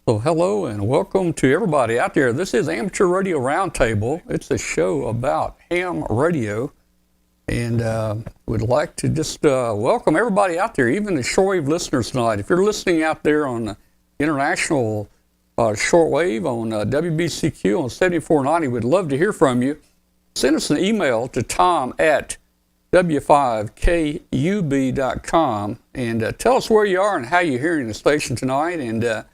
So hello and welcome to everybody out there. This is Amateur Radio Roundtable. It's a show about ham radio, and would like to just welcome everybody out there, even the shortwave listeners tonight. If you're listening out there on the international shortwave on WBCQ on 7490, we'd love to hear from you. Send us an email to tom at w5kub.com and tell us where you are and how you're hearing the station tonight. And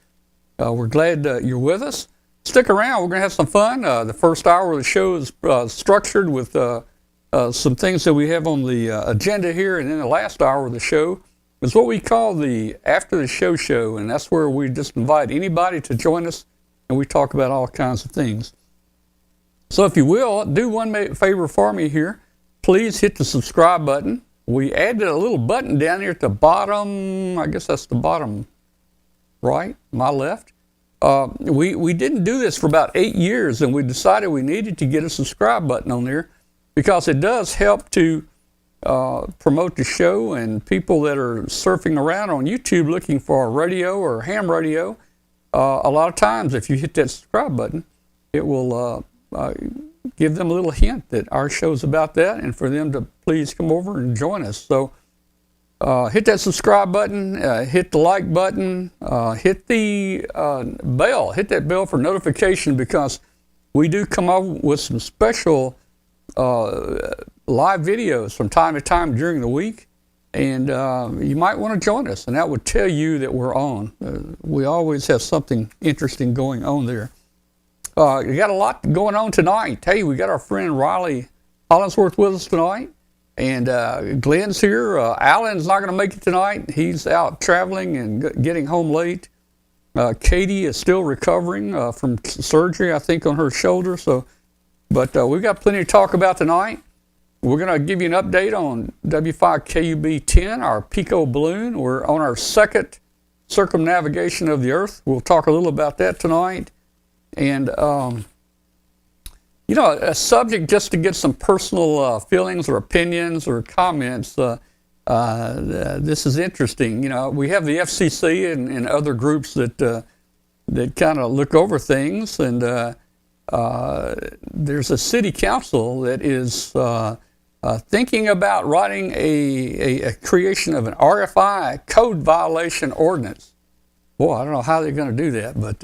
we're glad you're with us. Stick around. We're going to have some fun. The first hour of the show is structured with some things that we have on the agenda here. And then the last hour of the show is what we call the After the Show. And that's where we just invite anybody to join us, and we talk about all kinds of things. So if you will, do one favor for me here. Please hit the subscribe button. We added a little button down here at the bottom. I guess that's the bottom right, my left. We didn't do this for about 8 years, and we decided we needed to get a subscribe button on there because it does help to promote the show, and people that are surfing around on YouTube looking for a radio or ham radio, a lot of times if you hit that subscribe button, it will give them a little hint that our show's about that, and for them to please come over and join us. So hit that subscribe button, hit the like button, hit the bell, hit that bell for notification, because we do come up with some special live videos from time to time during the week, and you might want to join us, and that would tell you that we're on. We always have something interesting going on there. We got a lot going on tonight. Hey, we got our friend Riley Hollingsworth with us tonight. And Glenn's here. Alan's not going to make it tonight. He's out traveling and getting home late. Katie is still recovering from surgery, I think, on her shoulder. But we've got plenty to talk about tonight. We're going to give you an update on W5KUB-10, our Pico balloon. We're on our second circumnavigation of the Earth. We'll talk a little about that tonight. And a subject just to get some personal feelings or opinions or comments. This is interesting. We have the FCC and other groups that kind of look over things, and there's a city council that is thinking about writing a creation of an RFI code violation ordinance. Boy, I don't know how they're going to do that, but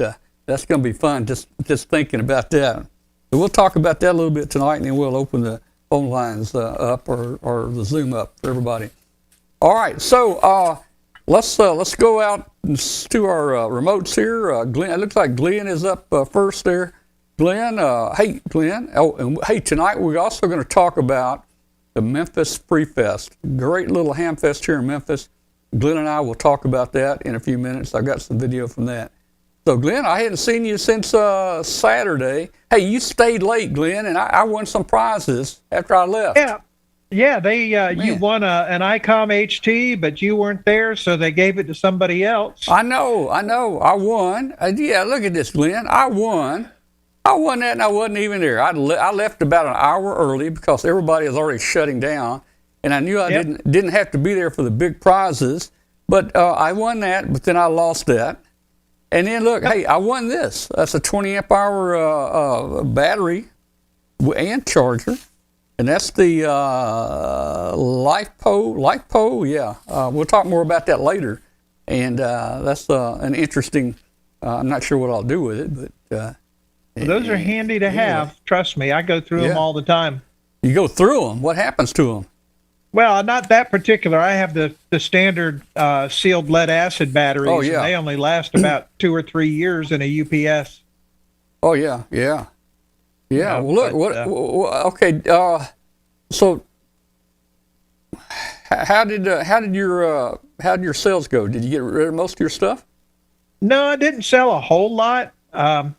that's going to be fun just thinking about that. We'll talk about that a little bit tonight, and then we'll open the phone lines up or the Zoom up for everybody. All right, so let's go out to our remotes here. Glenn, it looks like Glenn is up first there. Glenn, hey, Glenn. Oh, and hey, tonight we're also going to talk about the Memphis Free Fest. Great little ham fest here in Memphis. Glenn and I will talk about that in a few minutes. I've got some video from that. So, Glenn, I hadn't seen you since Saturday. Hey, you stayed late, Glenn, and I won some prizes after I left. Yeah. They you won an ICOM HT, but you weren't there, so they gave it to somebody else. I know. I won. Yeah, look at this, Glenn. I won that, and I wasn't even there. I left about an hour early because everybody was already shutting down, and I knew I didn't have to be there for the big prizes. But I won that, but then I lost that. And then look, hey, I won this. That's a 20 amp hour battery and charger, and that's the LifePo. Yeah, we'll talk more about that later. And that's an interesting. I'm not sure what I'll do with it, but those are handy to have. Trust me, I go through them all the time. You go through them. What happens to them? Well, not that particular. I have the standard sealed lead acid batteries. Oh, yeah. And they only last about 2 or 3 years in a UPS. Oh, yeah. Well, look, okay. So, how did your sales go? Did you get rid of most of your stuff? No, I didn't sell a whole lot. I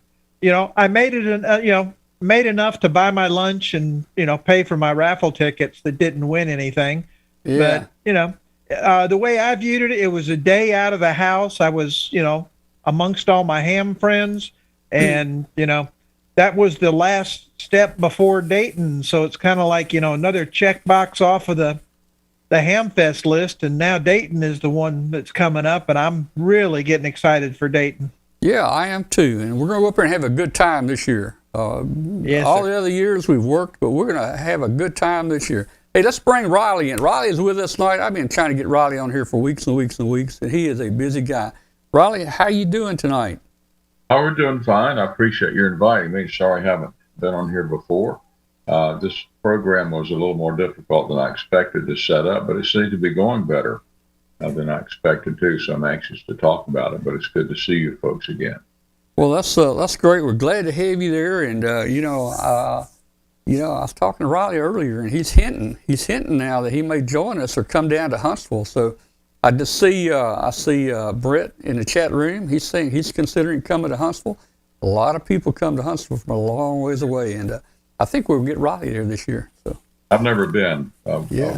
made it. Made enough to buy my lunch and pay for my raffle tickets that didn't win anything. Yeah. But the way I viewed it, it was a day out of the house. I was amongst all my ham friends, and that was the last step before Dayton. So it's kind of like another checkbox off of the Hamfest list, and now Dayton is the one that's coming up, and I'm really getting excited for Dayton. Yeah, I am too. And we're going to go up there and have a good time this year. Yes, All sir. the other years we've worked, but we're going to have a good time this year. Hey, let's bring Riley in. Riley is with us tonight. I've been trying to get Riley on here for weeks and weeks and weeks, and he is a busy guy. Riley, how you doing tonight? Oh, we're doing fine. I appreciate your inviting me. Sorry I haven't been on here before. This program was a little more difficult than I expected to set up, but it seems to be going better than I expected to. So I'm anxious to talk about it. But it's good to see you folks again. Well, that's great. We're glad to have you there. And I was talking to Riley earlier, and he's hinting now that he may join us or come down to Huntsville. So I just see Brett in the chat room. He's saying he's considering coming to Huntsville. A lot of people come to Huntsville from a long ways away, and I think we'll get Riley there this year. So I've never been. Yeah.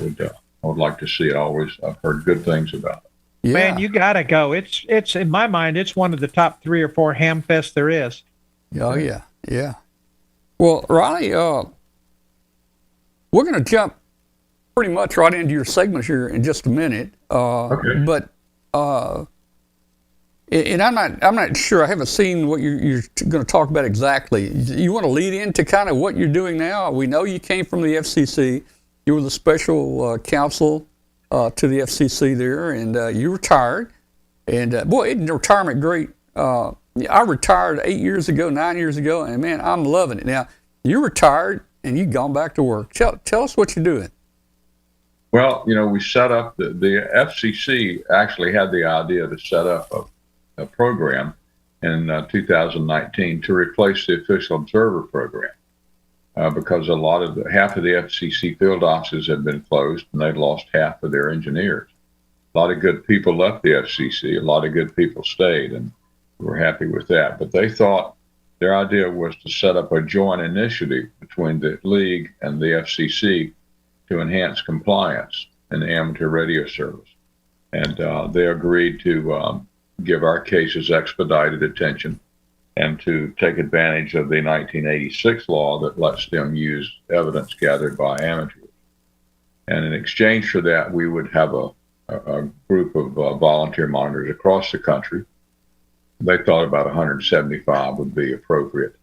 I would like to see it. I've heard good things about it. yeah, Man, you gotta go. It's in my mind, it's one of the top 3 or 4 Hamfests there is. oh yeah. Well, Riley, we're going to jump pretty much right into your segment here in just a minute. Okay. But and I'm not sure. I haven't seen what you're going to talk about exactly. You want to lead into kind of what you're doing now? We know you came from the FCC. You were the special counsel to the FCC there, and you retired. And boy, isn't retirement great? I retired 9 years ago, and man, I'm loving it. Now, you retired and you've gone back to work. Tell us what you're doing. Well, we set up the FCC actually had the idea to set up a program in 2019 to replace the official observer program because half of the FCC field offices had been closed and they'd lost half of their engineers. A lot of good people left the FCC. A lot of good people stayed, and we're happy with that. But they thought their idea was to set up a joint initiative between the league and the FCC to enhance compliance in the amateur radio service. And they agreed to give our cases expedited attention and to take advantage of the 1986 law that lets them use evidence gathered by amateurs. And in exchange for that, we would have a group of volunteer monitors across the country. They thought about 175 would be appropriate,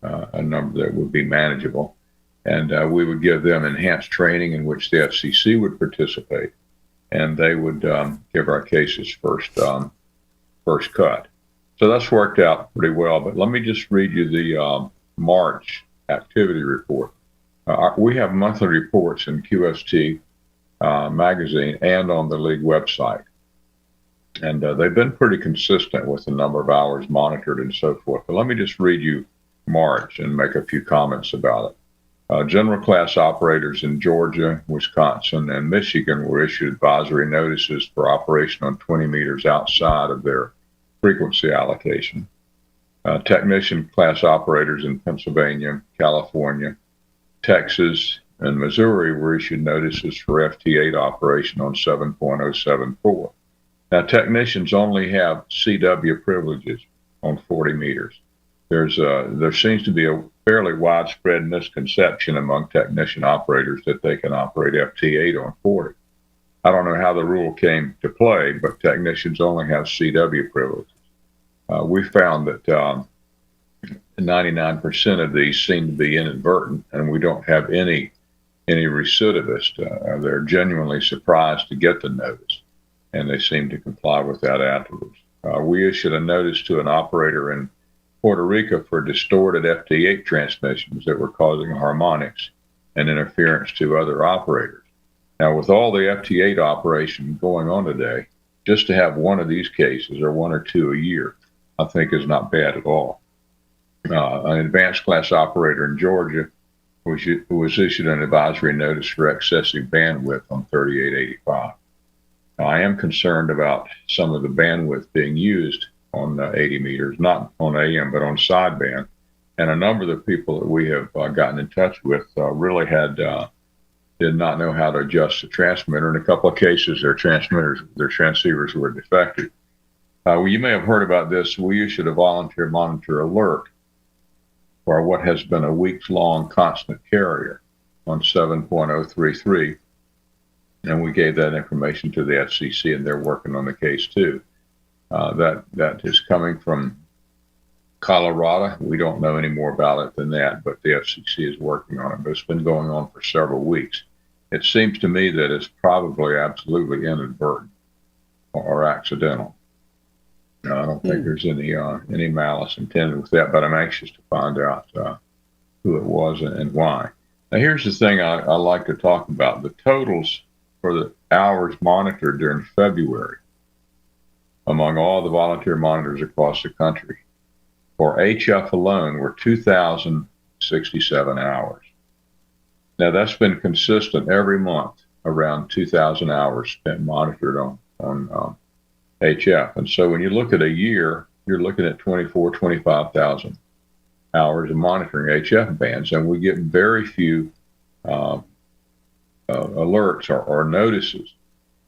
a number that would be manageable. And we would give them enhanced training in which the FCC would participate, and they would give our cases first cut. So that's worked out pretty well. But let me just read you the March activity report. We have monthly reports in QST magazine and on the league website. And they've been pretty consistent with the number of hours monitored and so forth. But let me just read you March and make a few comments about it. General class operators in Georgia, Wisconsin, and Michigan were issued advisory notices for operation on 20 meters outside of their frequency allocation. Technician class operators in Pennsylvania, California, Texas, and Missouri were issued notices for FT8 operation on 7.074. Now, technicians only have CW privileges on 40 meters. There seems to be a fairly widespread misconception among technician operators that they can operate FT8 on 40. I don't know how the rule came to play, but technicians only have CW privileges. We found that 99% of these seem to be inadvertent, and we don't have any recidivist. They're genuinely surprised to get the notice, and they seem to comply with that afterwards. We issued a notice to an operator in Puerto Rico for distorted FT8 transmissions that were causing harmonics and interference to other operators. Now, with all the FT8 operation going on today, just to have one of these cases or one or two a year, I think is not bad at all. An advanced class operator in Georgia was issued an advisory notice for excessive bandwidth on 3885. Now, I am concerned about some of the bandwidth being used on 80 meters, not on AM, but on sideband. And a number of the people that we have gotten in touch with really did not know how to adjust the transmitter. In a couple of cases, their transceivers were defective. Well, you may have heard about this. We issued a volunteer monitor alert for what has been a weeks-long constant carrier on 7.033. And we gave that information to the FCC, and they're working on the case too. That is coming from Colorado, we don't know any more about it than that, but the FCC is working on it. But it's been going on for several weeks. It seems to me that it's probably absolutely inadvertent or accidental. I don't think there's any malice intended with that, but I'm anxious to find out who it was and why. Now, here's the thing I like to talk about. The totals for the hours monitored during February among all the volunteer monitors across the country for HF alone were 2,067 hours. Now, that's been consistent every month, around 2,000 hours spent monitored on HF. And so when you look at a year, you're looking at 25,000 hours of monitoring HF bands, and we get very few alerts or notices,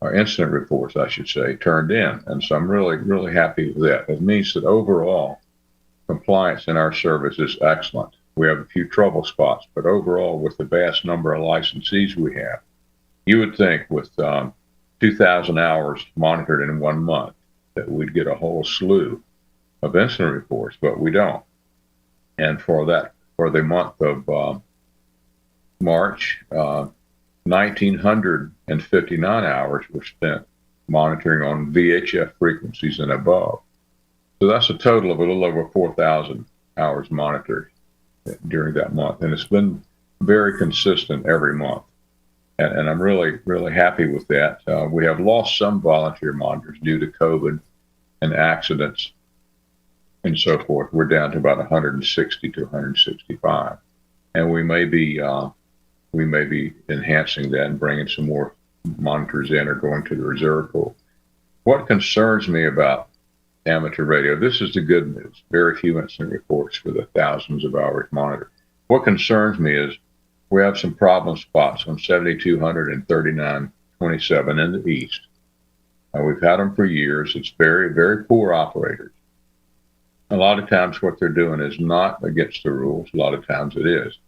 or incident reports, I should say, turned in. And so I'm really, really happy with that. It means that overall compliance in our service is excellent. We have a few trouble spots, but overall, with the vast number of licensees we have, you would think with 2,000 hours monitored in 1 month that we'd get a whole slew of incident reports, but we don't. And for the month of March, 1,959 hours were spent monitoring on VHF frequencies and above. So that's a total of a little over 4,000 hours monitored during that month. And it's been very consistent every month. And I'm really, really happy with that. We have lost some volunteer monitors due to COVID and accidents and so forth. We're down to about 160 to 165. And we may be enhancing that and bringing some more monitors in or going to the reserve pool. What concerns me about amateur radio, this is the good news, very few incident reports for the thousands of hours monitored. What concerns me is we have some problem spots on 7,200 and 3927 in the east. We've had them for years. It's very, very poor operators. A lot of times what they're doing is not against the rules. A lot of times it is.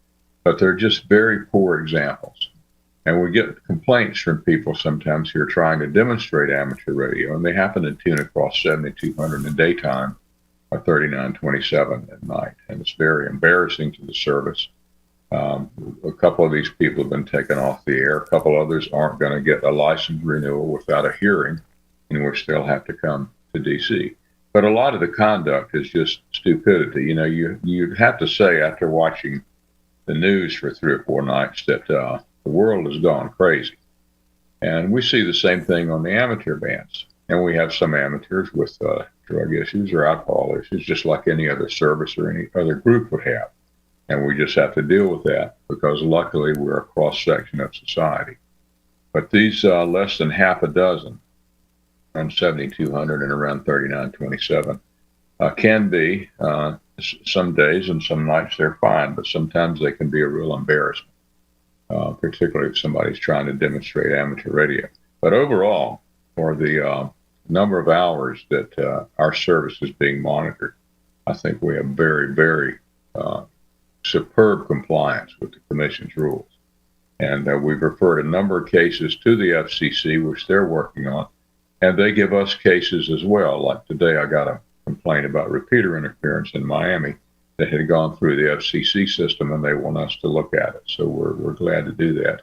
But they're just very poor examples. And we get complaints from people sometimes who are trying to demonstrate amateur radio, and they happen to tune across 7,200 in the daytime or 3927 at night. And it's very embarrassing to the service. A couple of these people have been taken off the air. A couple others aren't going to get a license renewal without a hearing, and we still have to come to D.C. But a lot of the conduct is just stupidity. You know, you'd have to say after watching the news for 3 or 4 nights that the world has gone crazy. And we see the same thing on the amateur bands. And we have some amateurs with drug issues or alcohol issues, just like any other service or any other group would have. And we just have to deal with that because luckily we're a cross-section of society. But these less than half a dozen on 7,200 and around 3927 can be, some days and some nights they're fine, but sometimes they can be a real embarrassment, particularly if somebody's trying to demonstrate amateur radio. But overall, for the number of hours that our service is being monitored, I think we have very, very superb compliance with the Commission's rules. And we've referred a number of cases to the FCC, which they're working on, and they give us cases as well. Like today, I got a complaint about repeater interference in Miami that had gone through the FCC system, and they want us to look at it. So we're glad to do that.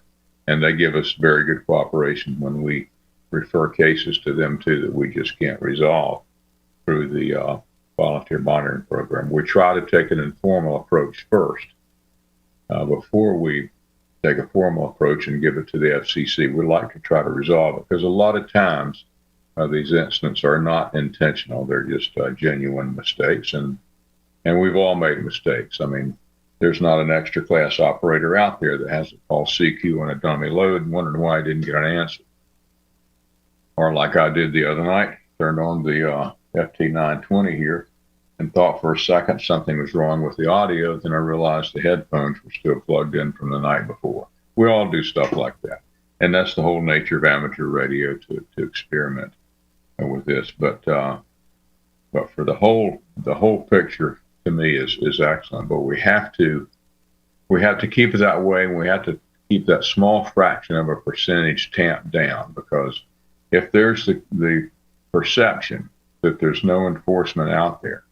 And they give us very good cooperation when we refer cases to them, too, that we just can't resolve through the volunteer monitoring program. We try to take an informal approach first before we take a formal approach and give it to the FCC. We like to try to resolve it because a lot of times these incidents are not intentional. They're just genuine mistakes, and we've all made mistakes. I mean, there's not an extra class operator out there that has to call CQ on a dummy load and wondering why I didn't get an answer. Or like I did the other night, turned on the FT920 here and thought for a second something was wrong with the audio. Then I realized the headphones were still plugged in from the night before. We all do stuff like that. And that's the whole nature of amateur radio, to experiment with this. But for the whole picture to me is excellent. But we have to keep it that way, and we have to keep that small fraction of a percentage tamped down, because if there's the perception that there's no enforcement out there,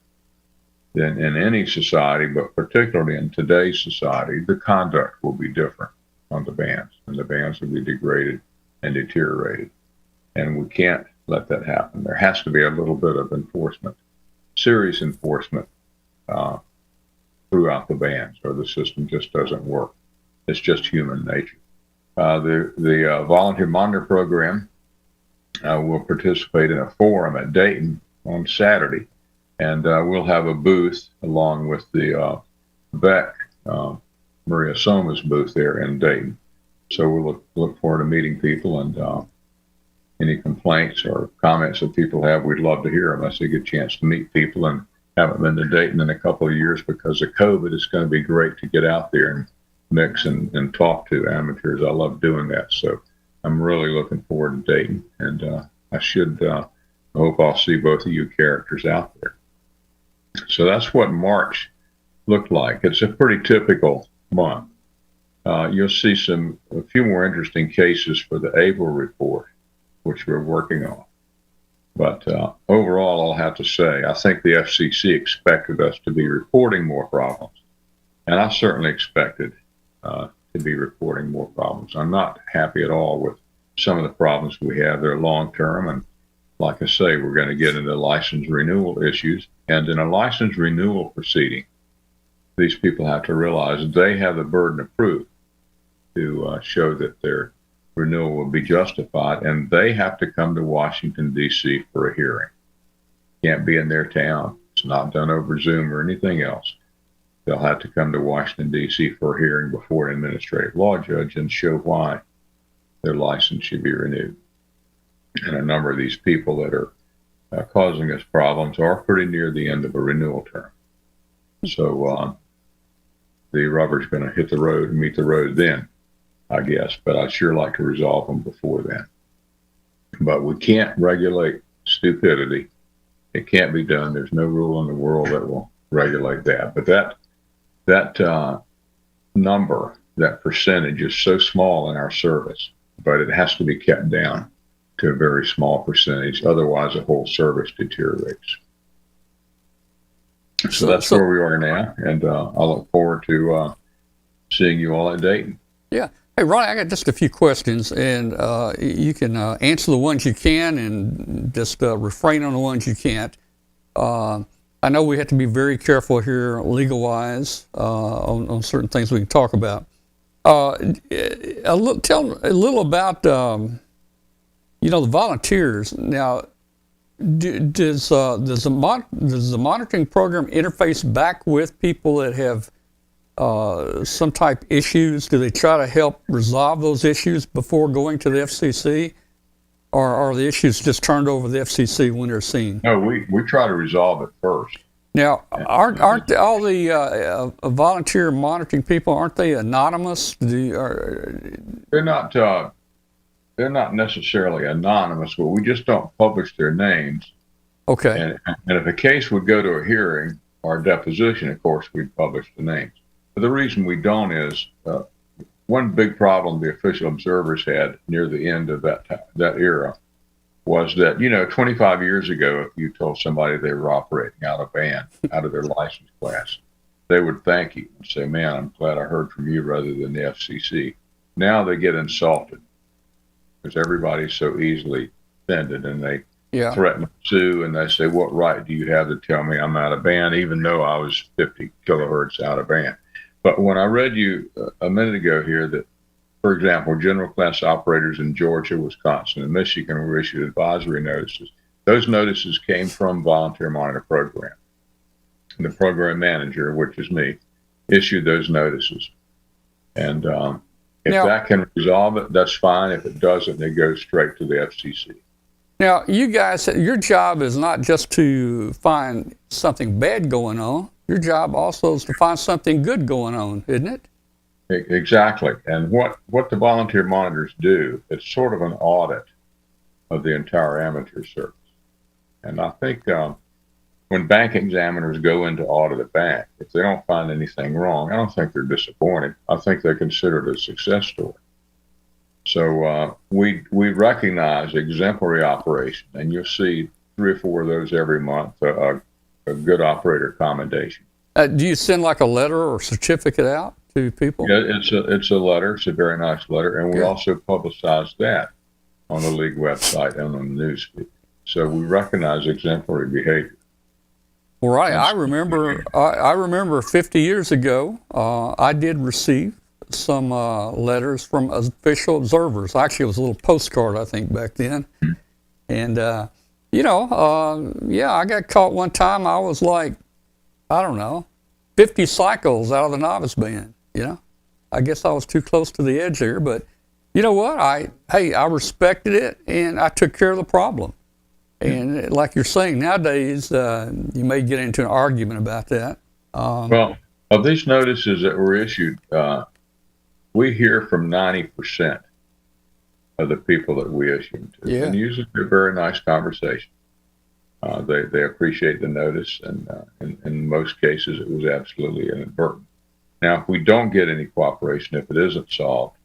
than in any society, but particularly in today's society, the conduct will be different on the bands, and the bands will be degraded and deteriorated. And we can't let that happen. There has to be a little bit of enforcement, serious enforcement throughout the bands, or the system just doesn't work. It's just human nature. The volunteer monitor program will participate in a forum at Dayton on Saturday, and we'll have a booth along with the Beck, Maria Soma's booth there in Dayton. So we'll look forward to meeting people, and any complaints or comments that people have, we'd love to hear them. That's a good chance to meet people, and haven't been to Dayton in a couple of years because of COVID. It's going to be great to get out there and mix and talk to amateurs. I love doing that. So I'm really looking forward to Dayton, and I hope I'll see both of you characters out there. So that's what March looked like. It's a pretty typical month. You'll see a few more interesting cases for the ARRL report, which we're working on. But overall, I'll have to say, I think the FCC expected us to be reporting more problems. And I certainly expected to be reporting more problems. I'm not happy at all with some of the problems we have. They're long-term, and like I say, we're going to get into license renewal issues. And in a license renewal proceeding, these people have to realize they have the burden of proof to show that their renewal will be justified, and they have to come to Washington, D.C. for a hearing. Can't be in their town. It's not done over Zoom or anything else. They'll have to come to Washington, D.C. for a hearing before an administrative law judge and show why their license should be renewed. And a number of these people that are causing us problems are pretty near the end of a renewal term. So the rubber's going to hit the road and meet the road then, I guess, but I'd sure like to resolve them before then. But we can't regulate stupidity. It can't be done. There's no rule in the world that will regulate that. But that number, that percentage is so small in our service, but it has to be kept down to a very small percentage. Otherwise, the whole service deteriorates. So that's where we are now, and I look forward to seeing you all at Dayton. Yeah. Hey, Ronnie, I got just a few questions, and you can answer the ones you can and just refrain on the ones you can't. I know we have to be very careful here legal-wise on certain things we can talk about. Tell a little about, the volunteers. Now, does the monitoring program interface back with people that have some type issues? Do they try to help resolve those issues before going to the FCC, or are the issues just turned over to the FCC when they're seen? No, we try to resolve it first. Now, aren't all the volunteer monitoring people, aren't they anonymous? They're not necessarily anonymous, but we just don't publish their names. Okay. And if a case would go to a hearing or a deposition, of course, we'd publish the names. But the reason we don't is one big problem the official observers had near the end of that era was that, 25 years ago, if you told somebody they were operating out of band, out of their license class, they would thank you and say, man, I'm glad I heard from you rather than the FCC. Now they get insulted because everybody's so easily offended, and they threaten to sue, and they say, what right do you have to tell me I'm out of band, even though I was 50 kilohertz out of band? But when I read you a minute ago here that, for example, general class operators in Georgia, Wisconsin, and Michigan were issued advisory notices, those notices came from Volunteer Monitor Program. And the program manager, which is me, issued those notices. And if that can resolve it, that's fine. If it doesn't, it goes straight to the FCC. Now, you guys, your job is not just to find something bad going on. Your job also is to find something good going on, isn't it? Exactly. And what the volunteer monitors do, it's sort of an audit of the entire amateur service. And I think when bank examiners go in to audit a bank, if they don't find anything wrong, I don't think they're disappointed. I think they consider it a success story. So we recognize exemplary operation, and you'll see 3 or 4 of those every month. a good operator commendation. Do you send like a letter or certificate out to people? Yeah, it's a letter. It's a very nice letter, and we also publicize that on the league website and on the news feed. So we recognize exemplary behavior. Well, right. I remember 50 years ago, I did receive some letters from official observers. Actually, it was a little postcard, I think, back then. And, yeah, I got caught one time. I was like, I don't know, 50 cycles out of the novice band, I guess I was too close to the edge there, but you know what? I respected it, and I took care of the problem. And like you're saying, nowadays, you may get into an argument about that. Well, of these notices that were issued, we hear from 90% of the people that we issue them to. Yeah. And usually they're very nice conversation. They appreciate the notice, and in most cases, it was absolutely inadvertent. Now, if we don't get any cooperation, if it isn't solved,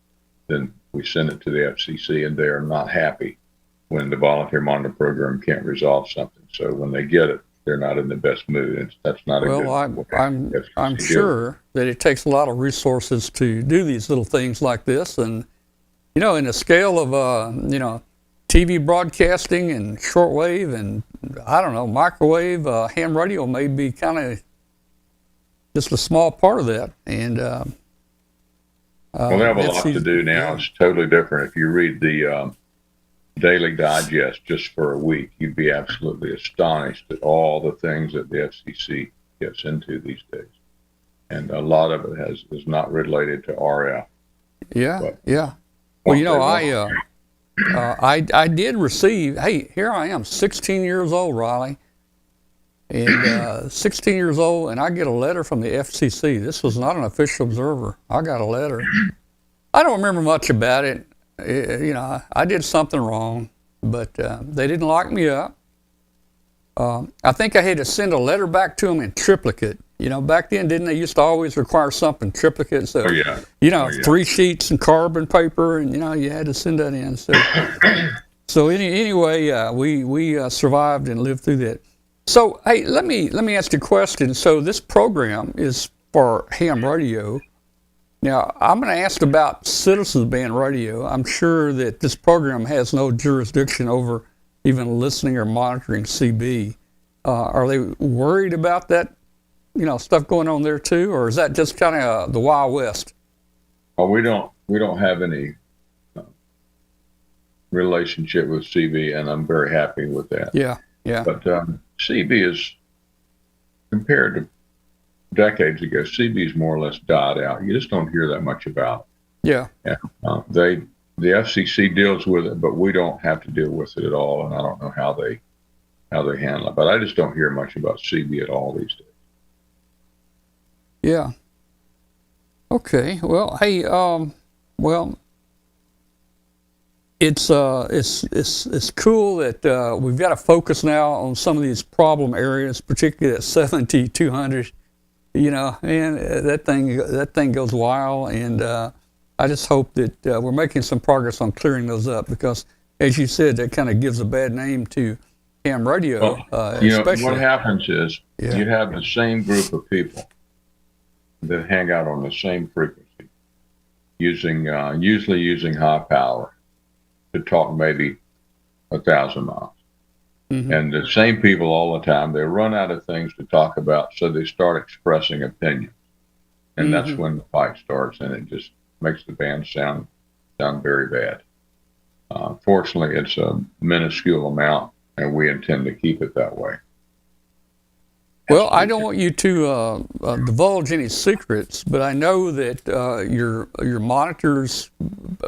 then we send it to the FCC, and they are not happy when the volunteer monitor program can't resolve something. So when they get it, they're not in the best mood, and that's not a good way. I'm sure that it takes a lot of resources to do these little things like this, and in a scale of TV broadcasting and shortwave and I don't know, microwave, ham radio may be kind of just a small part of that. And well, they have a lot to do now. It's totally different. If you read the Daily Digest just for a week, you'd be absolutely astonished at all the things that the FCC gets into these days. And a lot of it is not related to RF. Yeah, yeah. Well, I did receive, hey, here I am, 16 years old, Riley. And 16 years old, and I get a letter from the FCC. This was not an official observer. I got a letter. I don't remember much about it. I did something wrong, but they didn't lock me up. I think I had to send a letter back to them in triplicate. Back then, didn't they used to always require something triplicate? So, 3 sheets and carbon paper, and you had to send that in. So, anyway, we survived and lived through that. So, hey, let me ask you a question. So, this program is for ham radio. Now, I'm going to ask about citizens band radio. I'm sure that this program has no jurisdiction over even listening or monitoring CB. Are they worried about that? Stuff going on there too, or is that just kind of the Wild West? Well, we don't have any relationship with CB, and I'm very happy with that. Yeah. But CB is, compared to decades ago, CB is more or less died out. You just don't hear that much about it. Yeah. The FCC deals with it, but we don't have to deal with it at all, and I don't know how they handle it. But I just don't hear much about CB at all these days. Yeah. Okay. Well, hey, it's cool that we've got to focus now on some of these problem areas, particularly at 7200. And that thing goes wild, and I just hope that we're making some progress on clearing those up, because, as you said, that kind of gives a bad name to ham radio. Especially. What happens is you have the same group of people that hang out on the same frequency, usually using high power to talk maybe 1,000 miles. Mm-hmm. And the same people all the time, they run out of things to talk about, so they start expressing opinions. And that's when the fight starts, and it just makes the band sound very bad. Fortunately, it's a minuscule amount, and we intend to keep it that way. Well, I don't want you to divulge any secrets, but I know that your monitors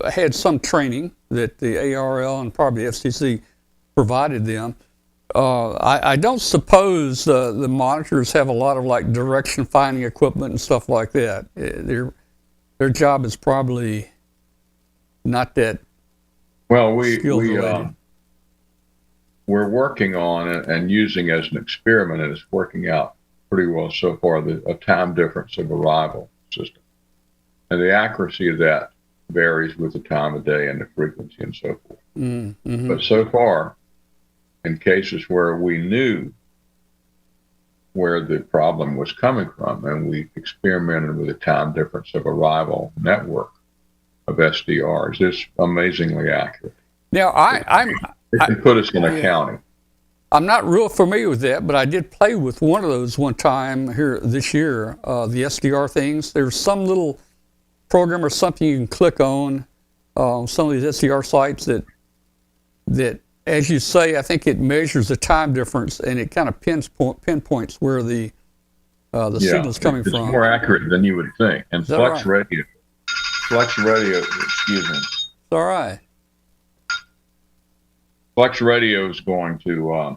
had some training that the ARRL and probably the FCC provided them. I don't suppose the monitors have a lot of like direction finding equipment and stuff like that. Their job is probably not that. Well, we're working on it and using as an experiment, and it's working out pretty well so far, a time difference of arrival system. And the accuracy of that varies with the time of day and the frequency and so forth. Mm-hmm. But so far, in cases where we knew where the problem was coming from, and we experimented with a time difference of arrival network of SDRs. It's amazingly accurate. Now, It can put us in a county. I'm not real familiar with that, but I did play with one of those one time here this year, the SDR things. There's some little program or something you can click on some of these SDR sites that, as you say, I think it measures the time difference and it kind of pinpoints where the signal's coming it's from. It's more accurate than you would think. And Flex Radio, excuse me. It's all right. Flex Radio is going to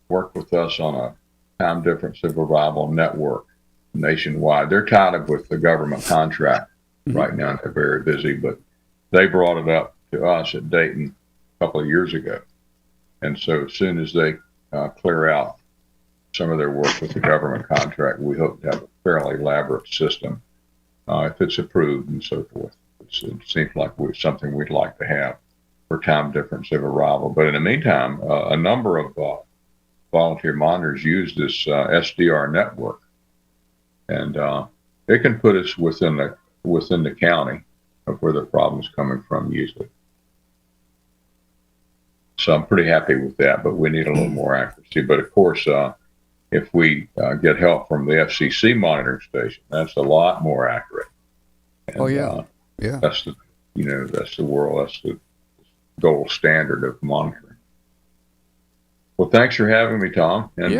work with us on a time difference of arrival network nationwide. They're tied up with the government contract right now. They're very busy, but they brought it up to us at Dayton a couple of years ago. And so as soon as they clear out some of their work with the government contract, we hope to have a fairly elaborate system if it's approved and so forth. It seems like something we'd like to have for time difference of arrival. But in the meantime, a number of volunteer monitors use this SDR network, and it can put us within the county of where the problem's coming from usually. So I'm pretty happy with that, but we need a little more accuracy. But of course, if we get help from the FCC monitoring station, that's a lot more accurate. And, yeah. That's the world. That's the gold standard of monitoring. Well, thanks for having me, Tom, and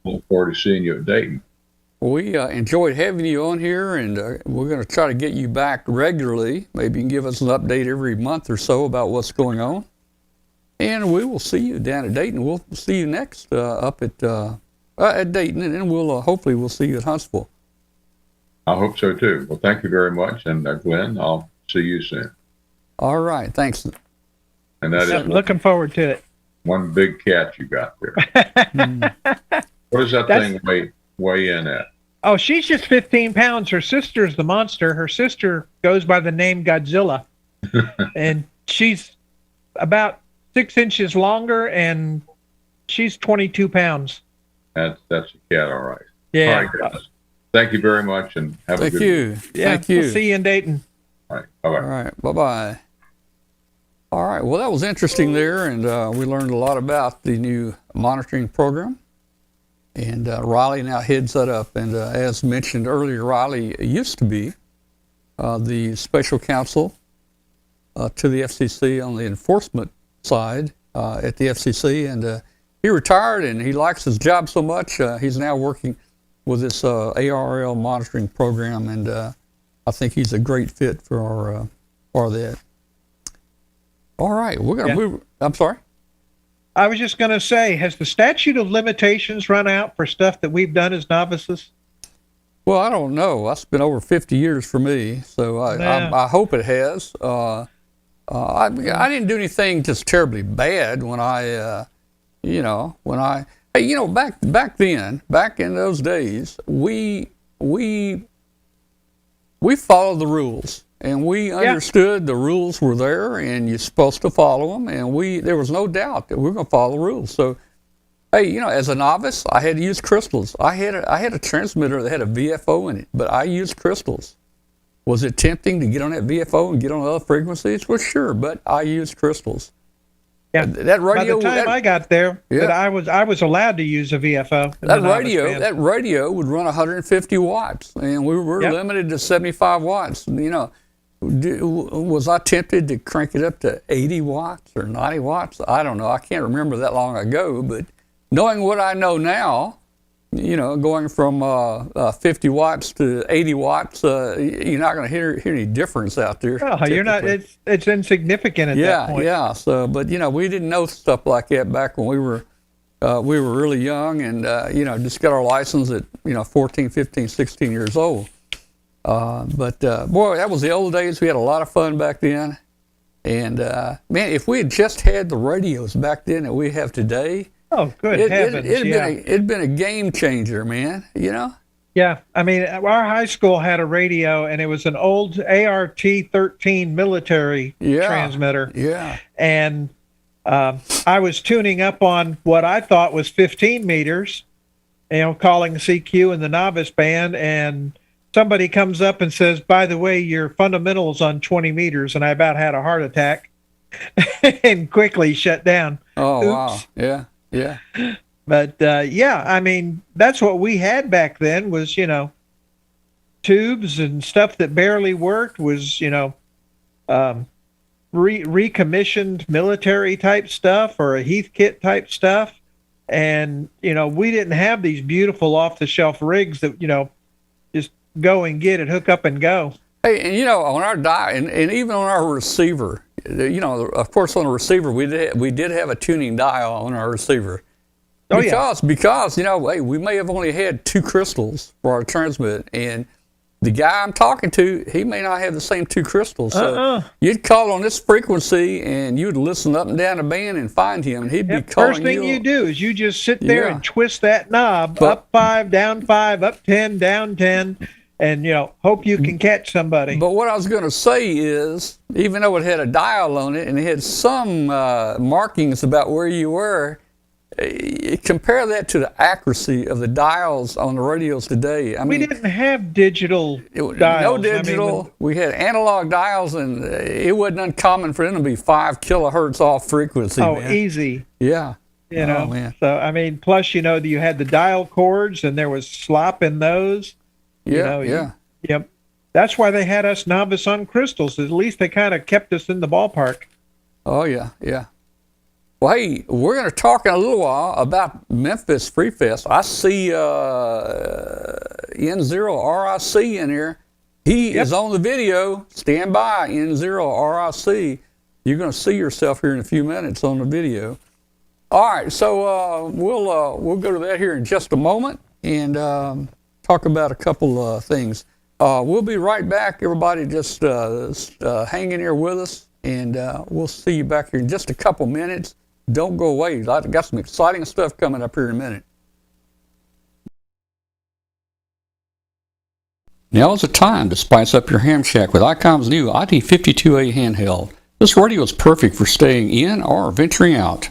look forward to seeing you at Dayton. We enjoyed having you on here, and we're going to try to get you back regularly. Maybe you can give us an update every month or so about what's going on. And we will see you down at Dayton. We'll see you next up at Dayton, and then hopefully we'll see you at Huntsville. I hope so too. Well, thank you very much, and Glenn, I'll see you soon. All right, thanks. And that is looking forward to it. One big cat you got there. What does that thing weigh in at? Oh, she's just 15 pounds. Her sister's the monster. Her sister goes by the name Godzilla, and she's about 6 inches longer, and she's 22 pounds. That's a cat, all right. Yeah. All right, guys. Thank you very much, and have a good day. Thank you. We'll see you in Dayton. All right. Bye-bye. All right. Bye-bye. All right. Well, that was interesting there, and we learned a lot about the new monitoring program. And Riley now heads that up. And as mentioned earlier, Riley used to be the special counsel to the FCC on the enforcement side at the FCC. And he retired, and he likes his job so much, he's now working with this ARRL monitoring program. And I think he's a great fit for that. All right. We're going to move. I'm sorry? I was just going to say, has the statute of limitations run out for stuff that we've done as novices? Well, I don't know. That's been over 50 years for me, so I hope it has. I didn't do anything just terribly bad when back then, back in those days, we followed the rules. And we understood the rules were there, and you're supposed to follow them. And there was no doubt that we were going to follow the rules. So, hey, as a novice, I had to use crystals. I had a transmitter that had a VFO in it, but I used crystals. Was it tempting to get on that VFO and get on other frequencies? Well, sure, but I used crystals. Yeah, that radio. By the time I got there, that I was allowed to use a VFO. That radio would run 150 watts, and we were limited to 75 watts. Was I tempted to crank it up to 80 watts or 90 watts? I don't know. I can't remember that long ago, but knowing what I know now, going from 50 watts to 80 watts, you're not going to hear any difference out there. Well, you're not. It's insignificant at that point. Yeah. So, but we didn't know stuff like that back when we were really young, and just got our license at 14, 15, 16 years old. But boy, that was the old days. We had a lot of fun back then. And man, if we had just had the radios back then that we have today, oh, good heavens! It'd been a game changer, man. Yeah, I mean, our high school had a radio, and it was an old ART-13 military transmitter. Yeah. And I was tuning up on what I thought was 15 meters, calling CQ and the novice band, and somebody comes up and says, "By the way, your fundamentals on 20 meters," and I about had a heart attack and quickly shut down. Oh, Oops. wow. Yeah, yeah. But yeah, I mean, that's what we had back then was, tubes and stuff that barely worked was, recommissioned military type stuff or a Heathkit type stuff. And, we didn't have these beautiful off the shelf rigs that, just go and get it, hook up and go. Hey, and on our and even on our receiver, of course on the receiver we did have a tuning dial on our receiver. Because hey, we may have only had 2 crystals for our transmit, and the guy I'm talking to, he may not have the same 2 crystals. So you'd call on this frequency, and you'd listen up and down the band and find him, and he'd be calling you. First thing you do is you just sit there and twist that knob, up 5, down 5, up 10, down 10, and hope you can catch somebody. But what I was going to say is, even though it had a dial on it and it had some markings about where you were, compare that to the accuracy of the dials on the radios today. I mean, we didn't have digital dials. No digital. We had analog dials, and it wasn't uncommon for them to be 5 kilohertz off frequency. Oh, man. easy. Yeah. Man. So, I mean, plus, you had the dial cords, and there was slop in those. Yeah, Yep. That's why they had us novice on crystals. At least they kind of kept us in the ballpark. Oh, yeah, yeah. Well, hey, we're going to talk in a little while about Memphis Free Fest. I see N0RIC in here. He is on the video. Stand by, N0RIC. You're going to see yourself here in a few minutes on the video. All right, so we'll go to that here in just a moment and talk about a couple things. We'll be right back. Everybody just hang in here with us, and we'll see you back here in just a couple minutes. Don't go away. I've got some exciting stuff coming up here in a minute. Now is the time to spice up your ham shack with ICOM's new ID52A handheld. This radio is perfect for staying in or venturing out.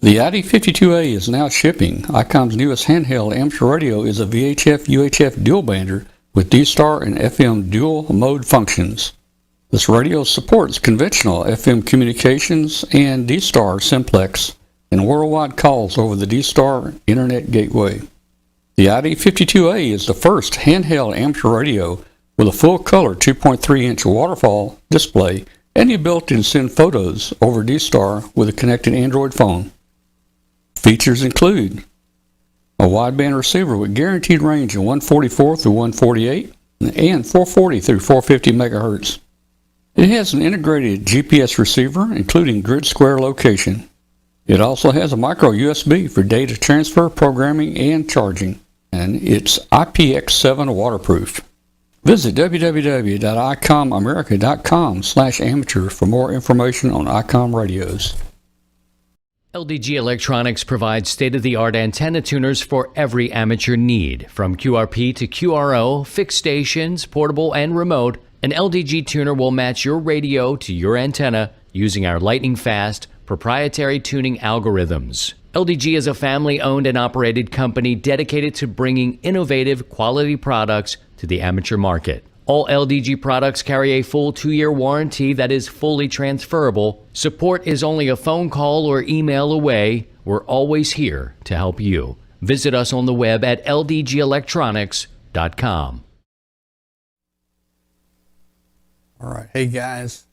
The ID52A is now shipping. ICOM's newest handheld amateur radio is a VHF-UHF dual bander with D-Star and FM dual mode functions. This radio supports conventional FM communications and D-Star simplex and worldwide calls over the D-Star Internet Gateway. The ID52A is the first handheld amateur radio with a full-color 2.3-inch waterfall display and the ability to send photos over D-Star with a connected Android phone. Features include a wideband receiver with guaranteed range of 144 through 148 and 440 through 450 megahertz. It has an integrated GPS receiver, including grid square location. It also has a micro USB for data transfer, programming, and charging, and it's IPX7 waterproof. Visit www.icomamerica.com/amateur for more information on ICOM radios. LDG Electronics provides state-of-the-art antenna tuners for every amateur need. From QRP to QRO, fixed stations, portable and remote, an LDG tuner will match your radio to your antenna using our lightning-fast, proprietary tuning algorithms. LDG is a family-owned and operated company dedicated to bringing innovative, quality products to the amateur market. All LDG products carry a full 2-year warranty that is fully transferable. Support is only a phone call or email away. We're always here to help you. Visit us on the web at ldgelectronics.com. All right. Hey, guys.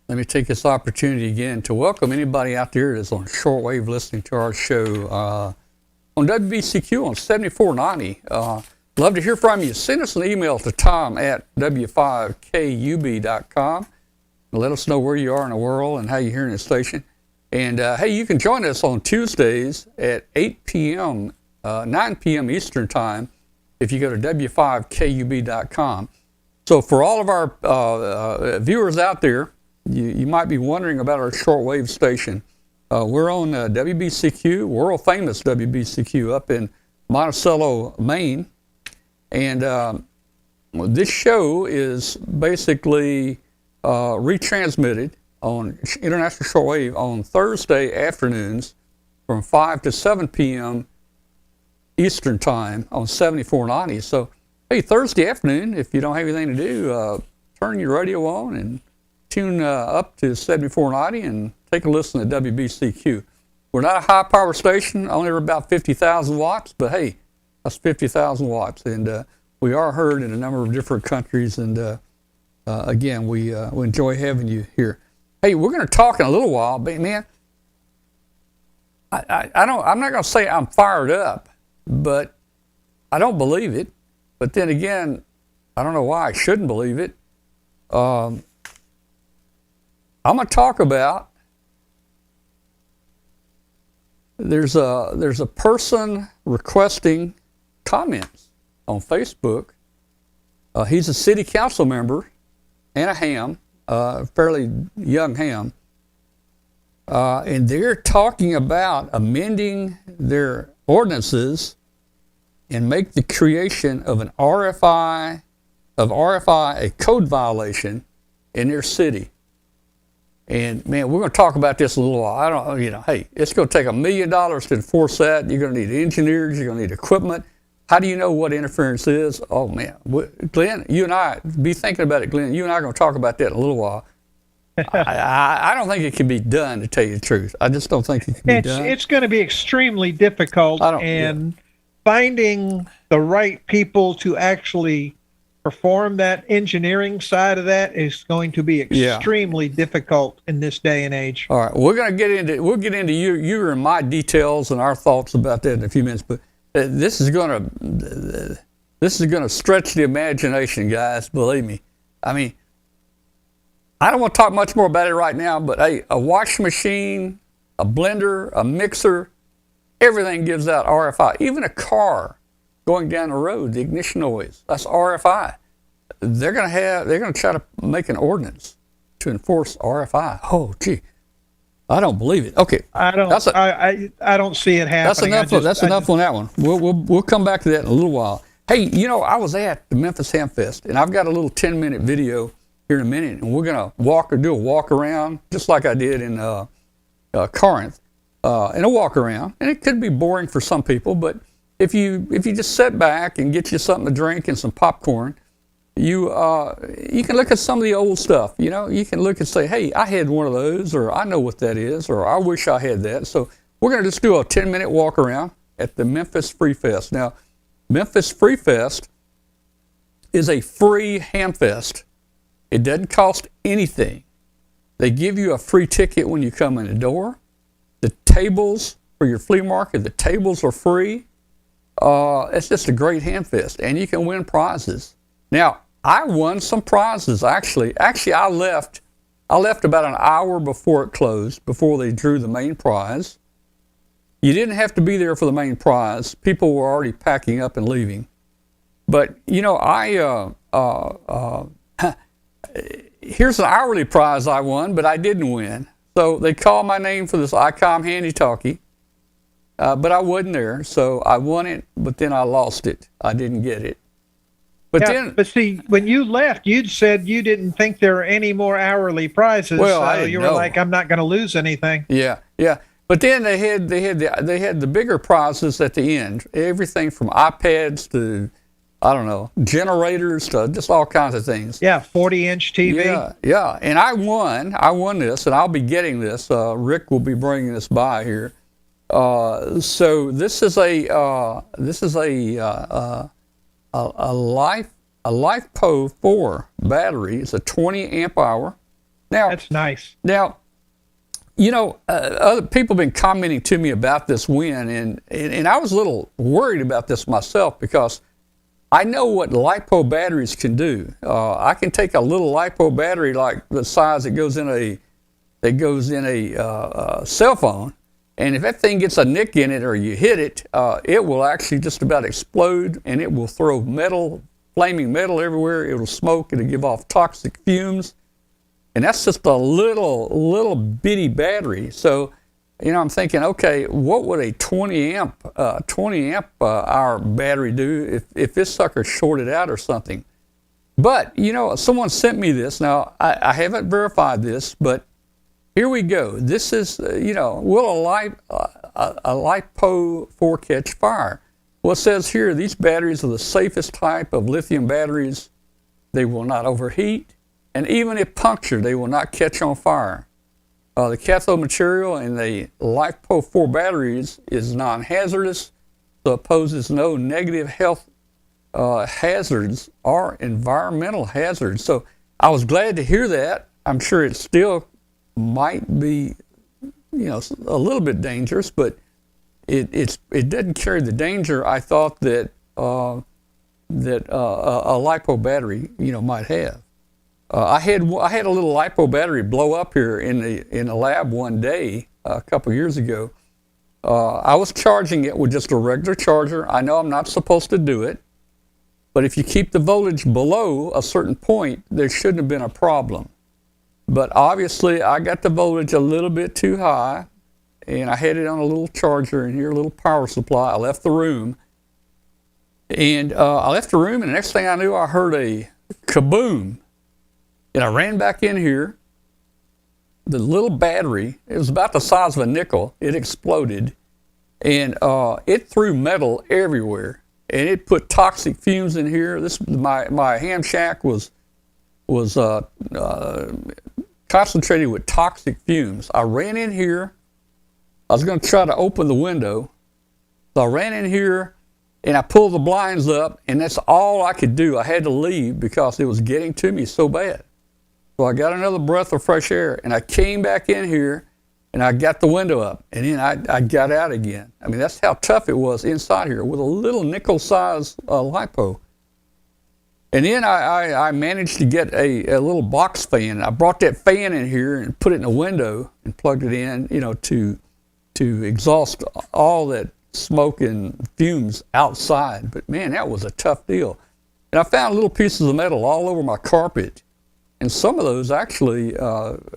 Let me take this opportunity again to welcome anybody out there that's on shortwave listening to our show on WBCQ on 7490. Love to hear from you. Send us an email to tom@w5kub.com. Let us know where you are in the world and how you're hearing the station. And, hey, you can join us on Tuesdays at 8 p.m., 9 p.m. Eastern Time if you go to w5kub.com. So for all of our viewers out there, you might be wondering about our shortwave station. We're on WBCQ, world famous WBCQ up in Monticello, Maine. And this show is basically retransmitted on international shortwave on Thursday afternoons from 5 to 7 p.m. Eastern time on 7490. So, hey, Thursday afternoon, if you don't have anything to do, turn your radio on and tune up to 7490 and take a listen to WBCQ. We're not a high power station, only about 50,000 watts, but hey, that's 50,000 watts. And we are heard in a number of different countries. And again, we enjoy having you here. Hey, we're going to talk in a little while, but man, I'm not going to say I'm fired up, but I don't believe it. But then again, I don't know why I shouldn't believe it. I'm going to talk about there's a person requesting comments on Facebook. He's a city council member and a ham, fairly young ham. And they're talking about amending their ordinances and make the creation of an RFI a code violation in their city. And man, we're going to talk about this a little while. Hey, it's going to take $1 million to enforce that. You're going to need engineers. You're going to need equipment. How do you know what interference is? Oh man, Glenn, you and I, be thinking about it, Glenn. You and I are going to talk about that in a little while. I don't think it can be done, to tell you the truth. I just don't think it can be done. It's going to be extremely difficult, and finding the right people to actually perform that engineering side of that is going to be extremely difficult in this day and age. All right, we'll get into your and my details and our thoughts about that in a few minutes, but this is going to stretch the imagination, guys. Believe me. I mean, I don't want to talk much more about it right now, but a washing machine, a blender, a mixer, everything gives out RFI. Even a car going down the road, the ignition noise, that's RFI. They're going to try to make an ordinance to enforce RFI. Oh, gee, I don't believe it. Okay, I don't see it happening. That's enough on that one. We'll come back to that in a little while. Hey, I was at the Memphis Hamfest, and I've got a little 10-minute video here in a minute, and we're going to do a walk around, just like I did in Corinth, and a walk around. And it could be boring for some people, but if you just sit back and get you something to drink and some popcorn, you can look at some of the old stuff. You can look and say, hey, I had one of those, or I know what that is, or I wish I had that. So we're going to just do a 10-minute walk around at the Memphis Free Fest. Now, Memphis Free Fest is a free ham fest. It doesn't cost anything. They give you a free ticket when you come in the door. The tables for your flea market, the tables are free. It's just a great ham fest, and you can win prizes. Now, I won some prizes, actually. I left about an hour before it closed, before they drew the main prize. You didn't have to be there for the main prize. People were already packing up and leaving. But, here's an hourly prize I won, but I didn't win. So they called my name for this ICOM handy talkie, but I wasn't there. So I won it, but then I lost it. I didn't get it. But see, when you left, you'd said you didn't think there were any more hourly prizes. Well, you were like, I'm not going to lose anything. Yeah. But then they had the bigger prizes at the end. Everything from iPads to, I don't know, generators to just all kinds of things. Yeah, 40-inch TV. Yeah. And I won this, and I'll be getting this. Rick will be bringing this by here. So this is a LiFePO 4 battery. It's a 20 amp hour. Now that's nice. Now, other people have been commenting to me about this win, and I was a little worried about this myself because I know what LiPo batteries can do. I can take a little LiPo battery like the size that goes in a cell phone, and if that thing gets a nick in it or you hit it, it will actually just about explode, and it will throw flaming metal everywhere. It'll smoke. It'll give off toxic fumes. And that's just a little bitty battery. So, I'm thinking, okay, what would a 20 amp hour battery do if this sucker shorted out or something? But, someone sent me this. Now, I haven't verified this, but here we go. This is, will a LiPo 4 catch fire? Well, it says here, these batteries are the safest type of lithium batteries. They will not overheat, and even if punctured, they will not catch on fire. The cathode material in the LiFePO4 batteries is non-hazardous, so it poses no negative health hazards or environmental hazards. So I was glad to hear that. I'm sure it still might be, a little bit dangerous, but it didn't carry the danger I thought that a LiPo battery might have. I had a little LiPo battery blow up here in the lab one day a couple years ago. I was charging it with just a regular charger. I know I'm not supposed to do it, but if you keep the voltage below a certain point, there shouldn't have been a problem. But obviously, I got the voltage a little bit too high, and I had it on a little charger in here, a little power supply. I left the room, and the next thing I knew, I heard a kaboom, and I ran back in here. The little battery, it was about the size of a nickel, it exploded, and it threw metal everywhere, and it put toxic fumes in here. My ham shack was concentrated with toxic fumes. I ran in here. I was going to try to open the window. So I ran in here and I pulled the blinds up, and that's all I could do. I had to leave because it was getting to me so bad. So I got another breath of fresh air, and I came back in here and I got the window up, and then I got out again. I mean, that's how tough it was inside here with a little nickel-sized LiPo. And then I managed to get a little box fan. I brought that fan in here and put it in the window and plugged it in, to exhaust all that smoke and fumes outside. But man, that was a tough deal. And I found little pieces of metal all over my carpet. And some of those actually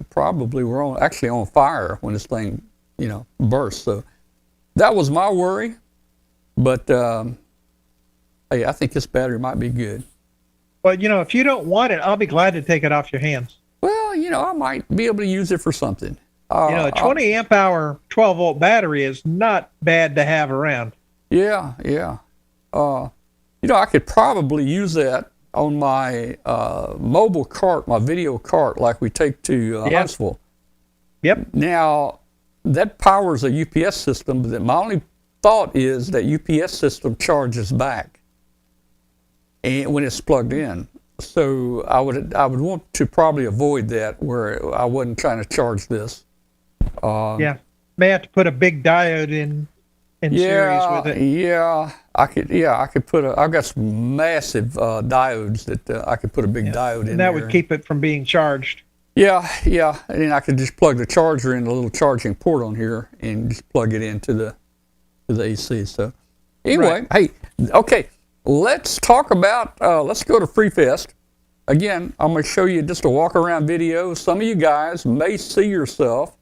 probably were on fire when this thing, burst. So that was my worry. But hey, I think this battery might be good. Well, if you don't want it, I'll be glad to take it off your hands. Well, I might be able to use it for something. A 20 amp hour, 12 volt battery is not bad to have around. Yeah. I could probably use that on my mobile cart, my video cart, like we take to Huntsville. Yep. Now, that powers a UPS system, but my only thought is that UPS system charges back and when it's plugged in. So I would want to probably avoid that, where I wasn't trying to charge this. May have to put a big diode in series with it. Yeah, I could put I've got some massive diodes that I could put a big diode in there. And that would keep it from being charged. Yeah, and then I could just plug the charger in the little charging port on here and just plug it into the AC. So anyway, Hey, okay, let's talk about, let's go to Free Fest. Again, I'm going to show you just a walk around video. Some of you guys may see yourself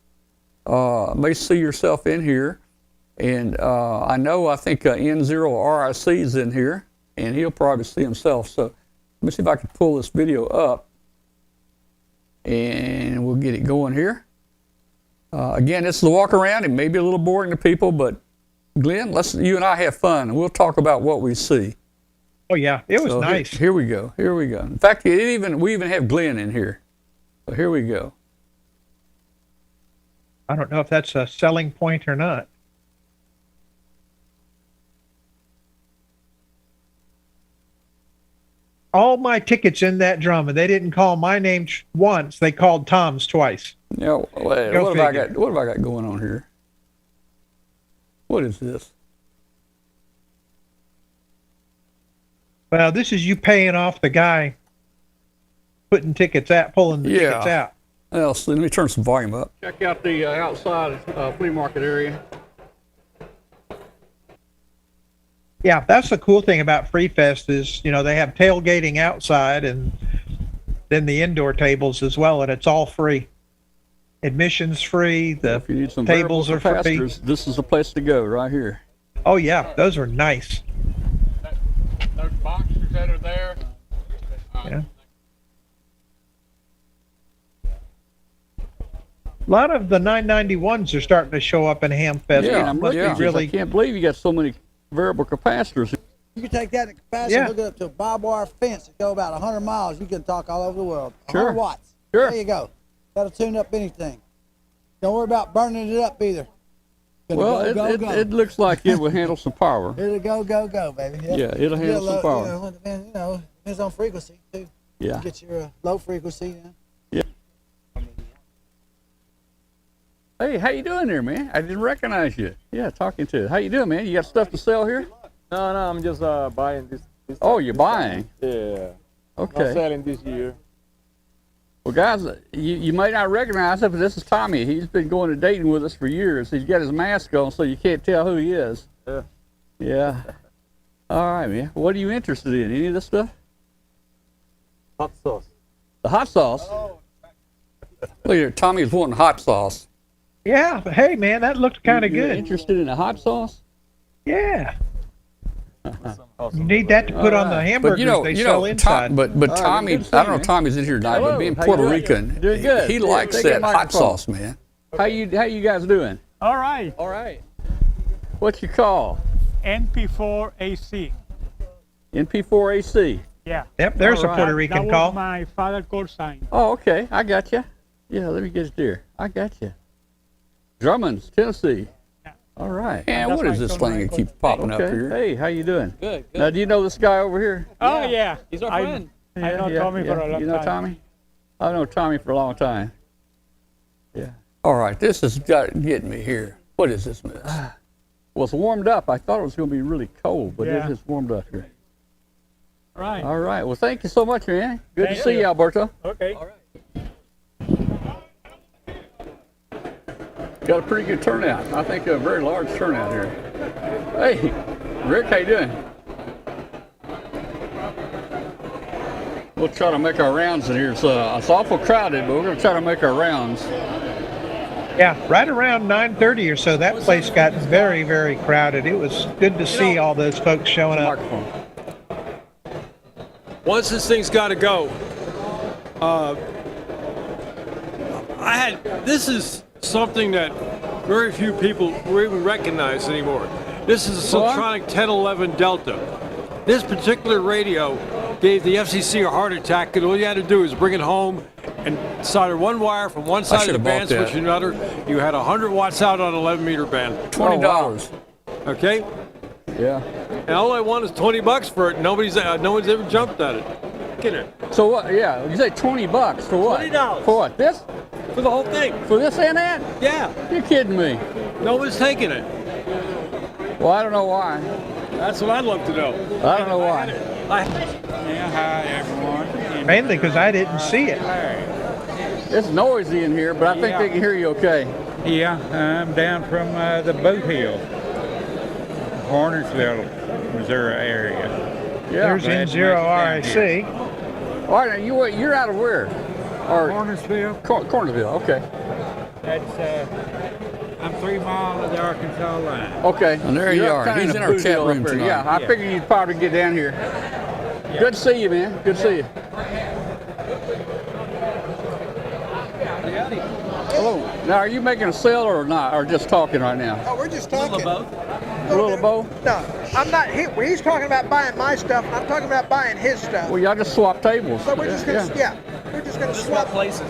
in here. And I think N0RIC is in here, and he'll probably see himself. So let me see if I can pull this video up, and we'll get it going here. Again, this is the walk around. It may be a little boring to people, but Glenn, you and I have fun, and we'll talk about what we see. Oh yeah, it was nice. Here we go. In fact, we even have Glenn in here. So here we go. I don't know if that's a selling point or not. All my tickets in that drum, and they didn't call my name once. They called Tom's twice. Yeah, what have I got going on here? What is this? Well, this is you paying off the guy pulling the tickets out. Well, so let me turn some volume up. Check out the outside flea market area. Yeah, that's the cool thing about Free Fest is, they have tailgating outside and then the indoor tables as well, and it's all free. Admission's free. If you need some tables are free. capacitors, this is the place to go right here. Oh yeah, those are nice. Those boxes that are there. Yeah. A lot of the 991s are starting to show up in Hamfest. I can't believe you got so many variable capacitors. You can take that capacitor, Yeah. hook it up to a barbed wire fence, and go about 100 miles. You can talk all over the world. Sure. 100 watts. Sure. There you go. That'll tune up anything. Don't worry about burning it up either. Gonna Well, go, it looks like it will handle some power. It'll go, baby. Yeah, it'll handle some power. Depends on frequency too. Yeah. Get your low frequency. Hey, how you doing there, man? I didn't recognize you. Yeah, talking to you. How you doing, man? You got stuff to sell here? No, I'm just buying this. Oh, you're buying? Yeah. Not Okay. selling this year. Well, guys, you might not recognize him, but this is Tommy. He's been going to Dayton with us for years. He's got his mask on, so you can't tell who he is. Yeah. Yeah. All right, man. What are you interested in? Any of this stuff? Hot sauce. The hot sauce? Look here, Tommy's wanting hot sauce. Yeah, but hey, man, that looked kind of You're good. interested in the hot sauce? Yeah. You need that to put on the hamburgers they sell inside. But Tommy, I don't know if Tommy's in here tonight, but being How you Puerto doing? Rican, Doing good. he Yeah, likes take that that hot microphone. sauce, man. How you guys doing? All right, All right. What you call? NP4 AC. NP4 AC. Yeah. Yep, there's All a right. Puerto That Rican was call. my father call sign. Oh, okay. I got you. Yeah, let me get it there. I got you. Drummond's, Tennessee. Yeah. All right. And That's what is my this son, thing my that keeps popping up Okay. here? Hey, how you doing? Good, good. Now, do you know this guy over here? Oh, yeah. He's our I- friend. I know Tommy for a long You know time. Tommy? I've known Tommy for a long time. Yeah. All right, this has got getting me here. What is this mess? Well, it's warmed up. I thought it was going to be really cold, but Yeah. it has warmed up here. Right. All right. Well, thank you so much, man. Good Thank to see you. you, Alberto. Okay. All right. Got a pretty good turnout. I think a very large turnout here. Hey, Rick, how you doing? We'll try to make our rounds in here. It's awful crowded, but we're going to try to make our rounds. Yeah, right around 9:30 or so, that place got very, very crowded. It was good to see all those folks showing up. Microphone. Once this thing's got to go, this is something that very few people even recognize anymore. This is a Siltronic 1011 Delta. This particular radio gave the FCC a heart attack, and all you had to do is bring it home and solder one wire from one side of the should've bought band switch that. to another. You had 100 watts out on 11 meter band. $20. Okay? Yeah. And all I want is $20 for it. No one's ever jumped at it. Get it. So what? Yeah, you say $20 for what? $20. For what? This? For the whole thing. For this and that? Yeah. You're kidding me. Nobody's taking it. Well, I don't know why. That's what I'd love to know. I don't know why. Yeah, hi, everyone. Mainly because I didn't see it. It's noisy in here, but I think Yeah. they can hear you okay. Yeah, I'm down from the Boat Hill, Hornersville, Missouri area. Yeah. There's glad to N0 make it down RIC. All right, now you're out of where? Or Hornersville, Cornersville? Okay. that's, I'm 3 miles of the Arkansas line. Okay. And there you You're are. kinda He's a in our boot chat hill room up there. tonight. Yeah, I Yeah. figured you'd probably get down here. Good to see you, man. Good to see you. Hello. Now, are you making a sale or not, or just talking right now? Oh, we're just talking. A little of both? No, I'm not. He's talking about buying my stuff, and I'm talking about buying his stuff. Well, y'all just swap tables. So we're just gonna, we're just gonna swap places.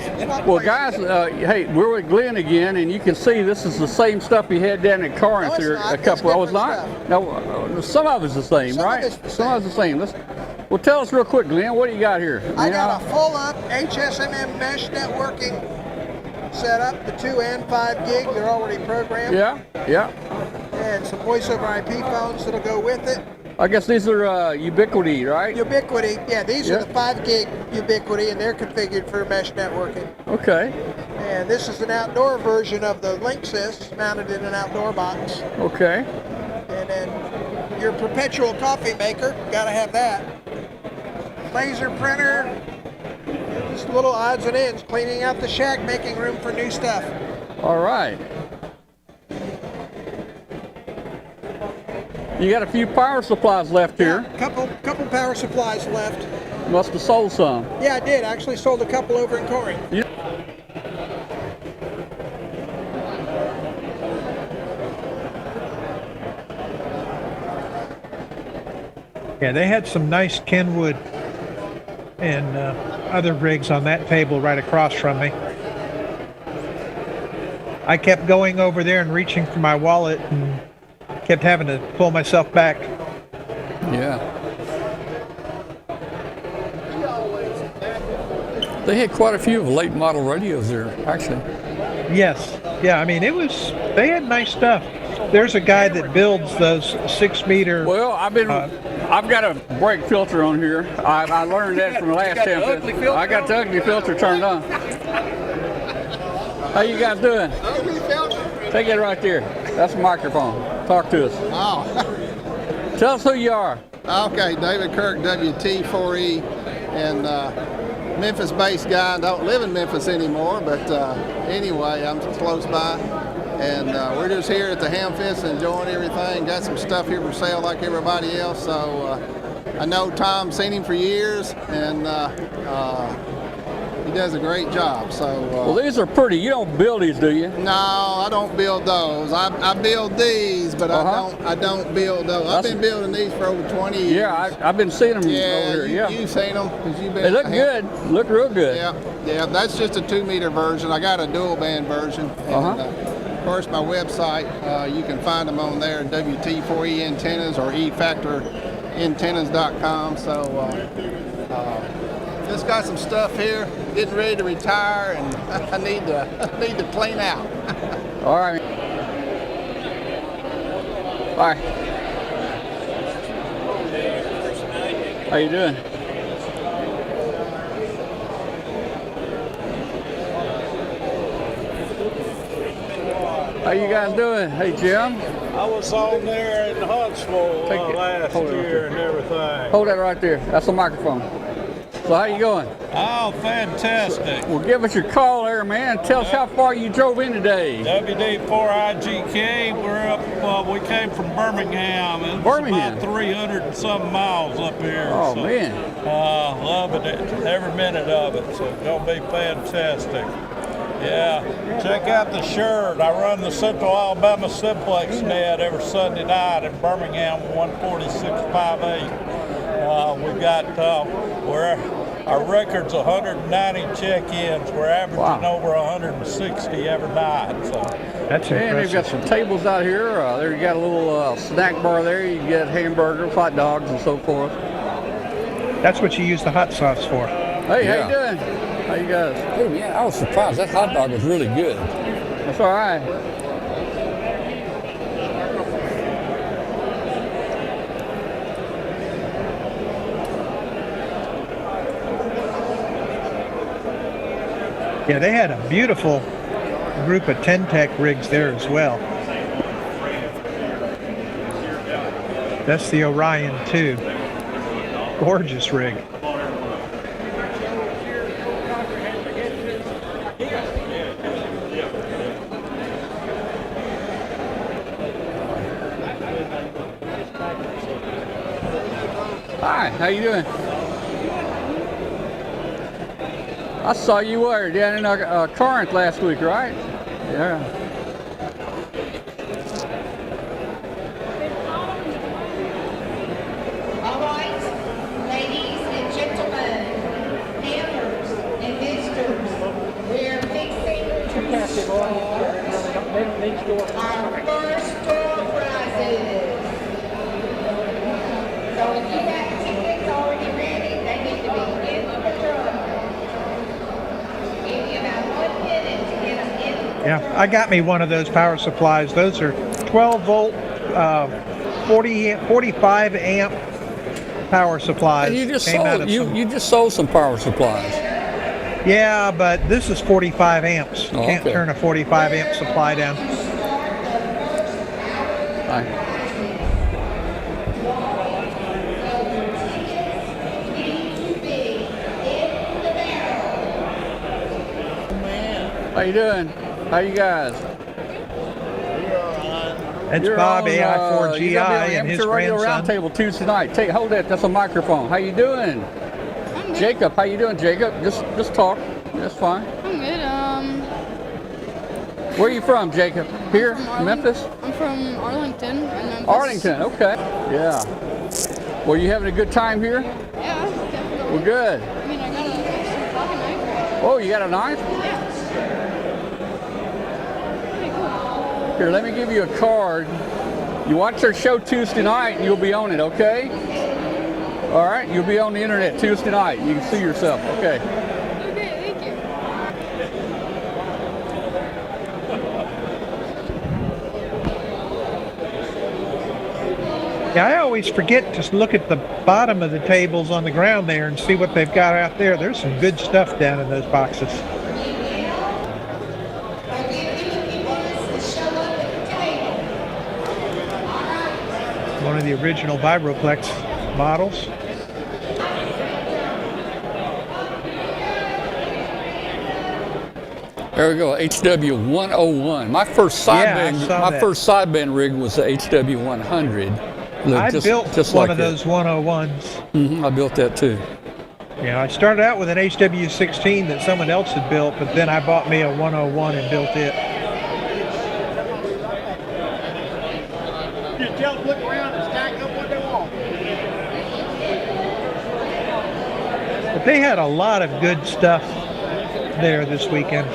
Well, guys, hey, we're with Glenn again, and you can see this is the same stuff he had down in Corinth No, it's here not. a couple. It's Oh, it's not? different No, some of it's the same, Some of right? it's the Some of it's the same. Well, tell us real quick, Glenn. What do you got here? I got a full-up HSMM mesh networking setup, the 2 and 5 gig. They're already programmed. Yeah, yeah. And some voice over IP phones that'll go with it. I guess these are Ubiquity, right? Ubiquity, yeah, these Yeah. are the 5 gig Ubiquity, and they're configured for mesh networking. Okay, And this is an outdoor version of the Linksys, mounted in an outdoor box. okay. And then your perpetual coffee maker, gotta have that. Laser printer, just little odds and ends, cleaning out the shack, making room for new stuff. All right. You got a few power supplies left here. Couple power supplies left. Must have sold some. Yeah, I did. I actually sold a couple over in Corinth. Yeah, they had some nice Kenwood and other rigs on that table right across from me. I kept going over there and reaching for my wallet and kept having to pull myself back. Yeah. They had quite a few of the late model radios there, actually. Yes. Yeah, I mean, they had nice stuff. There's a guy that builds those 6-meter. Well, I've got a brake filter on here. I learned that from the last Hamfest. I got the ugly filter turned on. How you guys doing? Take it right there. That's a microphone. Talk to us. Oh, Tell us who you are. okay. David Kirk, WT4E, and Memphis-based guy. Don't live in Memphis anymore, but anyway, I'm close by. And we're just here at the Hamfest enjoying everything. Got some stuff here for sale like everybody else. So I know Tom, seen him for years, and he does a great job. So Well, these are pretty. You don't build these, do you? no, I don't build those. I build these, but I don't build those. I've been building these for over 20 years. Yeah, I've been seeing them Yeah, over here. Yeah, you've seen them because you've been. they look good. Look real good. Yeah. That's just a 2-meter version. I got a dual band version. And, of course, my website, you can find them on there, WT4E antennas or efactorantennas.com. So just got some stuff here, getting ready to retire, and I need to clean out. All right. Bye. How you doing? How you guys doing? Hey, Jim. I was on there in Huntsville Take it. last Hold it right year there. and everything. Hold that right there. That's a microphone. So how you going? Oh, fantastic. Well, give us your call there, man. Tell us how far you drove in today. WD4IGK, we're up, we came from Birmingham. It's Birmingham? about 300 and some miles up here. Oh, so, man. Loving it, every minute of it. So it's gonna be fantastic. Yeah, check out the shirt. I run the Central Alabama Simplex Net every Sunday night in Birmingham, 14658. We've got our record's 190 check-ins. We're averaging over 160 every night. So That's And they've got impressive. some tables out here. There you got a little snack bar there. You can get hamburgers, hot dogs, and so forth. That's what you use the hot sauce for. Hey, how you doing? How you guys? Hey, man, I was surprised. That hot dog was really good. That's all right. Yeah, they had a beautiful group of 10-tech rigs there as well. That's the Orion 2. Gorgeous rig. Hi, how you doing? I saw you were down in Corinth last week, right? Yeah. All right, ladies and gentlemen, hammers and misters, we're fixing to start our first door prizes. So if you have tickets already ready, they need to be in the drum. Give you about 1 minute to get them in. Yeah, I got me one of those power supplies. Those are 12 volt, 45 amp power supplies. And you just Came out sold of you just sold some power supplies. Yeah, but this is 45 amps. Oh, Can't okay. turn a 45 amp supply down. Hi. How you doing? How you guys? That's You're Bob on, AI4GI you're gonna be on and his Amateur Radio grandson. Roundtable Tuesday night. Hold that. That's a microphone. How you doing? Jacob, how you doing, Jacob? Just talk. That's fine. I'm good. Where are you from, Jacob? Here, from Memphis? I'm from Arlington. In Memphis. Arlington. Okay. Yeah. Well, you having a good time here? Yeah, definitely. Well, good. I mean, I got some pocket knife. Oh, you got a knife? Yeah. Pretty cool. Here, let me give you a card. You watch our show Tuesday night, and you'll be on it, okay? All right, you'll be on the internet Tuesday night. You can see yourself, okay? Okay, thank you. Yeah, I always forget to look at the bottom of the tables on the ground there and see what they've got out there. There's some good stuff down in those boxes. One of the original Vibroplex models. There we go, HW 101. My first sideband rig was the HW 100. I built just one like of those 101s. I built that too. Yeah, I started out with an HW16 that someone else had built, but then I bought me a 101 and built it. You tell them look around and stack up what they want. But they had a lot of good stuff there this weekend.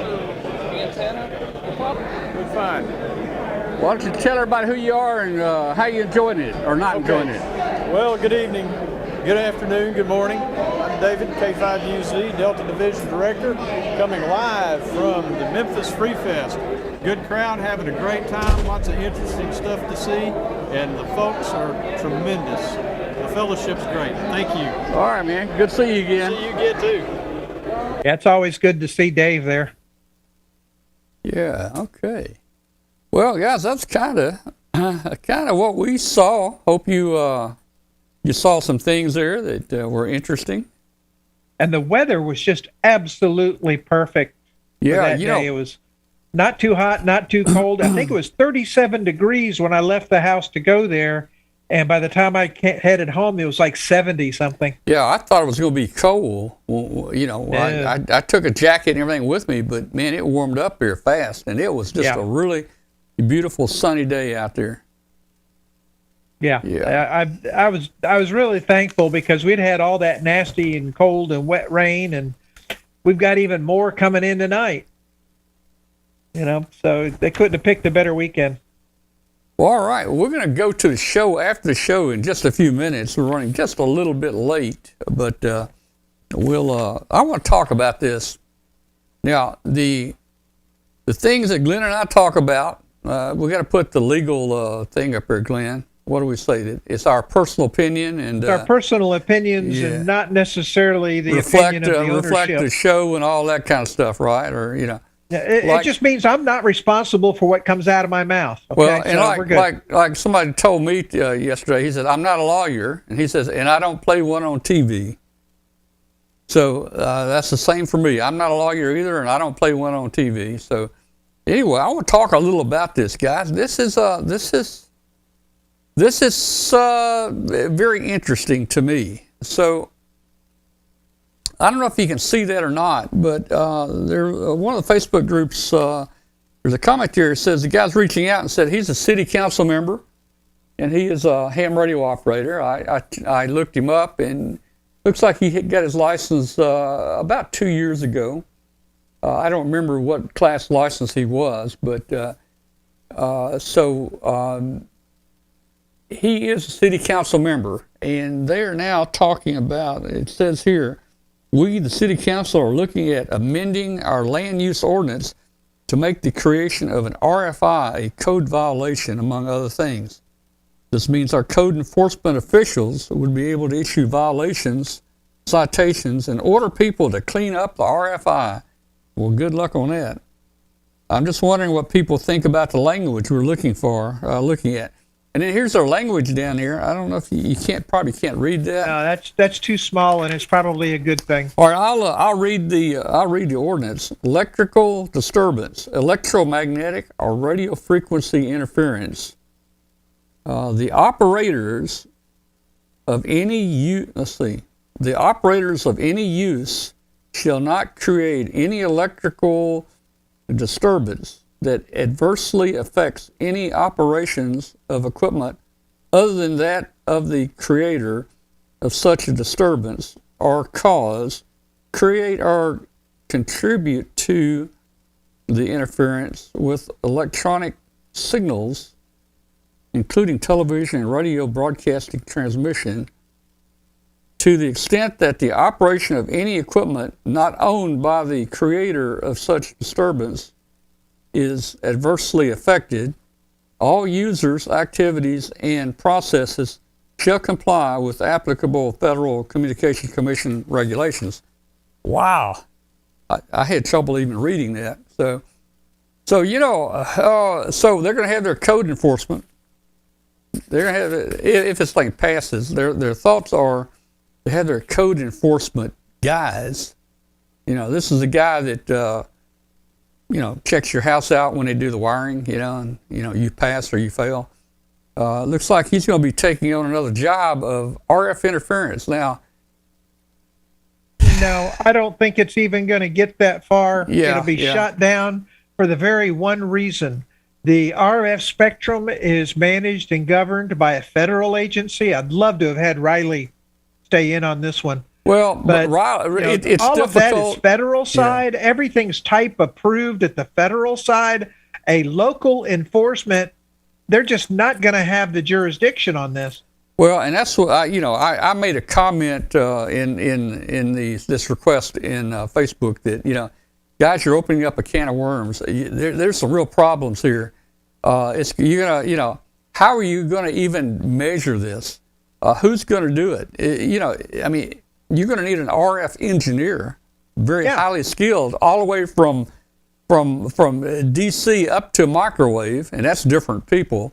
Good find. Why don't you tell everybody who you are and how you enjoying it or not enjoying it? Well, good evening, good afternoon, good morning. I'm David, K5UZ, Delta Division Director, coming live from the Memphis Free Fest. Good crowd, having a great time, lots of interesting stuff to see, and the folks are tremendous. The fellowship's great. Thank you. All right, man. Good to see you again. See you again, too. Yeah, it's always good to see Dave there. Yeah, okay. Well, guys, that's kind of what we saw. Hope you you saw some things there that were interesting. And the weather was just absolutely perfect. Yeah, for that you day. know, It was not too hot, not too cold. I think it was 37 degrees when I left the house to go there. And by the time I headed home, it was like 70 something. yeah, I thought it was going to be cold. Well, you know, Yeah. I took a jacket and everything with me, but man, it warmed up here fast, and it was just a really beautiful sunny day out there. Yeah, Yeah. I was really thankful because we'd had all that nasty and cold and wet rain, and we've got even more coming in tonight. You know, so they couldn't have picked a better weekend. Well, all right, well, we're going to go to the show after the show in just a few minutes. We're running just a little bit late, but I want to talk about this. Now, the things that Glenn and I talk about, we got to put the legal thing up here, Glenn. What do we say? It's our personal opinion, and It's our personal opinions and not necessarily the opinion of the ownership. reflect the show and all that kind of stuff, right? Or Yeah, it just means I'm not responsible for what comes out of my mouth. Okay? Well, and so we're good. like somebody told me yesterday, he said, I'm not a lawyer, and he says, and I don't play one on TV. So that's the same for me. I'm not a lawyer either, and I don't play one on TV. So anyway, I want to talk a little about this, guys. This is very interesting to me. So I don't know if you can see that or not, but one of the Facebook groups, there's a comment here that says the guy's reaching out and said he's a city council member and he is a ham radio operator. I looked him up and looks like he got his license about 2 years ago. I don't remember what class license he was, but he is a city council member, and they are now talking about, it says here, we, the city council, are looking at amending our land use ordinance to make the creation of an RFI a code violation, among other things. This means our code enforcement officials would be able to issue violations, citations, and order people to clean up the RFI. Well, good luck on that. I'm just wondering what people think about the language we're looking at. And then here's our language down here. I don't know if you probably can't read that. No, that's too small, and it's probably a good thing. All right, I'll read the ordinance. Electrical disturbance, electromagnetic or radio frequency interference. The operators of any use shall not create any electrical disturbance that adversely affects any operations of equipment other than that of the creator of such a disturbance or cause create or contribute to the interference with electronic signals, including television and radio broadcasting transmission, to the extent that the operation of any equipment not owned by the creator of such disturbance is adversely affected, all users, activities, and processes shall comply with applicable Federal Communication Commission regulations. Wow. I had trouble even reading that. So so they're going to have their code enforcement. They're going to have, if this thing passes, their thoughts are to have their code enforcement guys. This is the guy that, checks your house out when they do the wiring, and, you pass or you fail. Looks like he's going to be taking on another job of RF interference. Now, no, I don't think it's even going to get that far. Yeah, It'll be shot down for the very one reason. The RF spectrum is managed and governed by a federal agency. I'd love to have had Riley stay in on this one. Well, but it's all difficult. of that is federal side. Yeah. Everything's type approved at the federal side. A local enforcement, they're just not going to have the jurisdiction on this. Well, and that's what I made a comment in this request in Facebook that guys, you're opening up a can of worms. There's some real problems here. How are you gonna even measure this? Who's gonna do it? You're gonna need an RF engineer, very highly skilled, all the way from DC up to microwave, and that's different people.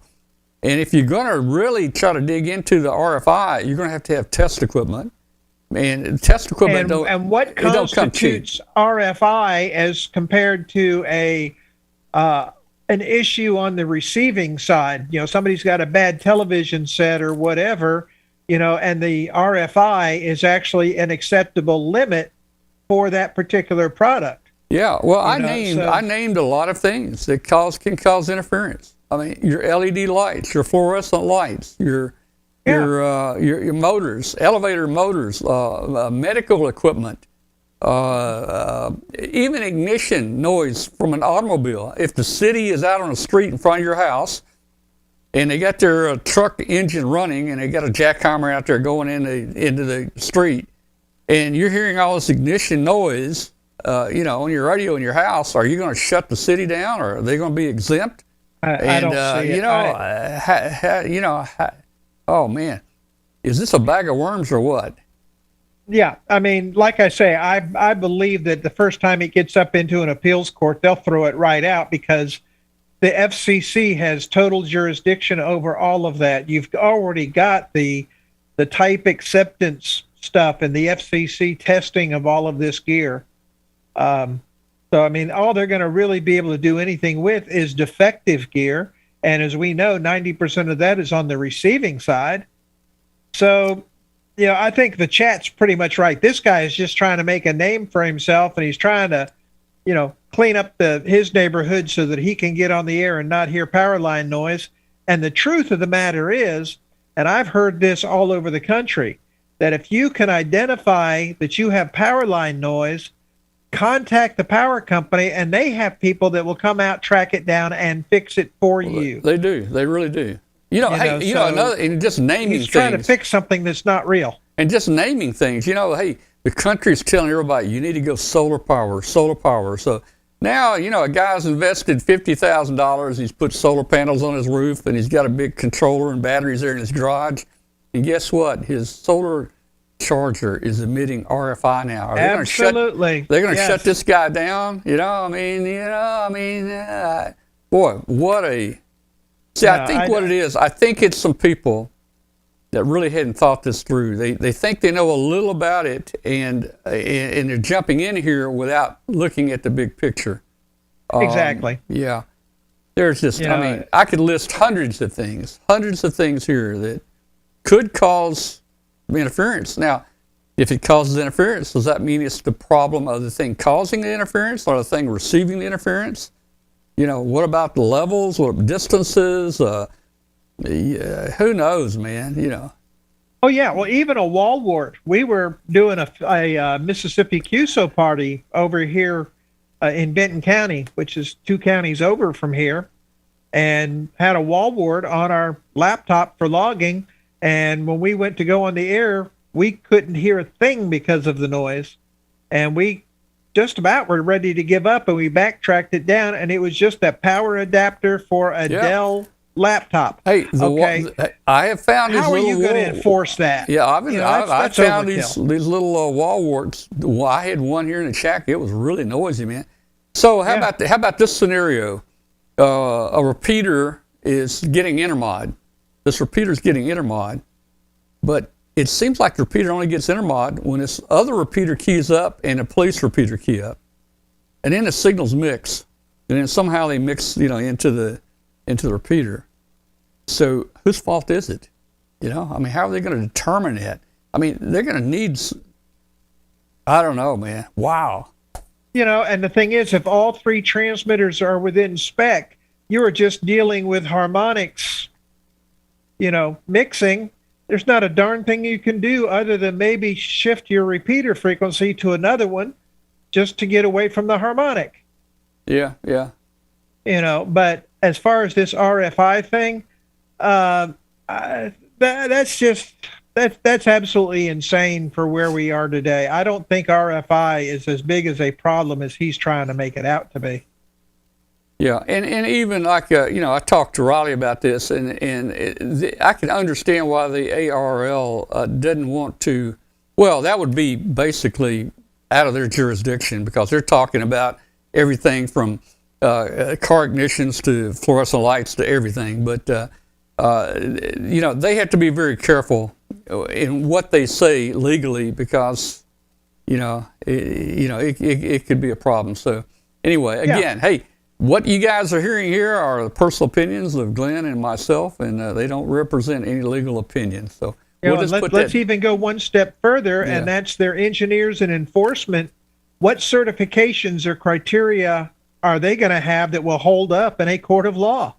And if you're going to really try to dig into the RFI, you're going to have test equipment. And test equipment and what constitutes RFI as compared to an issue on the receiving side? Somebody's got a bad television set or whatever, and the RFI is actually an acceptable limit for that particular product. Yeah, well, I named a lot of things that can cause interference. Your LED lights, your fluorescent lights, your motors, elevator motors, medical equipment, even ignition noise from an automobile. If the city is out on the street in front of your house and they got their truck engine running and they got a jackhammer out there going into the street, and you're hearing all this ignition noise, on your radio in your house, are you going to shut the city down, or are they going to be exempt? I don't see it. Oh man, is this a bag of worms or what? Yeah, like I say, I believe that the first time it gets up into an appeals court, they'll throw it right out because the FCC has total jurisdiction over all of that. You've already got the type acceptance stuff and the FCC testing of all of this gear. So, all they're going to really be able to do anything with is defective gear. And as we know, 90% of that is on the receiving side. So, I think the chat's pretty much right. This guy is just trying to make a name for himself, and he's trying to, clean up his neighborhood so that he can get on the air and not hear power line noise. And the truth of the matter is, and I've heard this all over the country, that if you can identify that you have power line noise, contact the power company, and they have people that will come out, track it down, and fix it for you. They do. They really do. And just naming things. He's trying to fix something that's not real. And just naming things. Hey, the country's telling everybody, you need to go solar power. So now, a guy's invested $50,000. He's put solar panels on his roof, and he's got a big controller and batteries there in his garage. And guess what? His solar charger is emitting RFI now. Absolutely. They're going to shut this guy down. Boy, what a... See, I think what it is, I think it's some people that really hadn't thought this through. They think they know a little about it, and they're jumping in here without looking at the big picture. Exactly. Yeah. There's just, I could list hundreds of things here that could cause interference. Now, if it causes interference, does that mean it's the problem of the thing causing the interference or the thing receiving the interference? What about the levels? What distances? Who knows, man? Oh yeah, well even a Walwart. We were doing a Mississippi QSO party over here in Benton County, which is 2 counties over from here, and had a Walwart on our laptop for logging. And when we went to go on the air, we couldn't hear a thing because of the noise, and we just about were ready to give up, and we backtracked it down, and it was just a power adapter for a Dell laptop. Hey, okay. I have found these How are little you going to enforce that? Yeah, I've That's found overkill. these little wall warts. Well, I had one here in the shack. It was really noisy, man. So how about this scenario? A repeater is getting intermod. This repeater is getting intermod, but it seems like the repeater only gets intermod when this other repeater keys up and a police repeater key up, and then the signals mix, and then somehow they mix, into the repeater. So whose fault is it? I mean, how are they going to determine that? I mean, they're going to need. I don't know, man. Wow. And the thing is, if all three transmitters are within spec, you are just dealing with harmonics, mixing. There's not a darn thing you can do other than maybe shift your repeater frequency to another one just to get away from the harmonic. Yeah. But as far as this RFI thing, that's absolutely insane for where we are today. I don't think RFI is as big as a problem as he's trying to make it out to be. Yeah, and even like I talked to Riley about this, and I can understand why the ARRL doesn't want to. Well, that would be basically out of their jurisdiction because they're talking about everything from car ignitions to fluorescent lights to everything. But they have to be very careful in what they say legally because it could be a problem. So anyway, again, hey. What you guys are hearing here are the personal opinions of Glenn and myself, and they don't represent any legal opinion. So let's even go one step further, and that's their engineers and enforcement. What certifications or criteria are they going to have that will hold up in a court of law?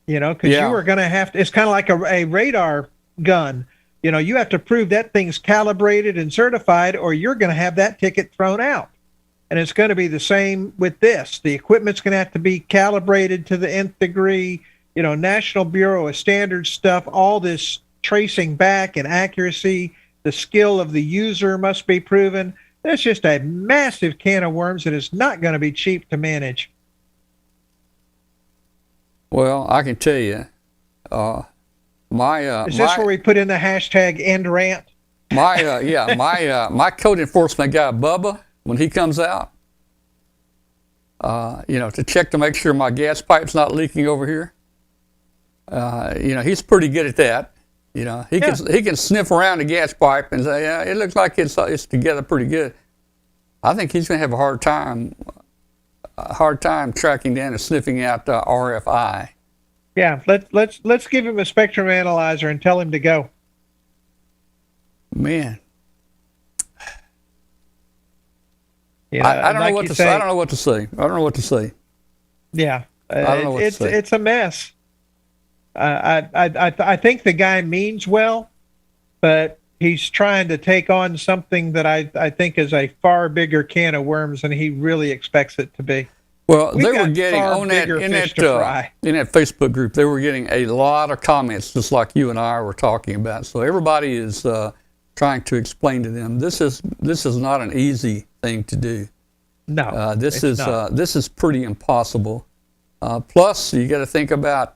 Because you are going to have to. It's kind of like a radar gun. You have to prove that thing's calibrated and certified, or you're going to have that ticket thrown out. And it's going to be the same with this. The equipment's going to have to be calibrated to the nth degree. National Bureau of Standards stuff, all this tracing back and accuracy, the skill of the user must be proven. That's just a massive can of worms that is not going to be cheap to manage. Well, I can tell you, is this where we put in the hashtag end rant? My code enforcement guy, Bubba, when he comes out, to check to make sure my gas pipe's not leaking over here. He's pretty good at that. He can sniff around the gas pipe and say, yeah, it looks like it's together pretty good. I think he's going to have a hard time tracking down and sniffing out RFI. Yeah, let's give him a spectrum analyzer and tell him to go. Man. I don't know what to say. I don't know what to say. Yeah, it's a mess. I think the guy means well, but he's trying to take on something that I think is a far bigger can of worms than he really expects it to be. Well, they were getting on that in that Facebook group. They were getting a lot of comments, just like you and I were talking about. So everybody is trying to explain to them this is not an easy thing to do. No, this is pretty impossible. Plus, you got to think about,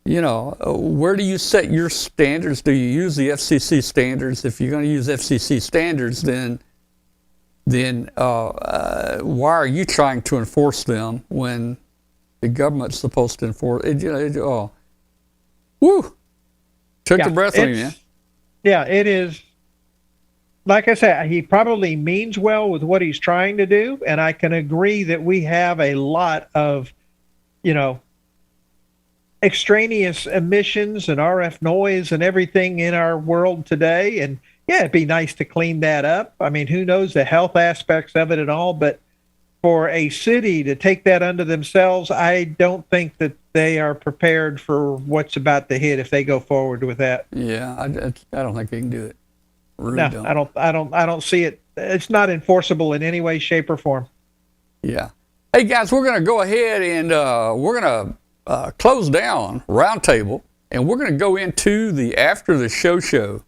where do you set your standards? Do you use the FCC standards? If you're going to use FCC standards, then why are you trying to enforce them when the government's supposed to enforce it? Took the breath away, man. Yeah, it is. Like I said, he probably means well with what he's trying to do, and I can agree that we have a lot of, extraneous emissions and RF noise and everything in our world today. And yeah, it'd be nice to clean that up. I mean, who knows the health aspects of it and all, but for a city to take that unto themselves, I don't think that they are prepared for what's about to hit if they go forward with that. Yeah, I don't think they can do it. Really No, don't. I don't see it. It's not enforceable in any way, shape, or form. Yeah. Hey guys, we're going to go ahead and we're going to close down Roundtable, and we're going to go into the After the Show show.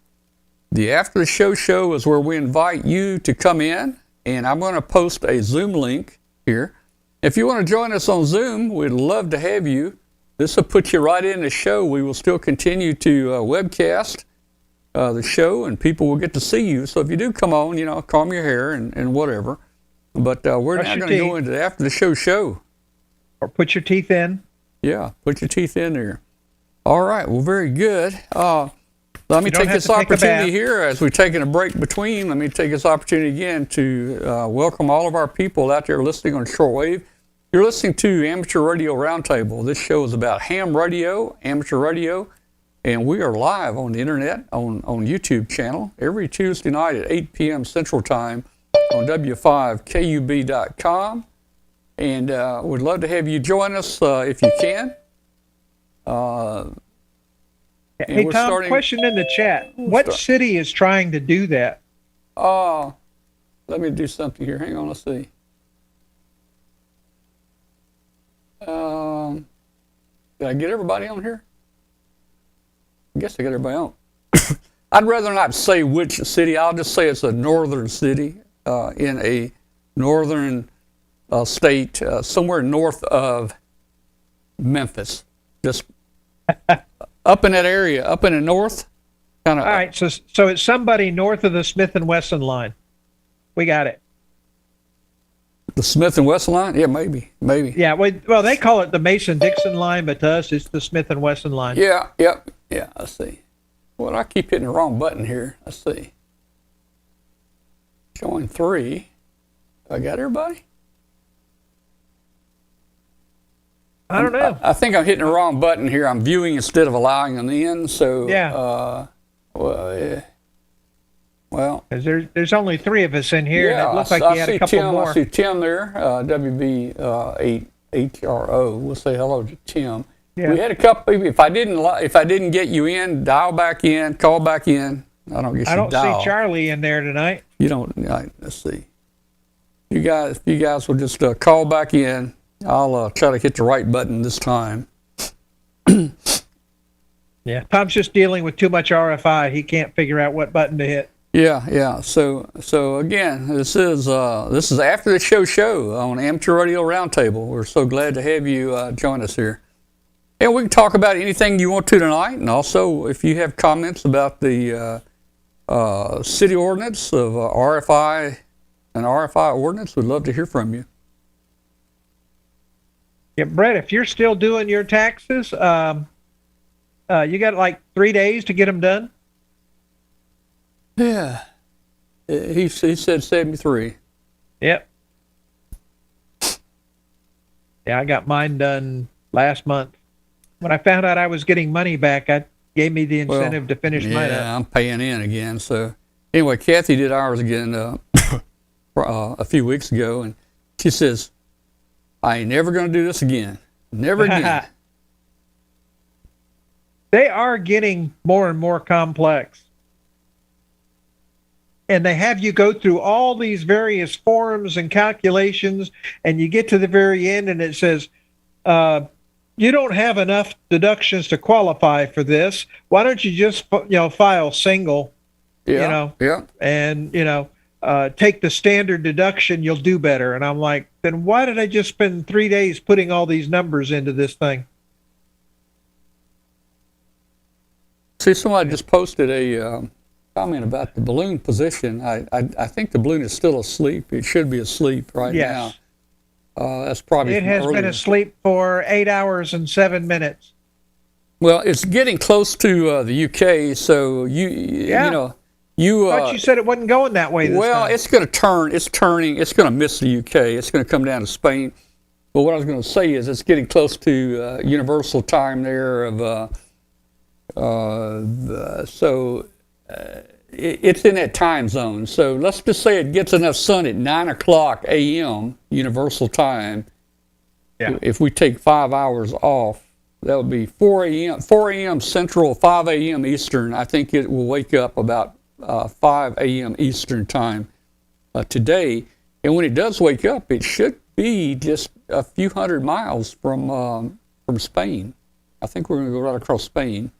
The After the Show show is where we invite you to come in, and I'm going to post a Zoom link here. If you want to join us on Zoom, we'd love to have you. This will put you right in the show. We will still continue to webcast the show, and people will get to see you. So if you do come on, you know, comb your hair and whatever. But we're now going to go into the After the Show show. Or put your teeth in. Yeah, put your teeth in there. All right, well, very good. Let me take this opportunity here as we're taking a break between. Let me take this opportunity again to welcome all of our people out there listening on shortwave. You're listening to Amateur Radio Roundtable. This show is about ham radio, amateur radio, and we are live on the internet on YouTube channel every Tuesday night at 8 p.m. Central Time on W5KUB.com. And we'd love to have you join us if you can. Hey, Tom, question in the chat. What city is trying to do that? Let me do something here. Hang on, let's see. Did I get everybody on here? I guess I got everybody on. I'd rather not say which city. I'll just say it's a northern city in a northern state, somewhere north of Memphis. Just up in that area, up in the north. All right, so it's somebody north of the Smith and Wesson line. We got it. The Smith and Wesson line? Yeah, maybe. Yeah, well, they call it the Mason-Dixon line, but to us, it's the Smith and Wesson line. Yeah, let's see. Well, I keep hitting the wrong button here. Let's see. Showing 3. I got everybody? I don't know. I think I'm hitting the wrong button here. I'm viewing instead of allowing them in, so... Yeah. Well, there's only 3 of us in here, and it looks like you had a couple more. I see Tim there, WB8HRO. We'll say hello to Tim. Yeah. We had a couple. If I didn't get you in, dial back in, call back in. I don't see Charlie in there tonight. You don't. Let's see. You guys, if you guys will just call back in, I'll try to hit the right button this time. Yeah, Tom's just dealing with too much RFI. He can't figure out what button to hit. Yeah. So again, this is After the Show on Amateur Radio Roundtable. We're so glad to have you join us here, and we can talk about anything you want to tonight. And also, if you have comments about the city ordinance of RFI and RFI ordinance, we'd love to hear from you. Yeah, Brett, if you're still doing your taxes, you got like 3 days to get them done. Yeah, he said 73. Yep. Yeah, I got mine done last month. When I found out I was getting money back, I gave me the incentive to finish mine up. Yeah, I'm paying in again. So anyway, Kathy did ours again a few weeks ago, and she says, I ain't never going to do this again. Never again. They are getting more and more complex. And they have you go through all these various forms and calculations, and you get to the very end, and it says, you don't have enough deductions to qualify for this. Why don't you just, file single, and, take the standard deduction, you'll do better. And I'm like, then why did I just spend 3 days putting all these numbers into this thing? See, somebody just posted a comment about the balloon position. I think the balloon is still asleep. It should be asleep right now. That's probably it has been asleep for 8 hours and 7 minutes. Well, it's getting close to the UK, so you know. I thought you said it wasn't going that way this time. It's going to turn. It's turning. It's going to miss the UK. It's going to come down to Spain. But what I was going to say is it's getting close to universal time there. it's in that time zone. So let's just say it gets enough sun at 9 o'clock a.m. Universal Time. Yeah. If we take 5 hours off, that would be 4 a.m. Central, 5 a.m. Eastern. I think it will wake up about 5 a.m. Eastern Time today. And when it does wake up, it should be just a few hundred miles from Spain. I think we're going to go right across Spain.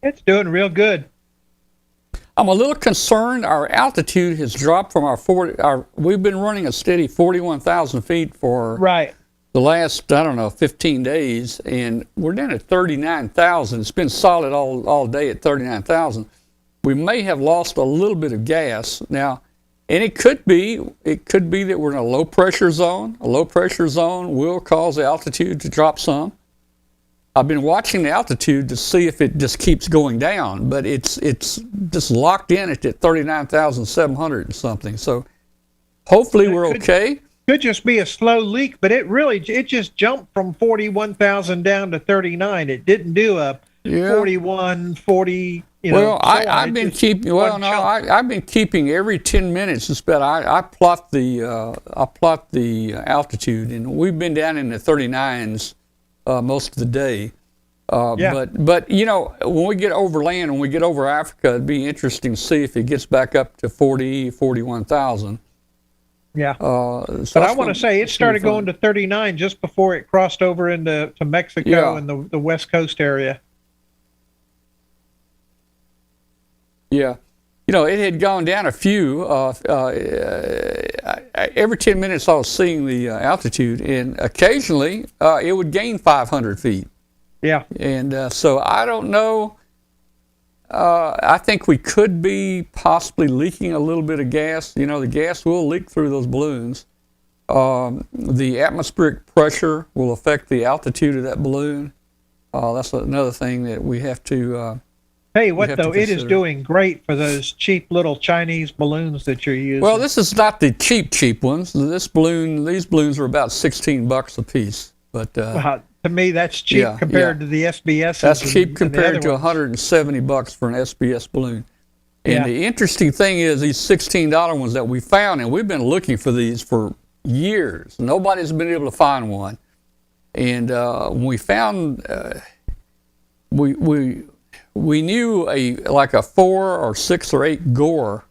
It's doing real good. I'm a little concerned. Our altitude has dropped from we've been running a steady 41,000 feet for the last, 15 days, and we're down at 39,000. It's been solid all day at 39,000. We may have lost a little bit of gas now, and it could be that we're in a low pressure zone. A low pressure zone will cause the altitude to drop some. I've been watching the altitude to see if it just keeps going down, but it's just locked in at 39,700 and something. So hopefully we're okay. Could just be a slow leak, but it just jumped from 41,000 down to 39. It didn't do a 41, 40. Well, I've been keeping every 10 minutes. Just about I plot the altitude, and we've been down in the 39s. Most of the day. But when we get over land, when we get over Africa, it'd be interesting to see if it gets back up to 41,000. Yeah. But I want to say it started going to 39 just before it crossed over into Mexico and the West Coast area. Yeah. It had gone down a few. Every 10 minutes I was seeing the altitude, and occasionally it would gain 500 feet. Yeah. And so I don't know. I think we could be possibly leaking a little bit of gas. The gas will leak through those balloons. The atmospheric pressure will affect the altitude of that balloon. That's another thing that we have to... Tell you what, though, it is doing great for those cheap little Chinese balloons that you're using. Well, this is not the cheap ones. These balloons are about $16 a piece. But to me, that's cheap compared to the SBS. That's cheap compared to $170 for an SBS balloon. And the interesting thing is these $16 ones that we found, and we've been looking for these for years. Nobody's been able to find one. And when we found, we knew like a 4 or 6 or 8 Gore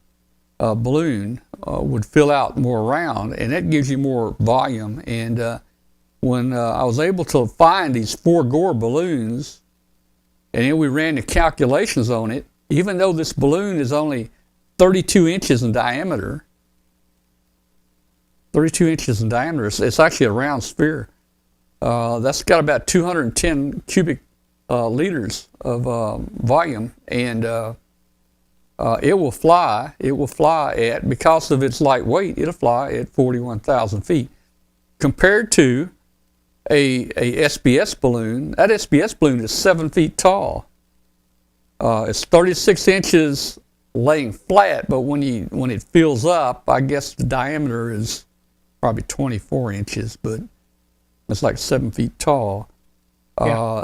balloon would fill out more round, and that gives you more volume. And when I was able to find these 4 Gore balloons, and then we ran the calculations on it, even though this balloon is only 32 inches in diameter, it's actually a round sphere. That's got about 210 cubic liters of volume, and it will fly at, because of its light weight, it'll fly at 41,000 feet. Compared to a SBS balloon, that SBS balloon is 7 feet tall. It's 36 inches laying flat, but when it fills up, I guess the diameter is probably 24 inches, but it's like 7 feet tall. And the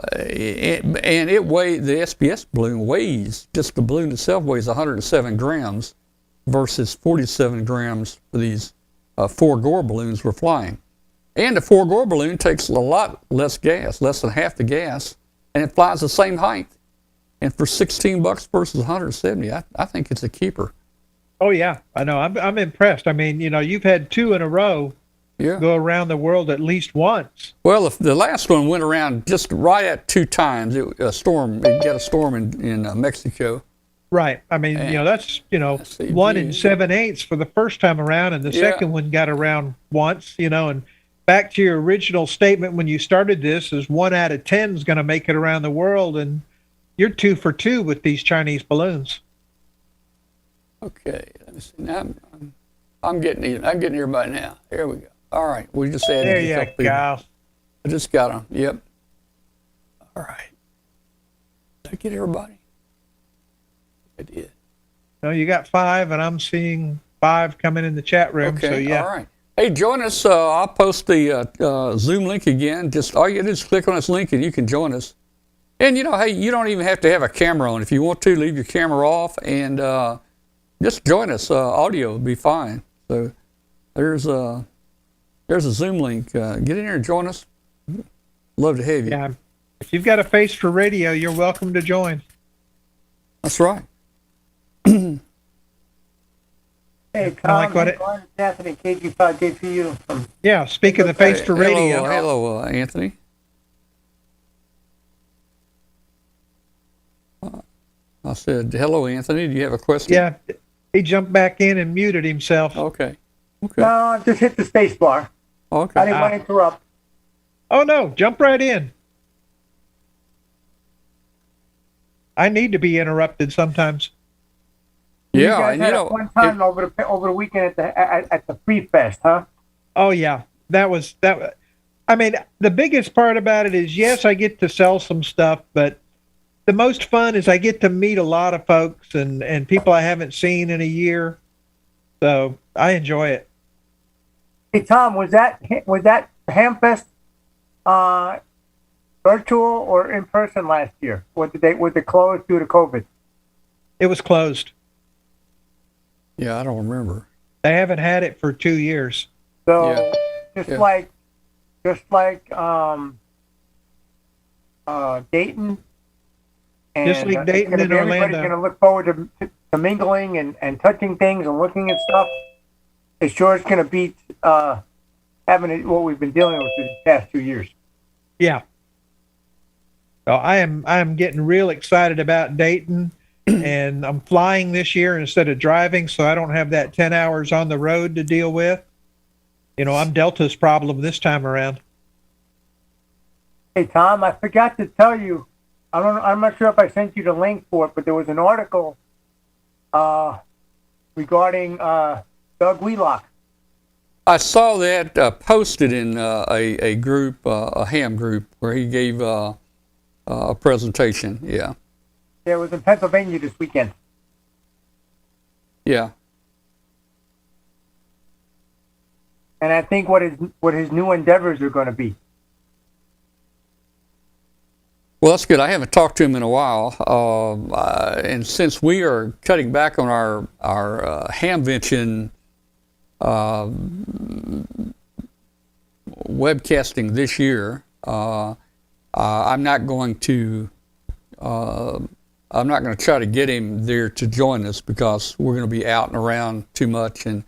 SBS balloon weighs, just the balloon itself weighs 107 grams versus 47 grams for these 4 Gore balloons we're flying. And the 4 Gore balloon takes a lot less gas, less than half the gas, and it flies the same height. And for $16 versus 170, I think it's a keeper. Oh yeah, I know. I'm impressed. I mean, you've had 2 in a row. Go around the world at least once. Well, the last one went around just right at 2 times. It got a storm in Mexico. Right. I mean, that's 1 in 7/8 for the first time around, and the second one got around once. And back to your original statement when you started this, is 1 out of 10 is going to make it around the world, and you're 2 for 2 with these Chinese balloons. Okay, let me see. Now I'm getting everybody now. Here we go. All right, we just added a couple people. I just got them. Yep. All right. Did I get everybody? I did. No, you got 5, and I'm seeing 5 coming in the chat room. Okay. So yeah. All right. Hey, join us. I'll post the Zoom link again. Just all you do is click on this link, and you can join us. And hey, you don't even have to have a camera on. If you want to, leave your camera off and just join us. Audio will be fine. So there's a Zoom link. Get in there and join us. Love to have you. Yeah. If you've got a face for radio, you're welcome to join. That's right. Hey, Like Tom, what Anthony, KG5JPU from Yeah, speak of the face for radio. Hello, Anthony. I said, hello, Anthony. Do you have a question? Yeah, he jumped back in and muted himself. Okay. No, just hit the space bar. Okay. I didn't want to interrupt. Oh, no, jump right in. I need to be interrupted sometimes. You Yeah, guys and had a fun time over the weekend at the Free Fest, huh? Oh, yeah, that was. I mean, the biggest part about it is, yes, I get to sell some stuff, but the most fun is I get to meet a lot of folks and people I haven't seen in a year. So I enjoy it. Hey, Tom, was that Hamfest virtual or in person last year? Was it closed due to COVID? It was closed. Yeah, I don't remember. They haven't had it for 2 years. So just Yeah. like Dayton. And Just like Dayton and everybody's Orlando. going to look forward to mingling and touching things and looking at stuff. It sure is going to beat having what we've been dealing with the past 2 years. Yeah. So I'm getting real excited about Dayton, and I'm flying this year instead of driving, so I don't have that 10 hours on the road to deal with. I'm Delta's problem this time around. Hey, Tom, I forgot to tell you, I'm not sure if I sent you the link for it, but there was an article regarding Doug Wheelock. I saw that posted in a group, a ham group, where he gave a presentation. Yeah. Yeah, it was in Pennsylvania this weekend. Yeah. And I think what his new endeavors are going to be. Well, that's good. I haven't talked to him in a while, and since we are cutting back on our hamvention webcasting this year, I'm not going to try to get him there to join us because we're going to be out and around too much, and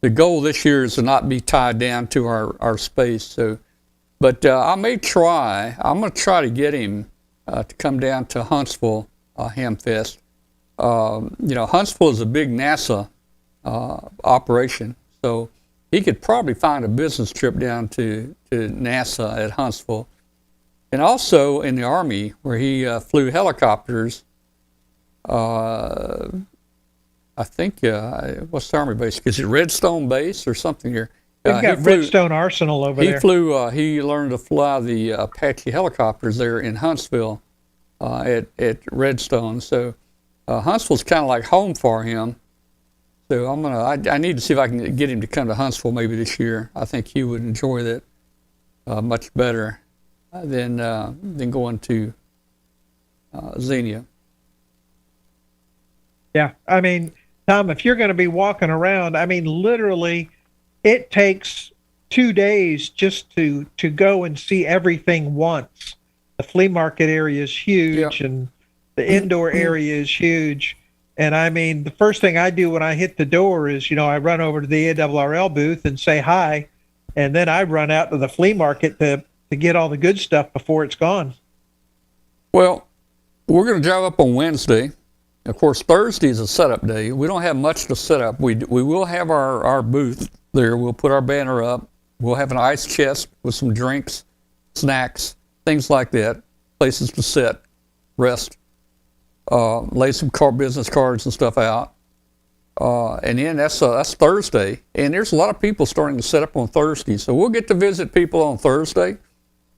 the goal this year is to not be tied down to our space. So. But I may try. I'm going to try to get him to come down to Huntsville Hamfest. Huntsville is a big NASA operation, so he could probably find a business trip down to NASA at Huntsville, and also in the Army where he flew helicopters. I think what's the Army base? Is it Redstone Base or something here? We've got Redstone Arsenal over there. He learned to fly the Apache helicopters there in Huntsville at Redstone. So Huntsville's kind of like home for him. So I need to see if I can get him to come to Huntsville maybe this year. I think he would enjoy that much better than going to Xenia. Yeah, I mean, Tom, if you're going to be walking around, I mean, literally, it takes 2 days just to go and see everything once. The flea market area is huge, and the indoor area is huge. And I mean, the first thing I do when I hit the door is, I run over to the ARRL booth and say hi, and then I run out to the flea market to get all the good stuff before it's gone. Well, we're going to drive up on Wednesday. Of course, Thursday is a setup day. We don't have much to set up. We will have our booth there. We'll put our banner up. We'll have an ice chest with some drinks, snacks, things like that, places to sit, rest, lay some business cards and stuff out. And then that's Thursday. And there's a lot of people starting to set up on Thursday. So we'll get to visit people on Thursday. And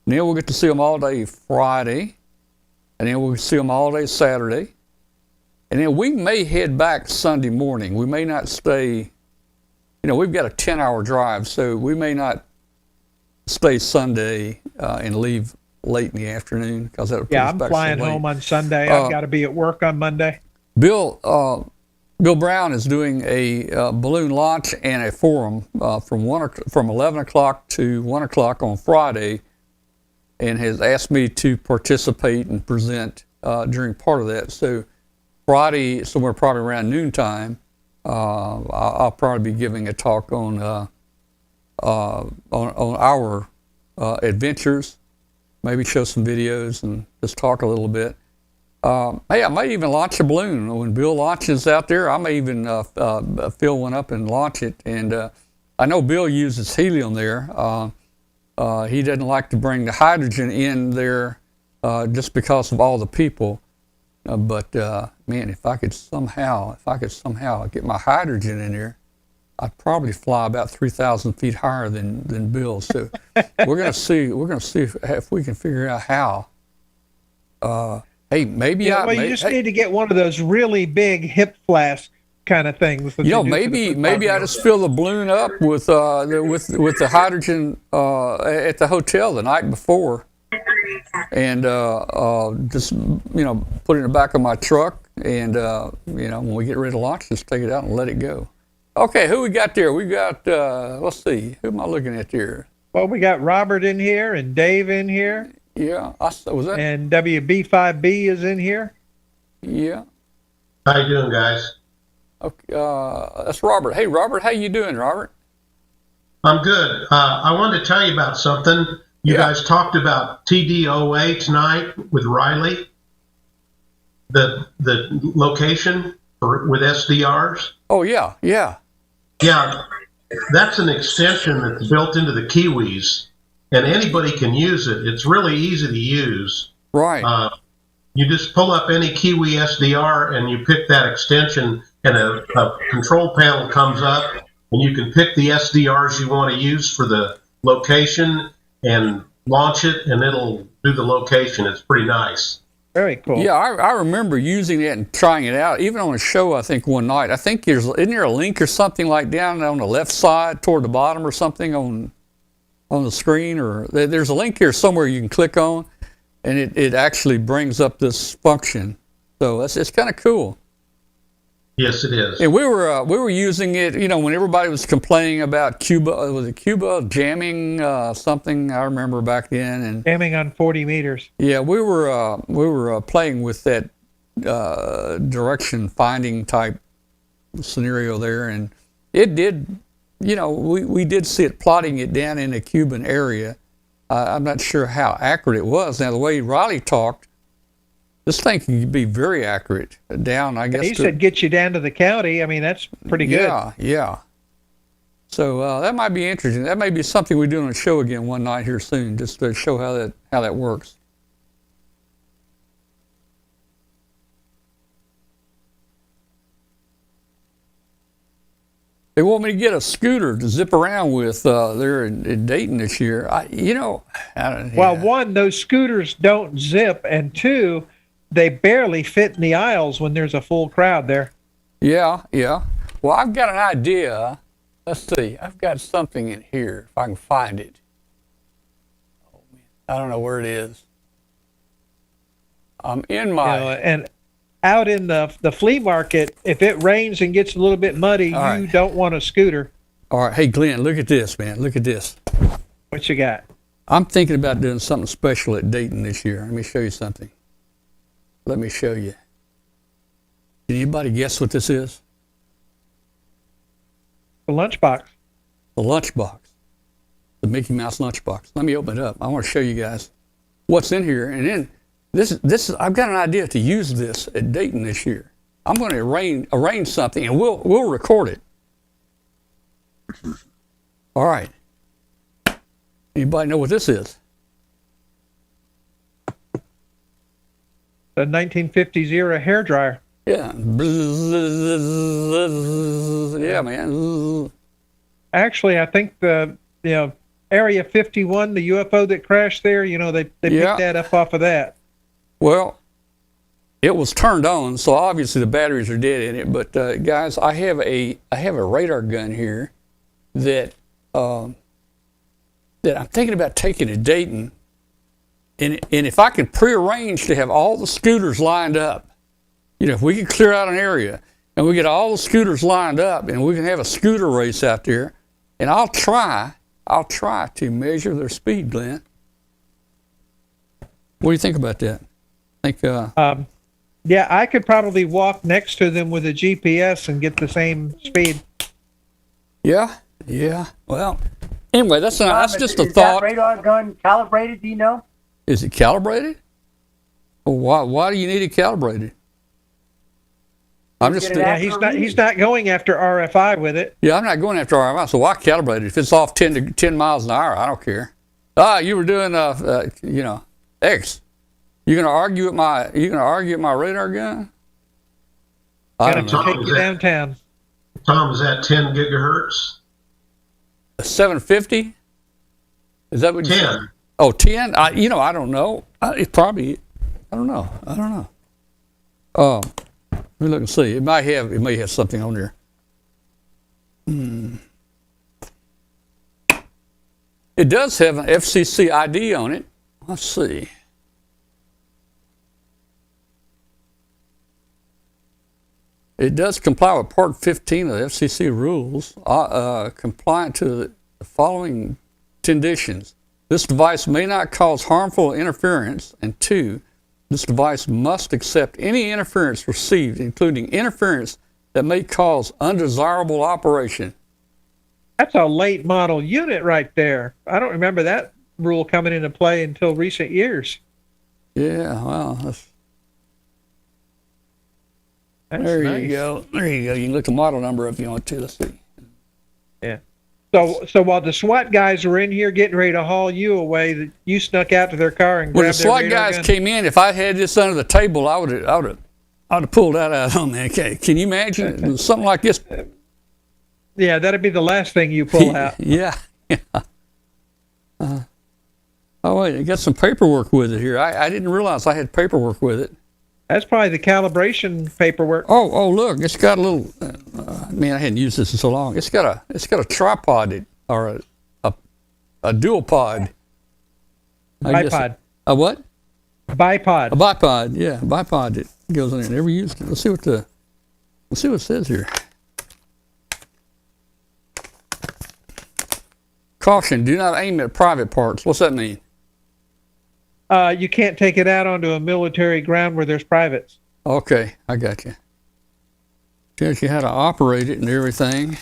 then we'll get to see them all day Friday. And then we'll see them all day Saturday. And then we may head back Sunday morning. We may not stay. We've got a 10-hour drive, so we may not stay Sunday and leave late in the afternoon because that'll put Yeah, us I'm back so flying late. home on Sunday. I've got to be at work on Monday. Bill Brown is doing a balloon launch and a forum from 11 o'clock to 1 o'clock on Friday, and has asked me to participate and present during part of that. So Friday, somewhere probably around noontime, I'll probably be giving a talk on our adventures, maybe show some videos and just talk a little bit. Hey, I may even launch a balloon. When Bill launches out there, I may even fill one up and launch it. And I know Bill uses helium there. He doesn't like to bring the hydrogen in there just because of all the people. But man, if I could somehow get my hydrogen in there, I'd probably fly about 3,000 feet higher than Bill. So we're gonna see if we can figure out how. Hey, maybe you just need to get one of those really big hip flask kind of things. That Maybe I just fill the balloon up with the hydrogen at the hotel the night before, and just put it in the back of my truck, and when we get ready to launch, just take it out and let it go. Okay, who we got there? We got let's see, who am I looking at there? Well, we got Robert in here and Dave in here. Yeah, was that? And WB5B is in here. Yeah. How you doing, guys? Okay, that's Robert. Hey, Robert, how you doing, Robert? I'm good. I wanted to tell you about something. You guys talked about TDOA tonight with Riley, the location with SDRs. Oh, yeah. Yeah, that's an extension that's built into the Kiwis, and anybody can use it. It's really easy to use. Right. You just pull up any Kiwi SDR and you pick that extension, and a control panel comes up, and you can pick the SDRs you want to use for the location and launch it, and it'll do the location. It's pretty nice. Very cool. Yeah, I remember using it and trying it out, even on a show, I think, one night. I think isn't there a link or something like down on the left side toward the bottom or something on the screen? Or there's a link here somewhere you can click on, and it actually brings up this function. So it's kind of cool. Yes, it is. And we were using it, when everybody was complaining about Cuba. Was it Cuba jamming something? I remember back then. And jamming on 40 meters. Yeah, we were playing with that direction finding type scenario there, and it did. We did see it plotting it down in the Cuban area. I'm not sure how accurate it was. Now the way Riley talked, this thing can be very accurate down, I guess. He said get you down to the county. I mean, that's pretty good. Yeah. So that might be interesting. That may be something we do on a show again one night here soon, just to show how that works. They want me to get a scooter to zip around with there in Dayton this year. I don't know. Well, one, those scooters don't zip, and two, they barely fit in the aisles when there's a full crowd there. Yeah. Well, I've got an idea. Let's see. I've got something in here, if I can find it. Oh, man. I don't know where it is. I'm in my... and out in the flea market, if it rains and gets a little bit muddy, you don't want a scooter. All right. Hey, Glenn, look at this, man. Look at this. What you got? I'm thinking about doing something special at Dayton this year. Let me show you something. Let me show you. Can anybody guess what this is? The lunchbox. The lunchbox. The Mickey Mouse lunchbox. Let me open it up. I want to show you guys what's in here. And then this is I've got an idea to use this at Dayton this year. I'm going to arrange something, and we'll record it. All right. Anybody know what this is? The 1950s era hairdryer. Yeah. Yeah, man. Actually, I think the Area 51, the UFO that crashed there, they picked that up off of that. Well, it was turned on, so obviously the batteries are dead in it. But guys, I have a radar gun here that I'm thinking about taking to Dayton. and if I could prearrange to have all the scooters lined up, if we could clear out an area and we get all the scooters lined up and we can have a scooter race out there, and I'll try to measure their speed, Glenn. What do you think about that? Yeah, I could probably walk next to them with a GPS and get the same speed. Yeah. Well, anyway, that's just a is thought. That radar gun calibrated? Do you know? Is it calibrated? Well, why do you need it calibrated? I'm just. Yeah, he's not going after RFI with it. Yeah, I'm not going after RFI. So why calibrate it? If it's off 10 miles an hour, I don't care. You were doing X. You gonna argue with my radar gun? I don't know. Take you downtown. Tom, is that 10 gigahertz? 750? Is that what you 10. said? Oh, 10? I don't know. It probably. I don't know. Let me look and see. It may have something on there. It does have an FCC ID on it. Let's see. It does comply with Part 15 of the FCC rules, compliant to the following conditions. This device may not cause harmful interference, and 2, this device must accept any interference received, including interference that may cause undesirable operation. That's a late model unit right there. I don't remember that rule coming into play until recent years. Yeah, well, That's there nice. you go. There you go. You can look the model number up if you want to. Let's see. Yeah. So while the SWAT guys were in here getting ready to haul you away, you snuck out to their car and When the grabbed their SWAT radar guys gun? came in, if I had this under the table, I would have pulled that out on me. Okay. Can you imagine something like this? Yeah, that'd be the last thing you pull out. Yeah. Oh wait, I got some paperwork with it here. I didn't realize I had paperwork with it. That's probably the calibration paperwork. Oh, look, it's got a little. Man, I hadn't used this in so long. It's got a tripod or a dual pod. Bipod. A what? Bipod. A bipod. Yeah, bipod that goes in there. Never used it. Let's see what it says here. Caution: do not aim at private parts. What's that mean? You can't take it out onto a military ground where there's privates. Okay, I got you. Tells you how to operate it and everything.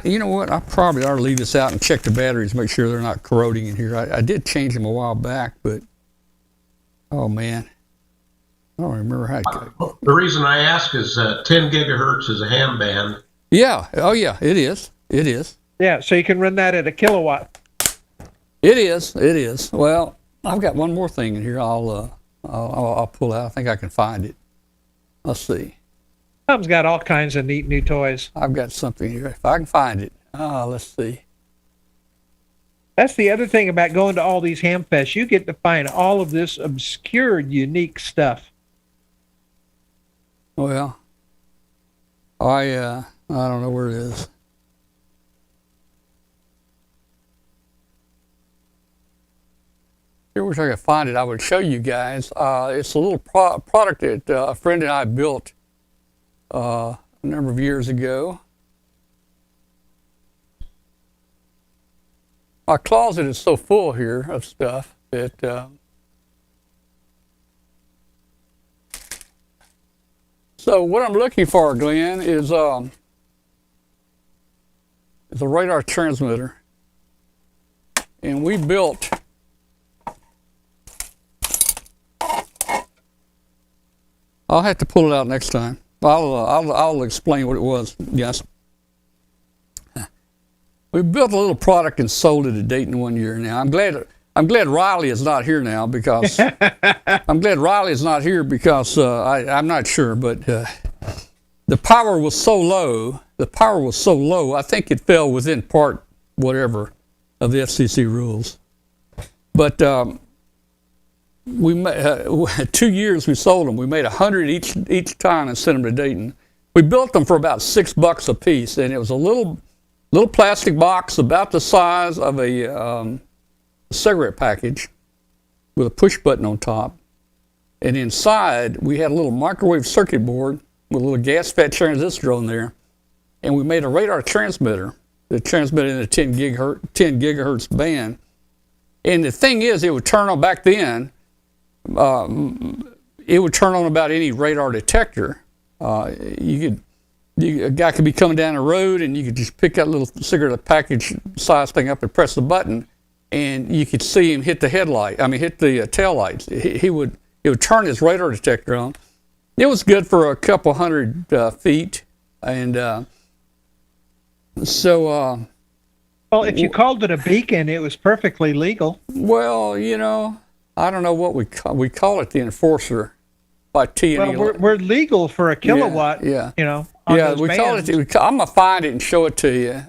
You know what? I probably ought to leave this out and check the batteries, make sure they're not corroding in here. I did change them a while back, but oh man, I don't remember how. The reason I ask is 10 gigahertz is a ham band. Yeah. Oh yeah, it is. It is. Yeah, so you can run that at a kilowatt. It is. Well, I've got one more thing in here. I'll pull out. I think I can find it. Let's see. Tom's got all kinds of neat new toys. I've got something here. If I can find it. Let's see. That's the other thing about going to all these Hamfests. You get to find all of this obscure, unique stuff. Well, I don't know where it is. I wish I could find it. I would show you guys. It's a little product that a friend and I built a number of years ago. My closet is so full here of stuff that so what I'm looking for, Glenn, is a radar transmitter, and we built. I'll have to pull it out next time. I'll explain what it was. Yes. We built a little product and sold it at Dayton one year. Now I'm glad Riley is not here now because I'm not sure, but the power was so low. I think it fell within part whatever of the FCC rules. But 2 years we sold them. We made 100 each time and sent them to Dayton. We built them for about $6 a piece, and it was a little little plastic box about the size of a cigarette package with a push button on top. And inside, we had a little microwave circuit board with a little gas fat transistor on there. And we made a radar transmitter that transmitted in a 10 gigahertz band. And the thing is, it would turn on back then, it would turn on about any radar detector. A guy could be coming down the road and you could just pick that little cigarette package size thing up and press the button, and you could see him hit the hit the tail lights. It would turn his radar detector on. It was good for a couple hundred feet, and well, if you called it a beacon, it was perfectly legal. Well, you know, I don't know what we call it, the enforcer by T. Well, we're legal for a kilowatt. Yeah. You know. Yeah, we call it. I'm gonna find it and show it to you.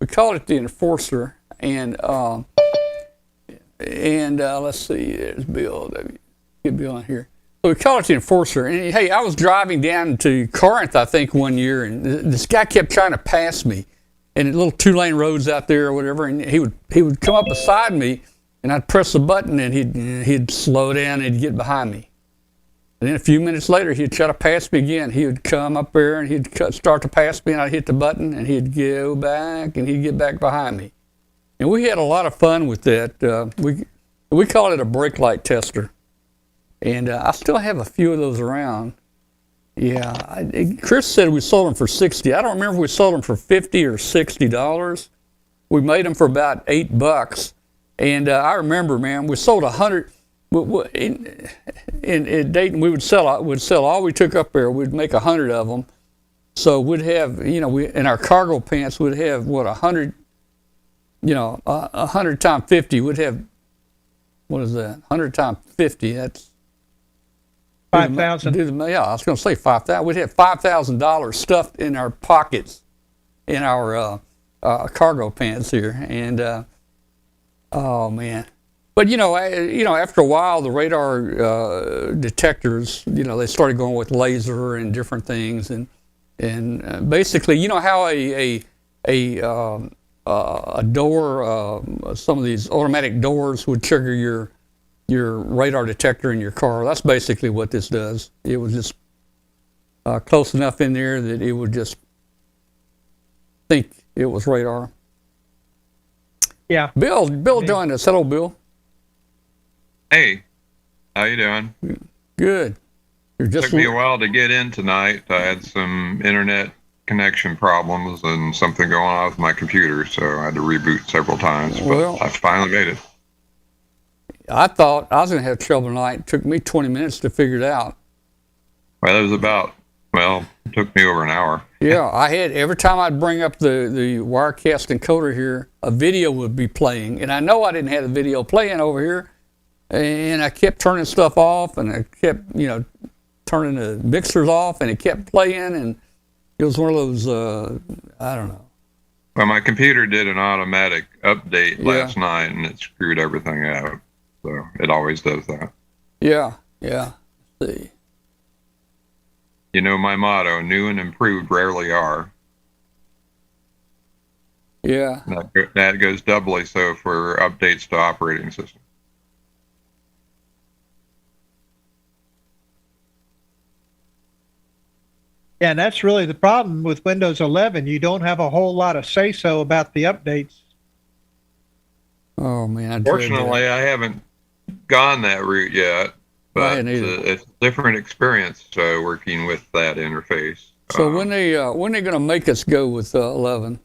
We call it the enforcer, and let's see. There's Bill. Get Bill on here. So we call it the enforcer. And hey, I was driving down to Corinth, I think, one year, and this guy kept trying to pass me, and little 2-lane roads out there or whatever, and he would come up beside me, and I'd press the button, and he'd slow down and he'd get behind me. And then a few minutes later, he'd try to pass me again. He would come up there and he'd start to pass me, and I'd hit the button, and he'd go back, and he'd get back behind me. And we had a lot of fun with that. We call it a brake light tester. And I still have a few of those around. Yeah, Chris said we sold them for $60. I don't remember if we sold them for $50 or $60. We made them for about $8. And I remember, man, we sold 100. In Dayton, we'd sell all we took up there. We'd make 100 of them. So we'd have, you know, in our cargo pants, we'd have 100. You know, 100 times 50. We'd have, what is that? 100 times 50. That's 5,000. Yeah, I was going to say 5,000. We'd have $5,000 stuffed in our pockets, in our cargo pants here, and oh man. But you know, after a while, the radar detectors, you know, they started going with laser and different things, and basically, you know how a door, some of these automatic doors would trigger your radar detector in your car. That's basically what this does. It was just close enough in there that it would just think it was radar. Yeah. Bill joined us. Hello, Bill. Hey, how you doing? Good. Took me a while to get in tonight. I had some internet connection problems and something going on with my computer, so I had to reboot several times, but I finally made it. I thought I was going to have trouble tonight. It took me 20 minutes to figure it out. Well, it took me over an hour. Yeah, I had, every time I'd bring up the Wirecast encoder here, a video would be playing. And I know I didn't have the video playing over here. And I kept turning stuff off, and I kept, you know, turning the mixers off, and it kept playing. And it was one of those, I don't know. Well, my computer did an automatic update last night, and it screwed everything out. So it always does that. Yeah. Let's see. You know my motto, new and improved rarely are. Yeah. That goes doubly so for updates to operating systems. Yeah, and that's really the problem with Windows 11. You don't have a whole lot of say-so about the updates. Oh, man. Fortunately, I haven't gone that route yet, but it's a different experience working with that interface. So when they going to make us go with 11?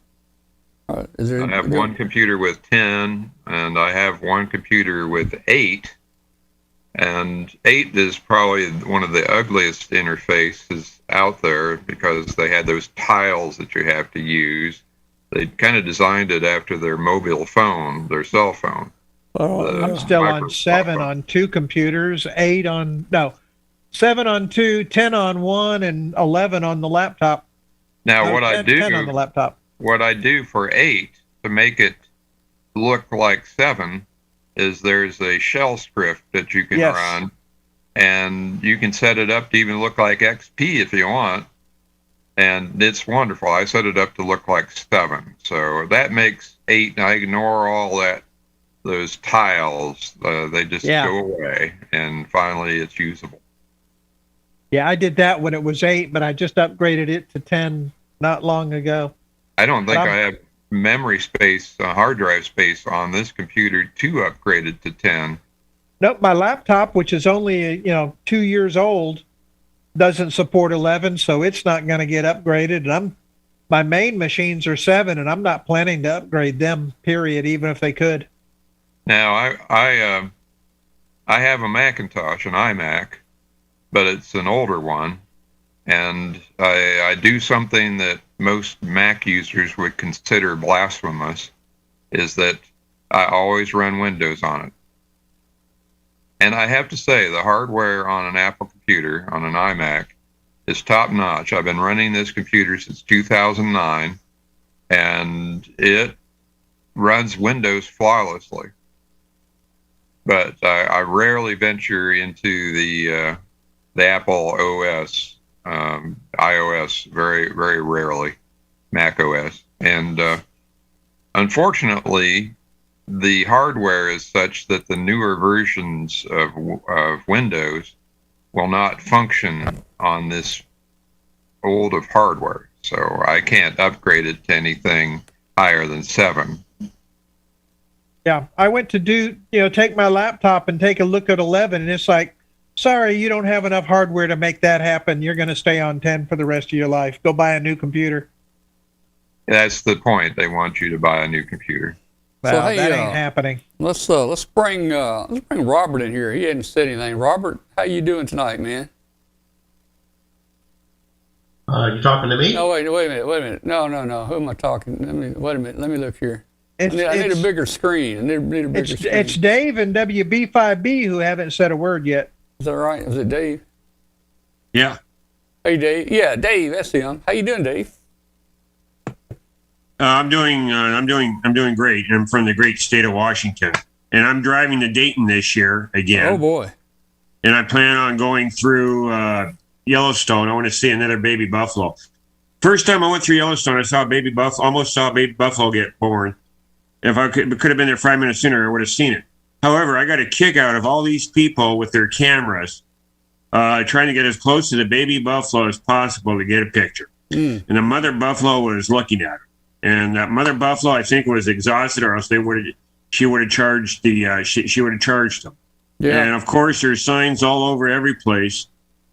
I have one computer with 10, and I have one computer with 8. And 8 is probably one of the ugliest interfaces out there because they had those tiles that you have to use. They kind of designed it after their mobile phone, their cell phone. I'm still on 7 on 2 computers, 7 on 2, 10 on 1, and 11 on the laptop. Now, 10 on the laptop. What I do for 8 to make it look like 7 is there's a shell script that you can run, and you can set it up to even look like XP if you want. and it's wonderful. I set it up to look like 7, so that makes 8. And I ignore all that, those tiles. They just go away, and finally it's usable. Yeah, I did that when it was 8, but I just upgraded it to 10 not long ago. I don't think I have memory space, hard drive space on this computer to upgrade it to 10. Nope, my laptop, which is only 2 years old, doesn't support 11, so it's not going to get upgraded. And my main machines are 7, and I'm not planning to upgrade them. Period. Even if they could. Now I have a Macintosh, an iMac, but it's an older one, and I do something that most Mac users would consider blasphemous, is that I always run Windows on it. And I have to say, the hardware on an Apple computer, on an iMac, is top notch. I've been running this computer since 2009, and it runs Windows flawlessly. But I rarely venture into the Apple OS, iOS, very, very rarely, Mac OS. And unfortunately, the hardware is such that the newer versions of Windows will not function on this old of hardware. So I can't upgrade it to anything higher than 7. Yeah, I went to take my laptop and take a look at 11, and it's like, sorry, you don't have enough hardware to make that happen. You're going to stay on 10 for the rest of your life. Go buy a new computer. That's the point. They want you to buy a new computer. Well, so, hey, that ain't happening. Let's bring Robert in here. He hadn't said anything. Robert, how you doing tonight, man? You talking to me? No, wait a minute. No. Who am I talking? Wait a minute. Let me look here. I need a bigger screen. It's Dave and WB5B who haven't said a word yet. Is that right? Is it Dave? Yeah. Hey, Dave. Yeah, Dave. That's him. How you doing, Dave? I'm doing great. I'm from the great state of Washington, and I'm driving to Dayton this year again. Oh boy! And I plan on going through Yellowstone. I want to see another baby buffalo. First time I went through Yellowstone, I saw almost saw a baby buffalo get born. If I could have been there 5 minutes sooner, I would have seen it. However, I got a kick out of all these people with their cameras trying to get as close to the baby buffalo as possible to get a picture. And the mother buffalo was looking at her. And that mother buffalo, I think, was exhausted, or else she would have charged them. Yeah. And of course, there's signs all over every place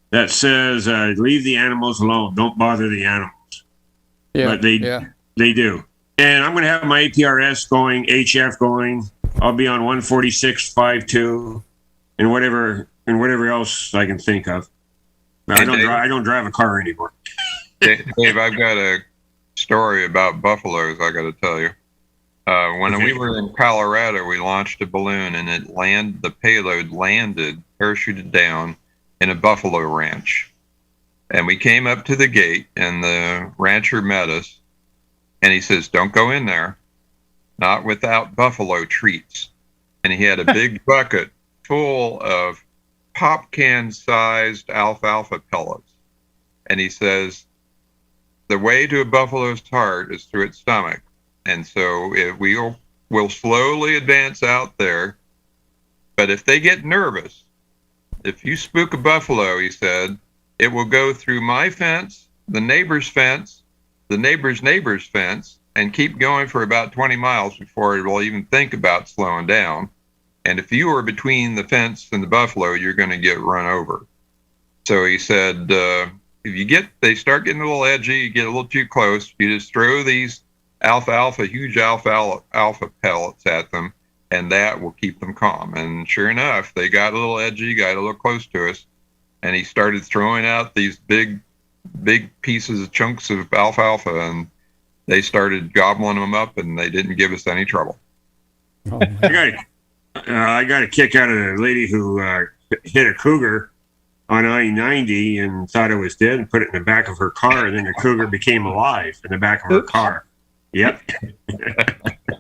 that says, "Leave the animals alone. Don't bother the animals." Yeah. But they do. And I'm going to have my APRS going, HF going. I'll be on 146.52 and whatever else I can think of. I don't drive a car anymore. Dave, I've got a story about buffaloes I got to tell you. When we were in Colorado, we launched a balloon, and the payload landed, parachuted down in a buffalo ranch. And we came up to the gate, and the rancher met us, and he says, "Don't go in there, not without buffalo treats." And he had a big bucket full of pop can sized alfalfa pellets. And he says, "The way to a buffalo's heart is through its stomach." And so we'll slowly advance out there. But if they get nervous, if you spook a buffalo, he said, it will go through my fence, the neighbor's fence, the neighbor's neighbor's fence, and keep going for about 20 miles before it will even think about slowing down. And if you are between the fence and the buffalo, you're going to get run over. So he said, if they start getting a little edgy, you get a little too close, you just throw these huge alfalfa pellets at them, and that will keep them calm. And sure enough, they got a little edgy, got a little close to us, and he started throwing out these big pieces of chunks of alfalfa, and they started gobbling them up, and they didn't give us any trouble. Oh, I got a kick out of the lady who hit a cougar on I-90 and thought it was dead and put it in the back of her car, and then the cougar became alive in the back of her car. Yep.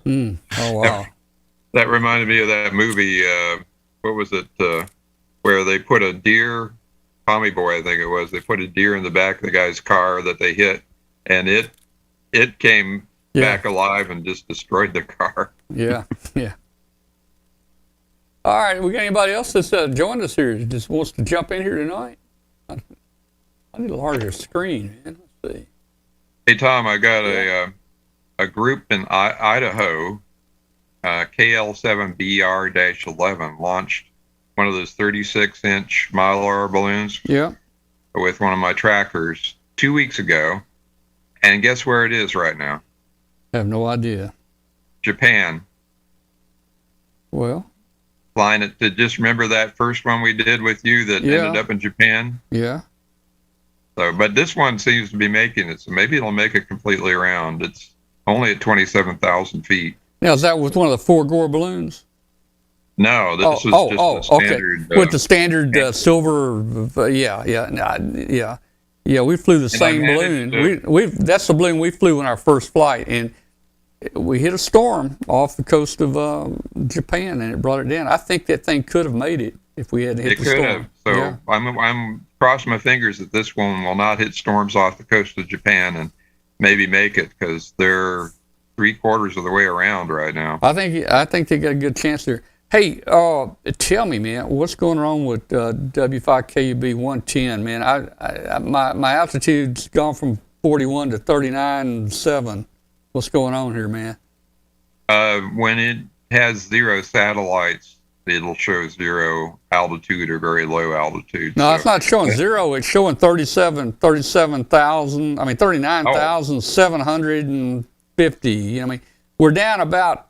Oh, wow. That reminded me of that movie, what was it, where they put a deer Tommy Boy, I think it was. They put a deer in the back of the guy's car that they hit, and it came back alive and just destroyed the car. Yeah, yeah. All right, we got anybody else that's joined us here? Just wants to jump in here tonight? I need a larger screen, man. Let's see. Hey Tom, I got a group in Idaho, KL7BR-11, launched one of those 36-inch Mylar balloons. Yeah. With one of my trackers 2 weeks ago, and guess where it is right now? I have no idea. Japan. Well, Flying it to, just remember that first one we did with you that ended up in Japan? Yeah. So, but this one seems to be making it, so maybe it'll make it completely around. It's only at 27,000 feet. Now, is that with one of the 4 Gore balloons? No, this is just the standard. Okay. With the standard silver, yeah. We flew the same balloon. That's the balloon we flew in our first flight, and we hit a storm off the coast of Japan, and it brought it down. I think that thing could have made it if we hadn't hit the storm. It could have. So yeah. I'm crossing my fingers that this one will not hit storms off the coast of Japan and maybe make it, because they're 3/4 of the way around right now. I think they got a good chance there. Hey, tell me, man, what's going on with W5KUB 110, man? My altitude's gone from 41 to 39.7. What's going on here, man? When it has 0 satellites, it'll show 0 altitude or very low altitude. No, it's not showing 0. It's showing 39,750. You know, I mean, we're down about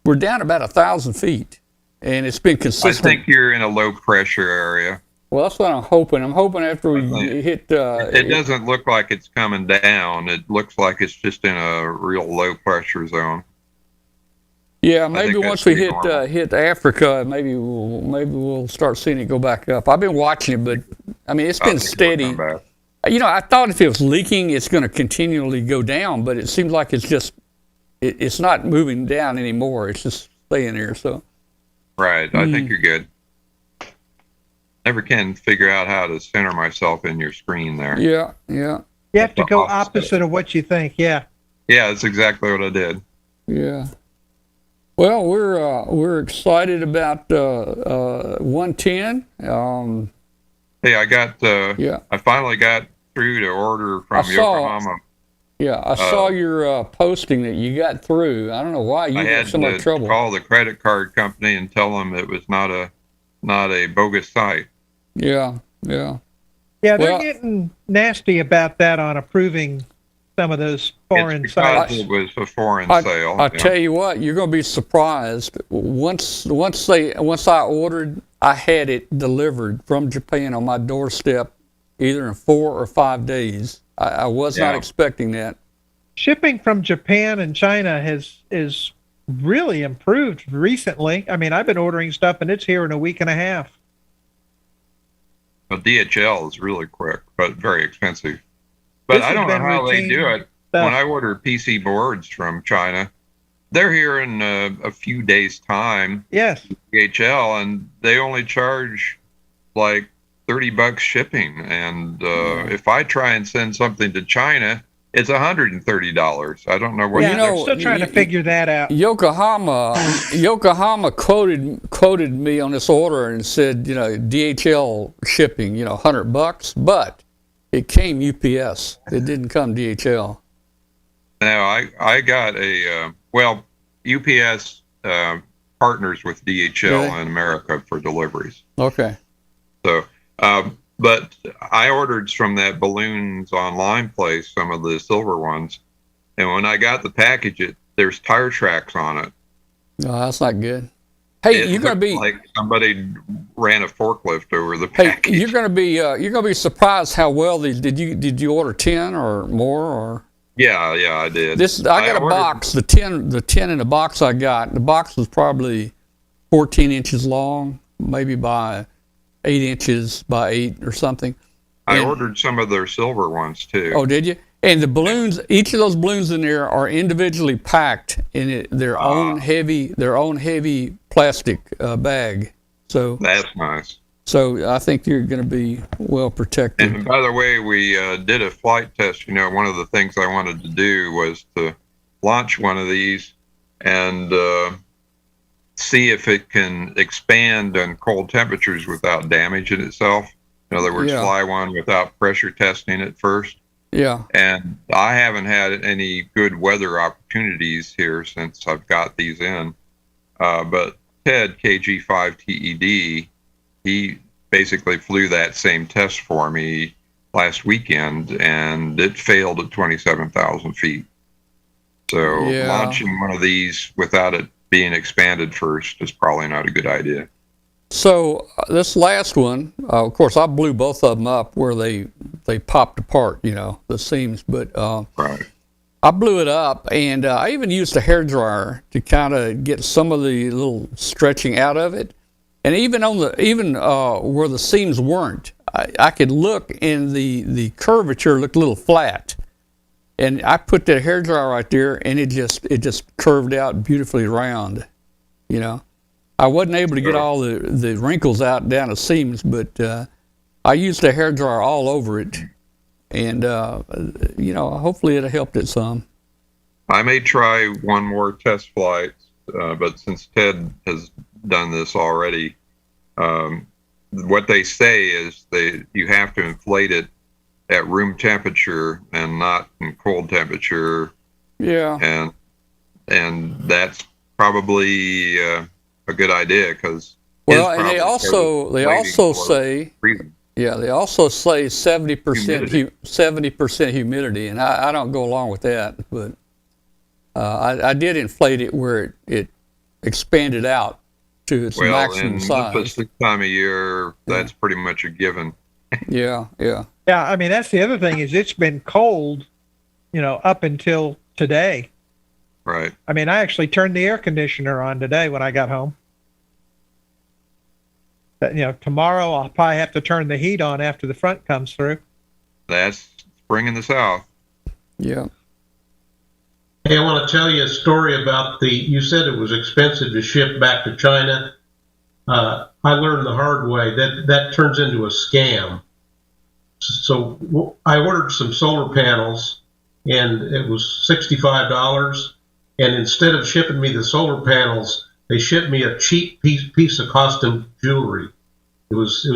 1,000 feet, and it's been consistent. I think you're in a low pressure area. Well, that's what I'm hoping. I'm hoping after we hit. It doesn't look like it's coming down. It looks like it's just in a real low pressure zone. Yeah, maybe once we hit Africa, maybe we'll start seeing it go back up. I've been watching it, but I mean, it's been steady. You know, I thought if it was leaking, it's going to continually go down, but it seems like it's just. It's not moving down anymore. It's just staying there. So, right. I think you're good. Never can figure out how to center myself in your screen there. Yeah, yeah. You have to go opposite of what you think. Yeah. Yeah, that's exactly what I did. Yeah. Well, we're excited about 110. Hey, I finally got through to order from Yokohama. Yeah, I saw your posting that you got through. I don't know why you had so much trouble. I had to call the credit card company and tell them it was not a bogus site. Yeah, yeah. Yeah, they're getting nasty about that on approving some of those foreign sites. It was a foreign sale. I tell you what, you're going to be surprised. Once I ordered, I had it delivered from Japan on my doorstep, either in 4 or 5 days. I was not expecting that. Shipping from Japan and China is really improved recently. I mean, I've been ordering stuff and it's here in a week and a half. Well, DHL is really quick, but very expensive. But I don't know how they do it. When I order PC boards from China, they're here in a few days' time. Yes. DHL, and they only charge like $30 shipping, and if I try and send something to China, it's $130. I don't know what. I'm still trying to figure that out. Yokohama quoted me on this order and said, DHL shipping, $100, but it came UPS. It didn't come DHL. Now I got UPS partners with DHL in America for deliveries. Okay. So. But I ordered from that balloons online place, some of the silver ones, and when I got the package, there's tire tracks on it. No, that's not good. Hey, you're gonna be like somebody ran a forklift over the package. Hey, you're gonna be surprised how well did you order 10 or more or? Yeah, I did. I got a box. The 10 in the box I got. The box was probably 14 inches long, maybe by 8 inches by 8 or something. I ordered some of their silver ones too. Oh, did you? And the balloons, each of those balloons in there are individually packed in their own heavy plastic bag. So that's nice. So I think you're going to be well protected. And by the way, we did a flight test. You know, one of the things I wanted to do was to launch one of these and see if it can expand in cold temperatures without damaging itself. In other words, fly one without pressure testing it first. Yeah. And I haven't had any good weather opportunities here since I've got these in. But Ted, KG5TED, he basically flew that same test for me last weekend, and it failed at 27,000 feet. So launching one of these without it being expanded first is probably not a good idea. So this last one, of course, I blew both of them up where they popped apart, you know, the seams. But I blew it up, and I even used a hairdryer to kind of get some of the little stretching out of it. And even on where the seams weren't, I could look, and the curvature looked a little flat. And I put that hairdryer right there, and it just curved out beautifully round, you know. I wasn't able to get all the wrinkles out down the seams, but I used a hairdryer all over it, and you know, hopefully it helped it some. I may try one more test flight, but since Ted has done this already, what they say is you have to inflate it at room temperature and not in cold temperature. Yeah. And that's probably a good idea, because and they also say 70% humidity, and I don't go along with that, but I did inflate it where it expanded out to its maximum size. This time of year, that's pretty much a given. Yeah. I mean, that's the other thing, is it's been cold, you know, up until today. Right. I mean, I actually turned the air conditioner on today when I got home. But, you know, tomorrow I'll probably have to turn the heat on after the front comes through. That's spring in the south. Yeah. Hey, I want to tell you a story about you said it was expensive to ship back to China. I learned the hard way that turns into a scam. So I ordered some solar panels, and it was $65. And instead of shipping me the solar panels, they shipped me a cheap piece of costume jewelry. It was a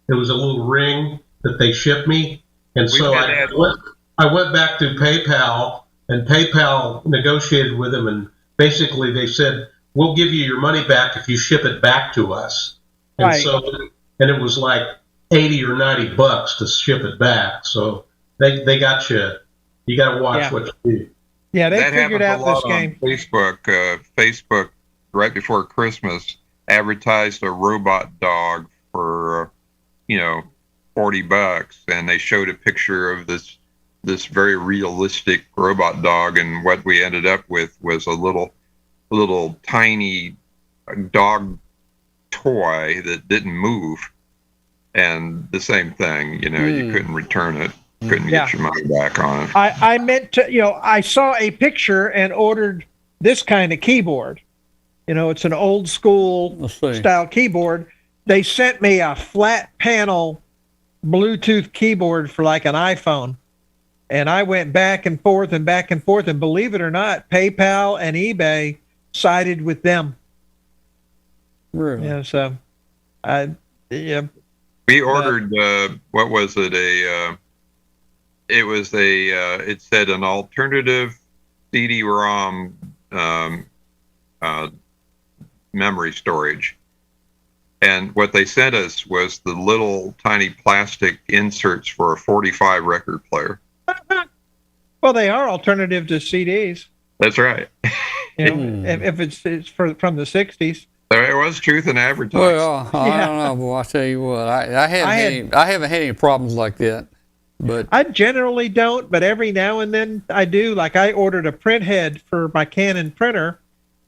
little ring that they shipped me, and so I went back to PayPal, and PayPal negotiated with them, and basically they said, we'll give you your money back if you ship it back to us. And and it was like $80 or $90 to ship it back. So they got you. You got to watch what you do. Yeah, they that figured out this game. On Facebook right before Christmas advertised a robot dog for $40, and they showed a picture of this very realistic robot dog, and what we ended up with was a little tiny dog toy that didn't move, and the same thing, you couldn't return it. Couldn't get your money back on it. I meant to, I saw a picture and ordered this kind of keyboard. It's an old school style keyboard. They sent me a flat panel Bluetooth keyboard for like an iPhone. And I went back and forth, and believe it or not, PayPal and eBay sided with them. Really? Yeah, so we ordered what was it? It said an alternative CD-ROM memory storage. And what they sent us was the little tiny plastic inserts for a 45 record player. Well, they are alternative to CDs. That's right. If it's from the 60s. There was truth in advertising. Well, I don't know, boy. I'll tell you what. I haven't had any problems like that. But I generally don't, but every now and then I do. Like I ordered a print head for my Canon printer,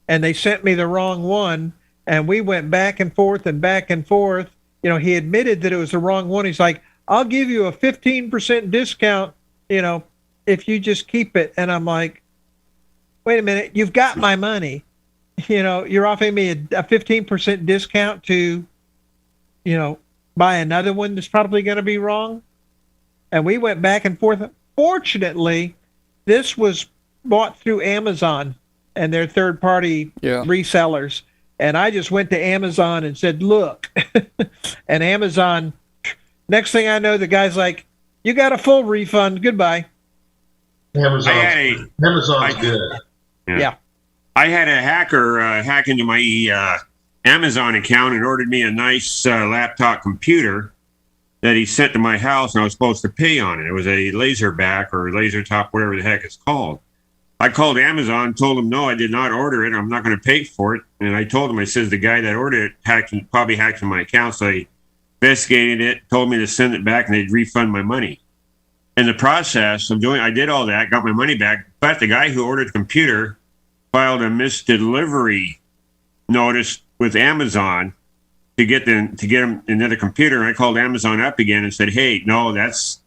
and they sent me the wrong one, and we went back and forth and back and forth. He admitted that it was the wrong one. He's like, I'll give you a 15% discount, if you just keep it. And I'm like, wait a minute, you've got my money. You're offering me a 15% discount to buy another one that's probably going to be wrong. And we went back and forth. Fortunately, this was bought through Amazon and their third-party resellers. And I just went to Amazon and said, look. And Amazon, next thing I know, the guy's like, you got a full refund. Goodbye. Amazon's good. Yeah. I had a hacker hack into my Amazon account and ordered me a nice laptop computer that he sent to my house, and I was supposed to pay on it. It was a Laserback or Lasertop, whatever the heck it's called. I called Amazon, told them, no, I did not order it. I'm not going to pay for it. And I told him, I says, the guy that ordered it probably hacked in my account. So I investigated it, told me to send it back, and they'd refund my money. In the process of I did all that, got my money back. But the guy who ordered the computer filed a misdelivery notice with Amazon to get him another computer. And I called Amazon up again and said, hey, no, that's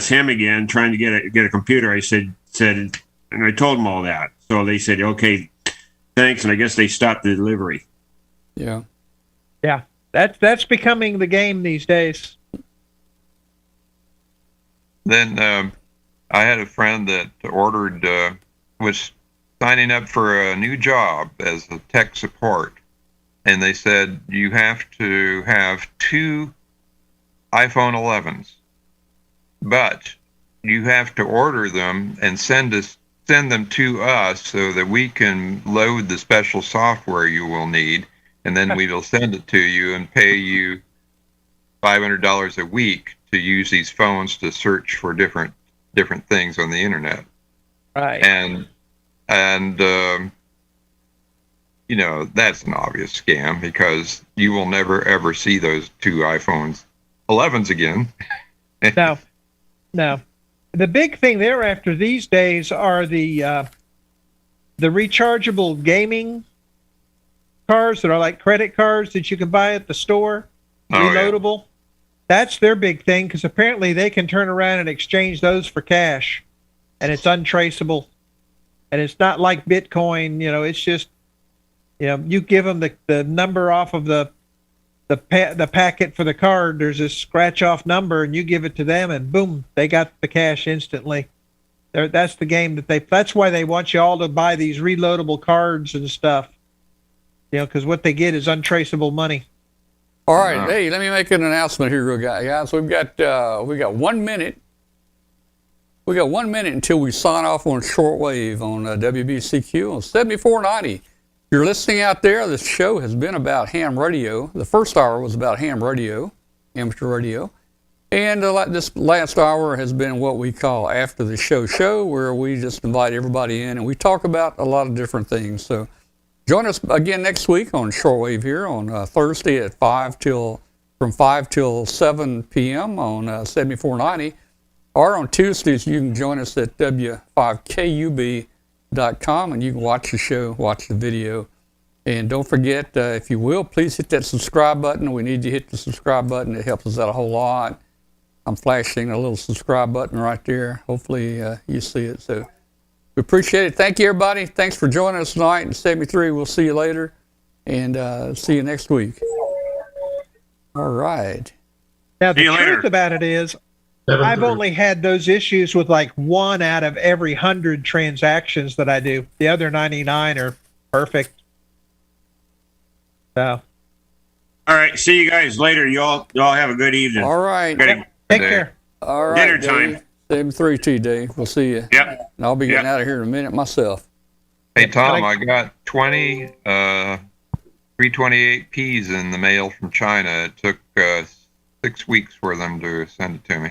him again trying to get a computer. I said, and I told them all that. So they said, okay, thanks. And I guess they stopped the delivery. Yeah. Yeah. That's becoming the game these days. Then I had a friend that was signing up for a new job as a tech support. And they said, you have to have 2 iPhone 11s, but you have to order them and send them to us so that we can load the special software you will need, and then we will send it to you and pay you $500 a week to use these phones to search for different things on the internet. Right. And that's an obvious scam because you will never ever see those 2 iPhones 11s again. No. The big thing they're after these days are the rechargeable gaming cards that are like credit cards that you can buy at the store, reloadable. Yeah. That's their big thing because apparently they can turn around and exchange those for cash, and it's untraceable, and it's not like Bitcoin. It's just you give them the number off of the packet for the card. There's a scratch off number, and you give it to them, and boom, they got the cash instantly. That's the game that's why they want you all to buy these reloadable cards and stuff. Because what they get is untraceable money. All right, hey, let me make an announcement here, guys. We've got 1 minute. We got 1 minute until we sign off on shortwave on WBCQ on 7490. If you're listening out there, this show has been about ham radio. The first hour was about ham radio, amateur radio. And this last hour has been what we call After the Show, where we just invite everybody in and we talk about a lot of different things. So join us again next week on shortwave here on Thursday at from 5 till 7 p.m. on 7490. Or on Tuesdays, you can join us at w5kub.com and you can watch the show, watch the video. And don't forget, if you will, please hit that subscribe button. We need you to hit the subscribe button. It helps us out a whole lot. I'm flashing a little subscribe button right there. Hopefully you see it. So we appreciate it. Thank you, everybody. Thanks for joining us tonight in 73. We'll see you later and see you next week. All right. Now, the truth about it is, I've only had those issues with like 1 out of every 100 transactions that I do. The other 99 are perfect. So. All right. See you guys later. Y'all have a good evening. All right. Take care. All right. Dinner time. 73 to you, Dave. We'll see you. Yep. And I'll be getting out of here in a minute myself. Hey, Tom, I got 20 328Ps in the mail from China. It took 6 weeks for them to send it to me.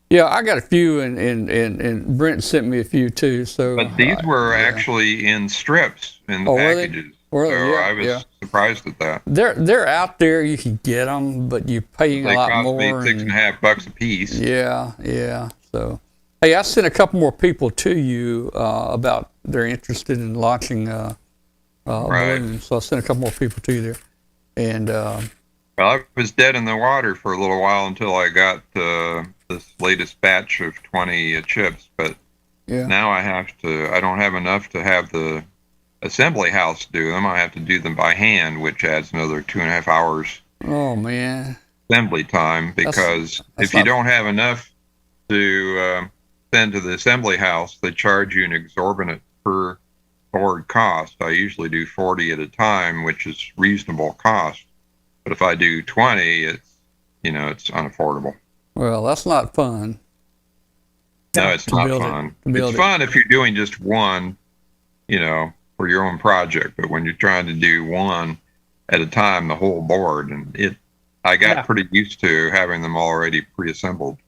Yeah, I got a few, and Brent sent me a few too. So, but these were actually in strips in the packages. So I was surprised at that. They're out there. You can get them, but you're paying a lot more. They cost me $6.50 a piece. Yeah. So, hey, I sent a couple more people to you about they're interested in launching balloons. So I sent a couple more people to you there, and well, I was dead in the water for a little while until I got this latest batch of 20 chips. But now I don't have enough to have the assembly house to do them. I have to do them by hand, which adds another 2.5 hours Oh man. assembly time, because if you don't have enough to send to the assembly house, they charge you an exorbitant per board cost. I usually do 40 at a time, which is reasonable cost. But if I do 20, it's unaffordable. Well, that's not fun. No, it's not fun. It's fun if you're doing just one, for your own project. But when you're trying to do one at a time, the whole board, and I got pretty used to having them already pre-assembled.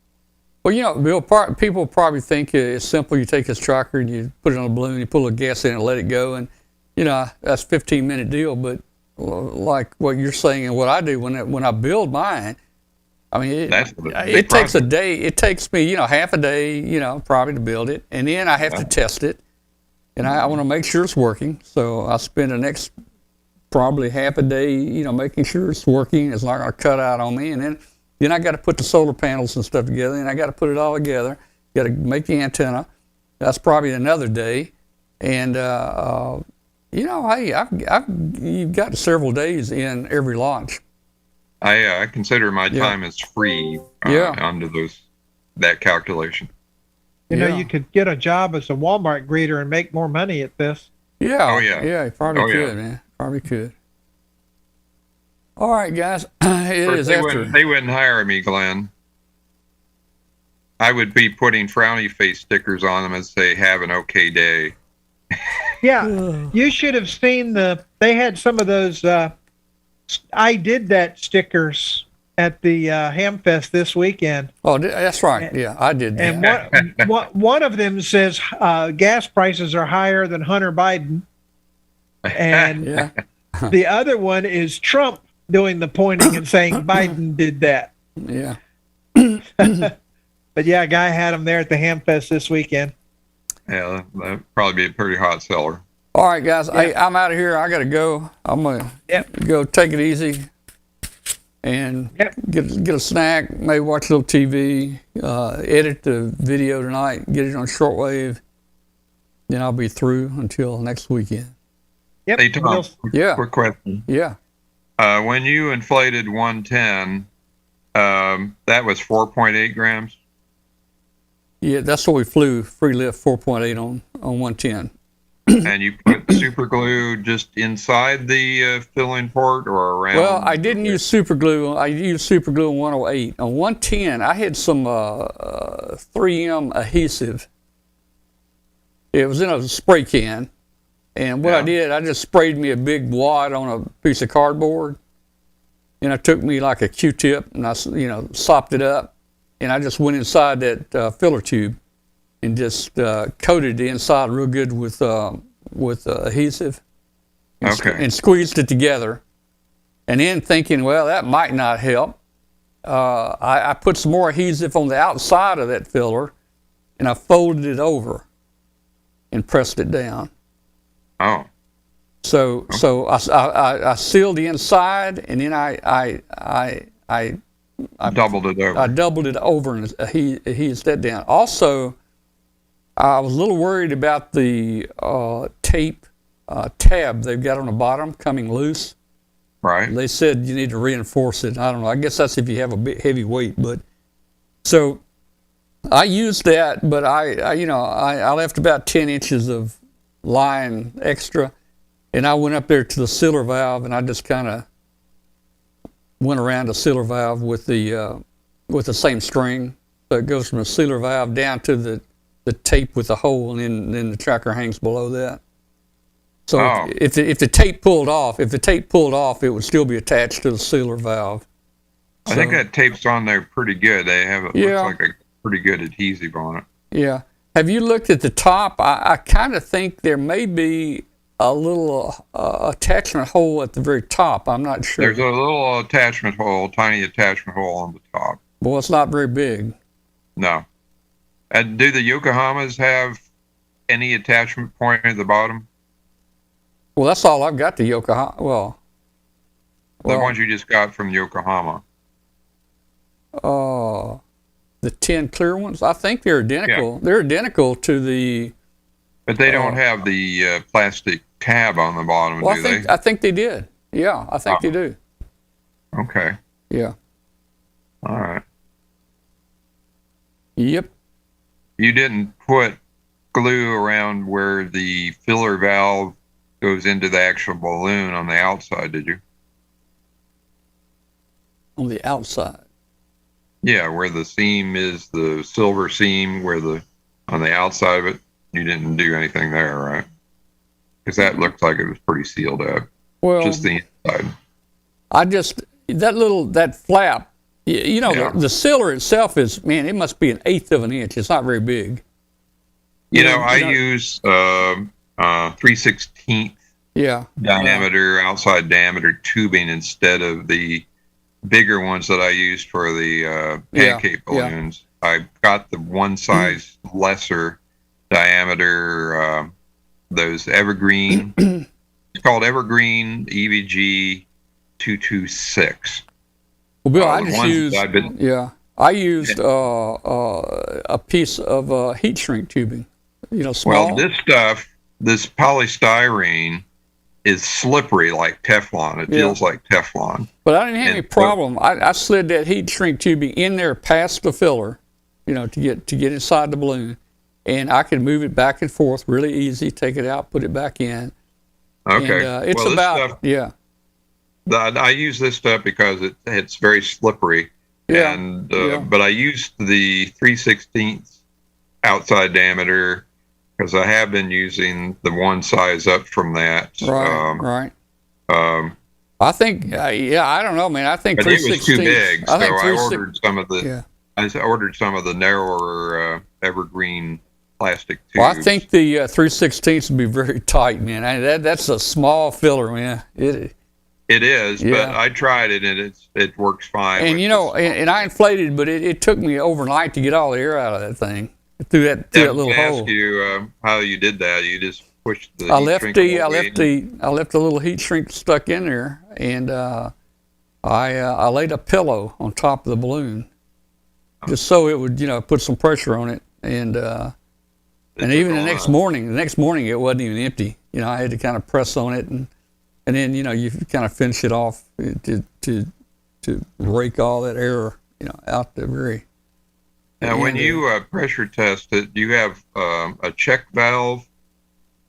Well, Bill, people probably think it's simple. You take this tracker and you put it on a balloon, you put a gas in it and let it go, and that's a 15-minute deal. But like what you're saying and what I do when I build mine, I mean, it takes a day. It takes me, half a day, probably to build it, and then I have to test it, and I want to make sure it's working. So I spend the next probably half a day, making sure it's working. It's not going to cut out on me, and then I got to put the solar panels and stuff together, and I got to put it all together. Got to make the antenna. That's probably another day, and hey, you've got several days in every launch. I consider my time as free under that calculation. You could get a job as a Walmart greeter and make more money at this. Yeah. Oh yeah. Yeah, you probably could, man. Probably could. All right, guys. They wouldn't hire me, Glenn. I would be putting frowny face stickers on them and say, "Have an okay day." Yeah, you should have seen they had some of those I did that stickers at the Hamfest this weekend. Oh, that's right. Yeah, I did that. And one of them says gas prices are higher than Hunter Biden. And the other one is Trump doing the pointing and saying Biden did that. Yeah. But yeah, a guy had them there at the Hamfest this weekend. Yeah, that'd probably be a pretty hot seller. All right, guys. I'm out of here. I got to go. I'm going to go take it easy and get a snack, maybe watch a little TV, edit the video tonight, get it on shortwave. Then I'll be through until next weekend. Yep. Hey, Tom, quick question. Yeah. When you inflated 110, that was 4.8 grams? Yeah, that's what we flew, free lift 4.8 on 110. And you put super glue just inside the filling port or around? Well, I didn't use super glue. I used super glue on 108. On 110, I had some 3M adhesive. It was in a spray can. And what I did, I just sprayed me a big wad on a piece of cardboard. And I took me like a Q-tip and I, sopped it up. And I just went inside that filler tube and just coated the inside real good with adhesive. And squeezed it together. And then thinking, well, that might not help. I put some more adhesive on the outside of that filler, and I folded it over and pressed it down. Oh. So I sealed the inside, and then I doubled it over. I doubled it over and adhesed that down. Also, I was a little worried about the tape tab they've got on the bottom coming loose. Right. They said you need to reinforce it. I don't know. I guess that's if you have a bit heavy weight. But so I used that, but I left about 10 inches of line extra, and I went up there to the sealer valve, and I just kind of went around the sealer valve with the same string. So it goes from the sealer valve down to the tape with the hole, and then the tracker hangs below that. So if the tape pulled off, it would still be attached to the sealer valve. I think that tape's on there pretty good. They have looks like a pretty good adhesive on it. Yeah. Have you looked at the top? I kind of think there may be a little attachment hole at the very top. I'm not sure. There's a little attachment hole, tiny attachment hole on the top. Well, it's not very big. No. And do the Yokohamas have any attachment point at the bottom? Well, that's all I've got, the Yokohama. Well, the ones you just got from Yokohama. The 10 clear ones? I think they're identical. Yeah. They're identical to the But they don't have the plastic tab on the bottom, Well, do they? I think they did. Yeah, I think they do. Okay. Yeah. All right. Yep. You didn't put glue around where the filler valve goes into the actual balloon on the outside, did you? On the outside. Yeah, where the seam is, the silver seam, on the outside of it, you didn't do anything there, right? Because that looked like it was pretty sealed up. Well, just the inside. That flap, the sealer itself is, man, it must be 1/8 of an inch. It's not very big. I use 3/16 diameter, outside diameter tubing instead of the bigger ones that I used for the pancake balloons. I got the one size lesser diameter, those evergreen. It's called Evergreen EVG 226. Well, Bill, I used a piece of heat shrink tubing. Small. Well, this polystyrene is slippery like Teflon. It feels like Teflon. But I didn't have any problem. I slid that heat shrink tubing in there past the filler, to get inside the balloon, and I could move it back and forth really easy. Take it out, put it back in. Okay. And, it's I use this stuff because it's very slippery. Yeah. And but I used the 3/16 outside diameter because I have been using the one size up from that. Right. I think, I don't know, man. I think 3/16. It was too big, so I ordered some of the. Yeah. I ordered some of the narrower evergreen plastic tubes. Well, I think the 3/16 would be very tight, man. That's a small filler, man. It is, but I tried it and it works fine. And and I inflated, but it took me overnight to get all the air out of that thing through that little hole. I asked you how you did that. You just pushed the. I left the little heat shrink stuck in there, and I laid a pillow on top of the balloon, just so it would put some pressure on it, and even the next morning it wasn't even empty. I had to kind of press on it and then you kind of finish it off to rake all that air out the very. Now, when you pressure test it, do you have a check valve?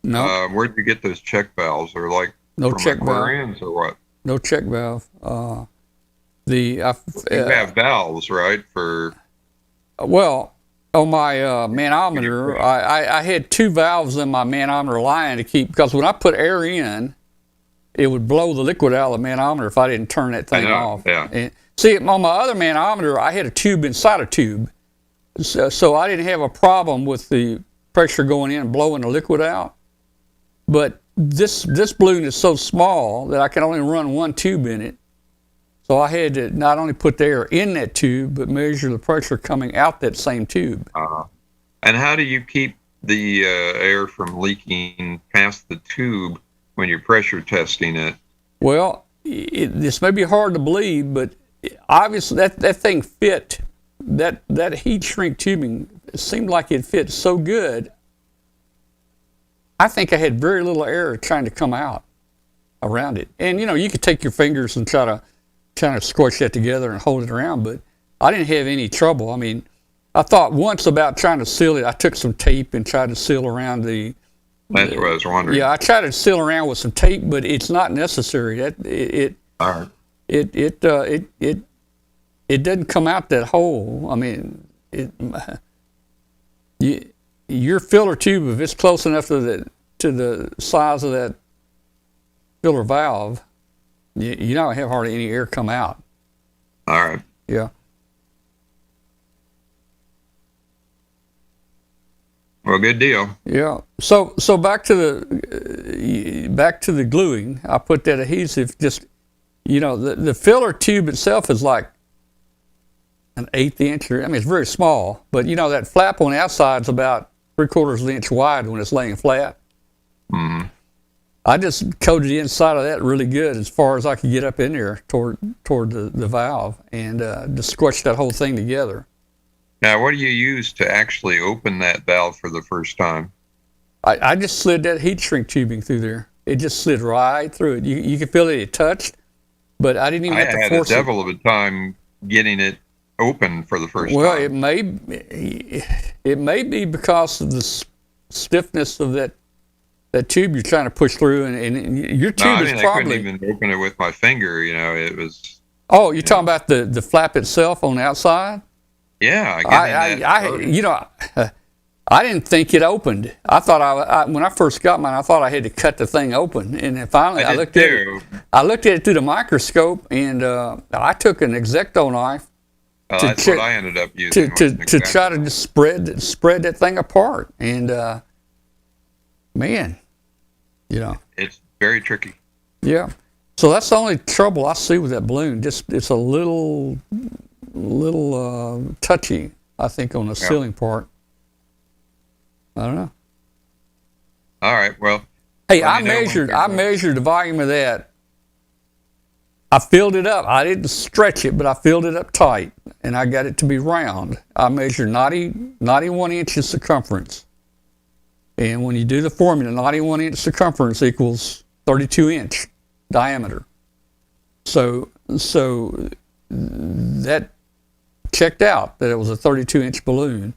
No. Where did you get those check valves? Or like no from check Aquarians or what? No check valve. You have valves, right? For on my manometer, I had 2 valves in my manometer line to keep, because when I put air in, it would blow the liquid out of the manometer if I didn't turn that thing off. Yeah. And see, on my other manometer, I had a tube inside a tube, so I didn't have a problem with the pressure going in and blowing the liquid out. But this balloon is so small that I can only run one tube in it. So I had to not only put the air in that tube, but measure the pressure coming out that same tube. And how do you keep the air from leaking past the tube when you're pressure testing it? Well, this may be hard to believe, but obviously that thing fit. That heat shrink tubing, it seemed like it fit so good. I think I had very little air trying to come out around it. And you could take your fingers and try to squish that together and hold it around, but I didn't have any trouble. I mean, I thought once about trying to seal it. I took some tape and tried to seal around the. That's what I was wondering. Yeah, I tried to seal around with some tape, but it's not necessary. It doesn't come out that hole. I mean, your filler tube, if it's close enough to the size of that filler valve, you don't have hardly any air come out. All right. Yeah. Well, good deal. Yeah. So back to the gluing. I put that adhesive. Just the filler tube itself is like an 1/8 inch. I mean, it's very small, but that flap on the outside is about 3/4 of an inch wide when it's laying flat. Mm-hmm. I just coated the inside of that really good as far as I could get up in there toward the valve, and just squished that whole thing together. Now, what do you use to actually open that valve for the first time? I just slid that heat shrink tubing through there. It just slid right through it. You could feel it touched, but I didn't even have to had force a devil of a time getting it open for the first well, time. it may be because of the stiffness of that tube you're trying to push through, and your tube I is probably. I couldn't even open it with my finger. You know, it was. Oh, you're talking about the flap itself on the outside? Yeah, I didn't think it opened. I thought when I first got mine, I thought I had to cut the thing open, and then finally I looked at it through the microscope, and I took an X-Acto knife. That's what I ended up using. To try to just spread that thing apart, and man, it's very tricky. Yeah, so that's the only trouble I see with that balloon. Just it's a little touchy, I think, on the sealing part. I don't know. All right, well. Hey, I measured the volume of that. I filled it up. I didn't stretch it, but I filled it up tight, and I got it to be round. I measured 91 inches circumference. And when you do the formula, 91 inch circumference equals 32 inch diameter. So that checked out that it was a 32 inch balloon.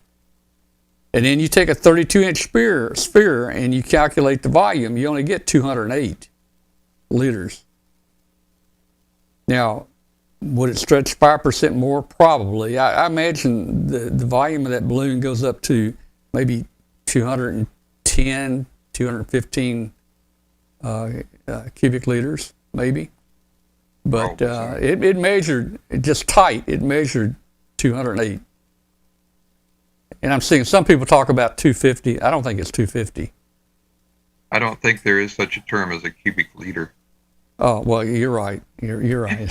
And then you take a 32 inch sphere and you calculate the volume, you only get 208 liters. Now, would it stretch 5% more? Probably. I imagine the volume of that balloon goes up to maybe 210, 215 cubic liters, maybe. But it measured, just tight, it measured 208. And I'm seeing some people talk about 250. I don't think it's 250. I don't think there is such a term as a cubic liter. Oh, well, you're right. You're right.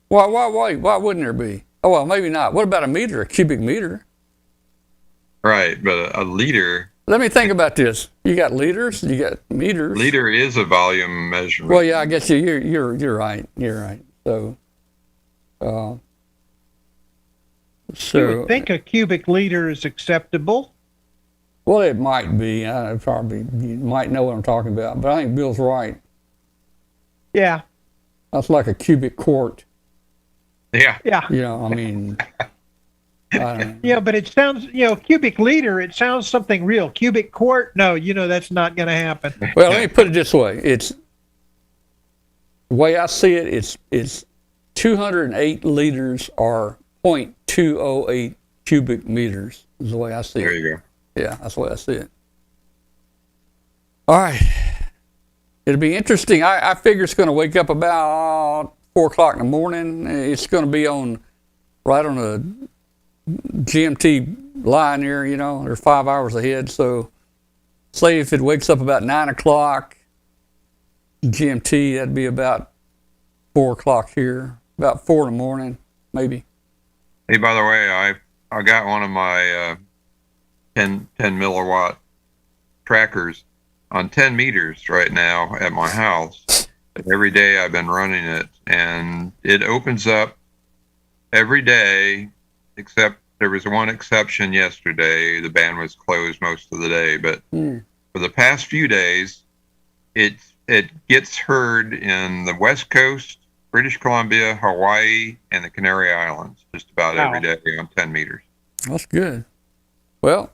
Why wouldn't there be? Oh, well, maybe not. What about a meter, a cubic meter? Right, but a liter. Let me think about this. You got liters, you got meters. Liter is a volume measurement. Well, yeah, I guess you're right. You're right. So, you would think a cubic liter is acceptable. Well, it might be. You might know what I'm talking about, but I think Bill's right. Yeah. That's like a cubic quart. Yeah. Yeah. I mean. Yeah, but it sounds, cubic liter, it sounds something real. Cubic quart, no, that's not going to happen. Well, let me put it this way. The way I see it, it's 208 liters or 0.208 cubic meters is the way I see it. There you go. Yeah, that's the way I see it. All right. It'll be interesting. I figure it's going to wake up about 4 o'clock in the morning. It's going to be right on a GMT line there, they're 5 hours ahead. So say if it wakes up about 9 o'clock GMT, that'd be about 4 o'clock here, about 4 in the morning, maybe. Hey, by the way, I got one of my 10 milliwatt trackers on 10 meters right now at my house. Every day I've been running it, and it opens up every day, except there was one exception yesterday. The band was closed most of the day, but for the past few days, it gets heard in the West Coast, British Columbia, Hawaii, and the Canary Islands just about every day on 10 meters. That's good. Well,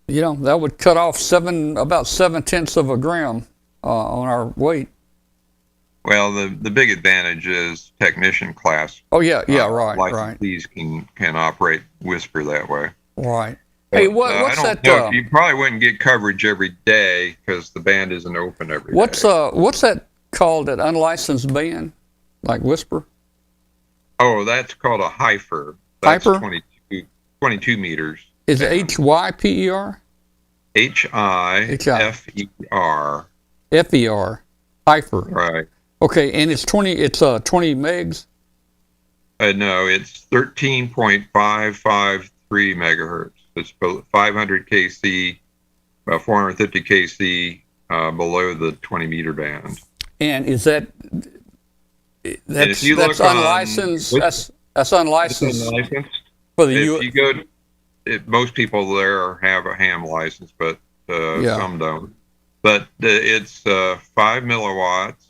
that would cut off about 7/10 of a gram on our weight. Well, the big advantage is technician class. Oh yeah, right. Licensees can operate Whisper that way. Right. Hey, what's I don't that? know, you probably wouldn't get coverage every day because the band isn't open every day. What's that called? That unlicensed band, like Whisper? Oh, that's called a hyper. That's hyper. 22 meters. Is it HYPER? HIFER. FER. Hyper. Right. Okay, and it's 20 megs? No, it's 13.553 megahertz. It's 500 kc, about 450 kc below the 20 meter band. And is that's unlicensed? That's unlicensed unlicensed. for the If you go most people there have a ham license, but some don't. But it's 5 milliwatts,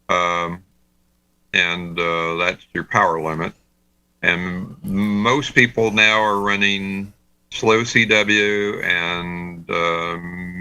and that's your power limit. And most people now are running slow CW, and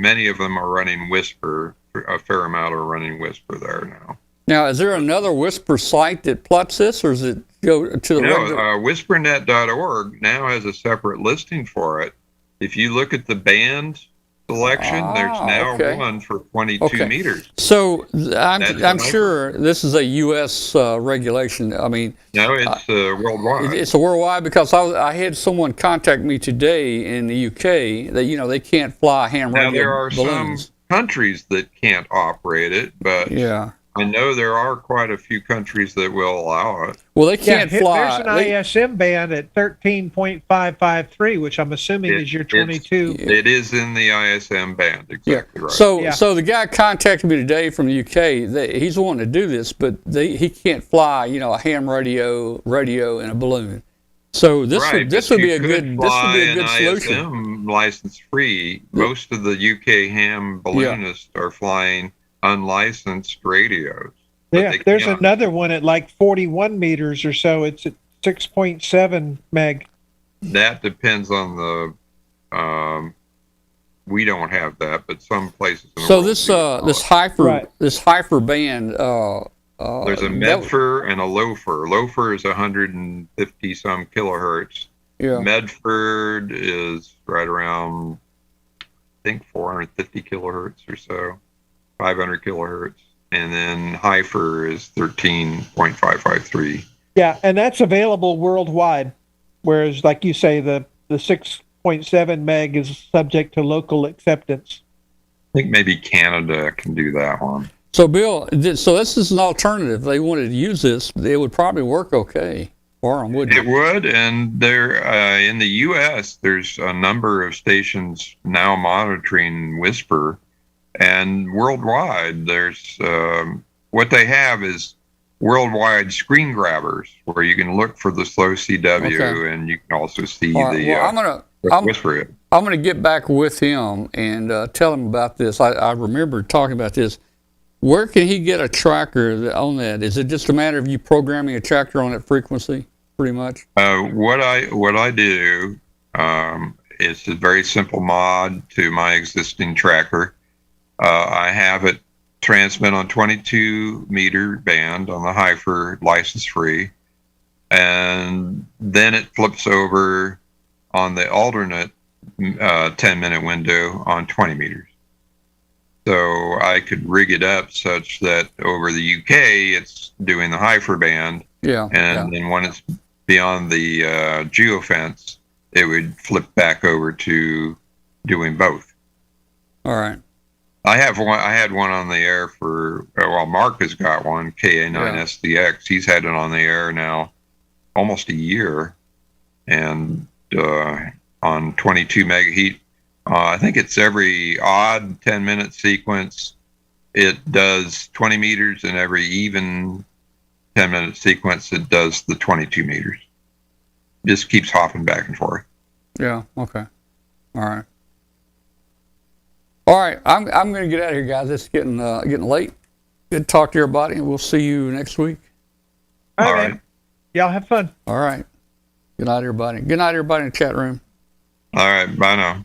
many of them are running Whisper. A fair amount are running Whisper there now. Now, is there another Whisper site that plots this, or is it go to the regular? Whispernet.org now has a separate listing for it. If you look at the band selection, there's now one for 22 meters. So I'm sure this is a U.S. regulation. I mean, no, it's worldwide. It's a worldwide, because I had someone contact me today in the U.K. that they can't fly ham radio balloons. Now there are some countries that can't operate it, but I know there are quite a few countries that will allow it. Well, they can't fly. There's an ISM band at 13.553, which I'm assuming is your 22. It is in the ISM band, exactly right. So the guy contacted me today from the UK. He's wanting to do this, but he can't fly, a ham radio in a balloon. So this would be a good solution. ISM license free. Most of the UK ham balloonists are flying unlicensed radios. Yeah, there's another one at like 41 meters or so. It's at 6.7 meg. That depends on the. We don't have that, but some places. So this hyper band. There's a Medford and a Loafer. Loafer is 150 some kilohertz. Yeah. Medford is right around, I think, 450 kilohertz or so. 500 kilohertz, and then Heifer is 13.553. Yeah, and that's available worldwide, whereas, like you say, the 6.7 meg is subject to local acceptance. I think maybe Canada can do that one. So, Bill, this is an alternative. If they wanted to use this, it would probably work okay for them, wouldn't it? It would, and there in the U.S., there's a number of stations now monitoring Whisper. And worldwide, there's what they have is worldwide screen grabbers where you can look for the slow CW, and you can also see Whisper. I'm gonna get back with him and tell him about this. I remember talking about this. Where can he get a tracker on that? Is it just a matter of you programming a tracker on that frequency, pretty much? What I do is a very simple mod to my existing tracker. I have it transmit on 22 meter band on the Heifer license free, and then it flips over on the alternate 10-minute window on 20 meters. So I could rig it up such that over the UK it's doing the Heifer band, then when it's beyond the geofence, it would flip back over to doing both. All right. I had one on the air for, Mark has got one, KA9SDX. He's had it on the air now almost a year, and on 22 megaheat. I think it's every odd 10-minute sequence. It does 20 meters, and every even 10-minute sequence, it does the 22 meters. Just keeps hopping back and forth. Yeah, okay. All right. All right, I'm going to get out of here, guys. It's getting late. Good to talk to everybody, and we'll see you next week. All right. Y'all have fun. All right. Good night, everybody. Good night, everybody in the chat room. All right, bye now.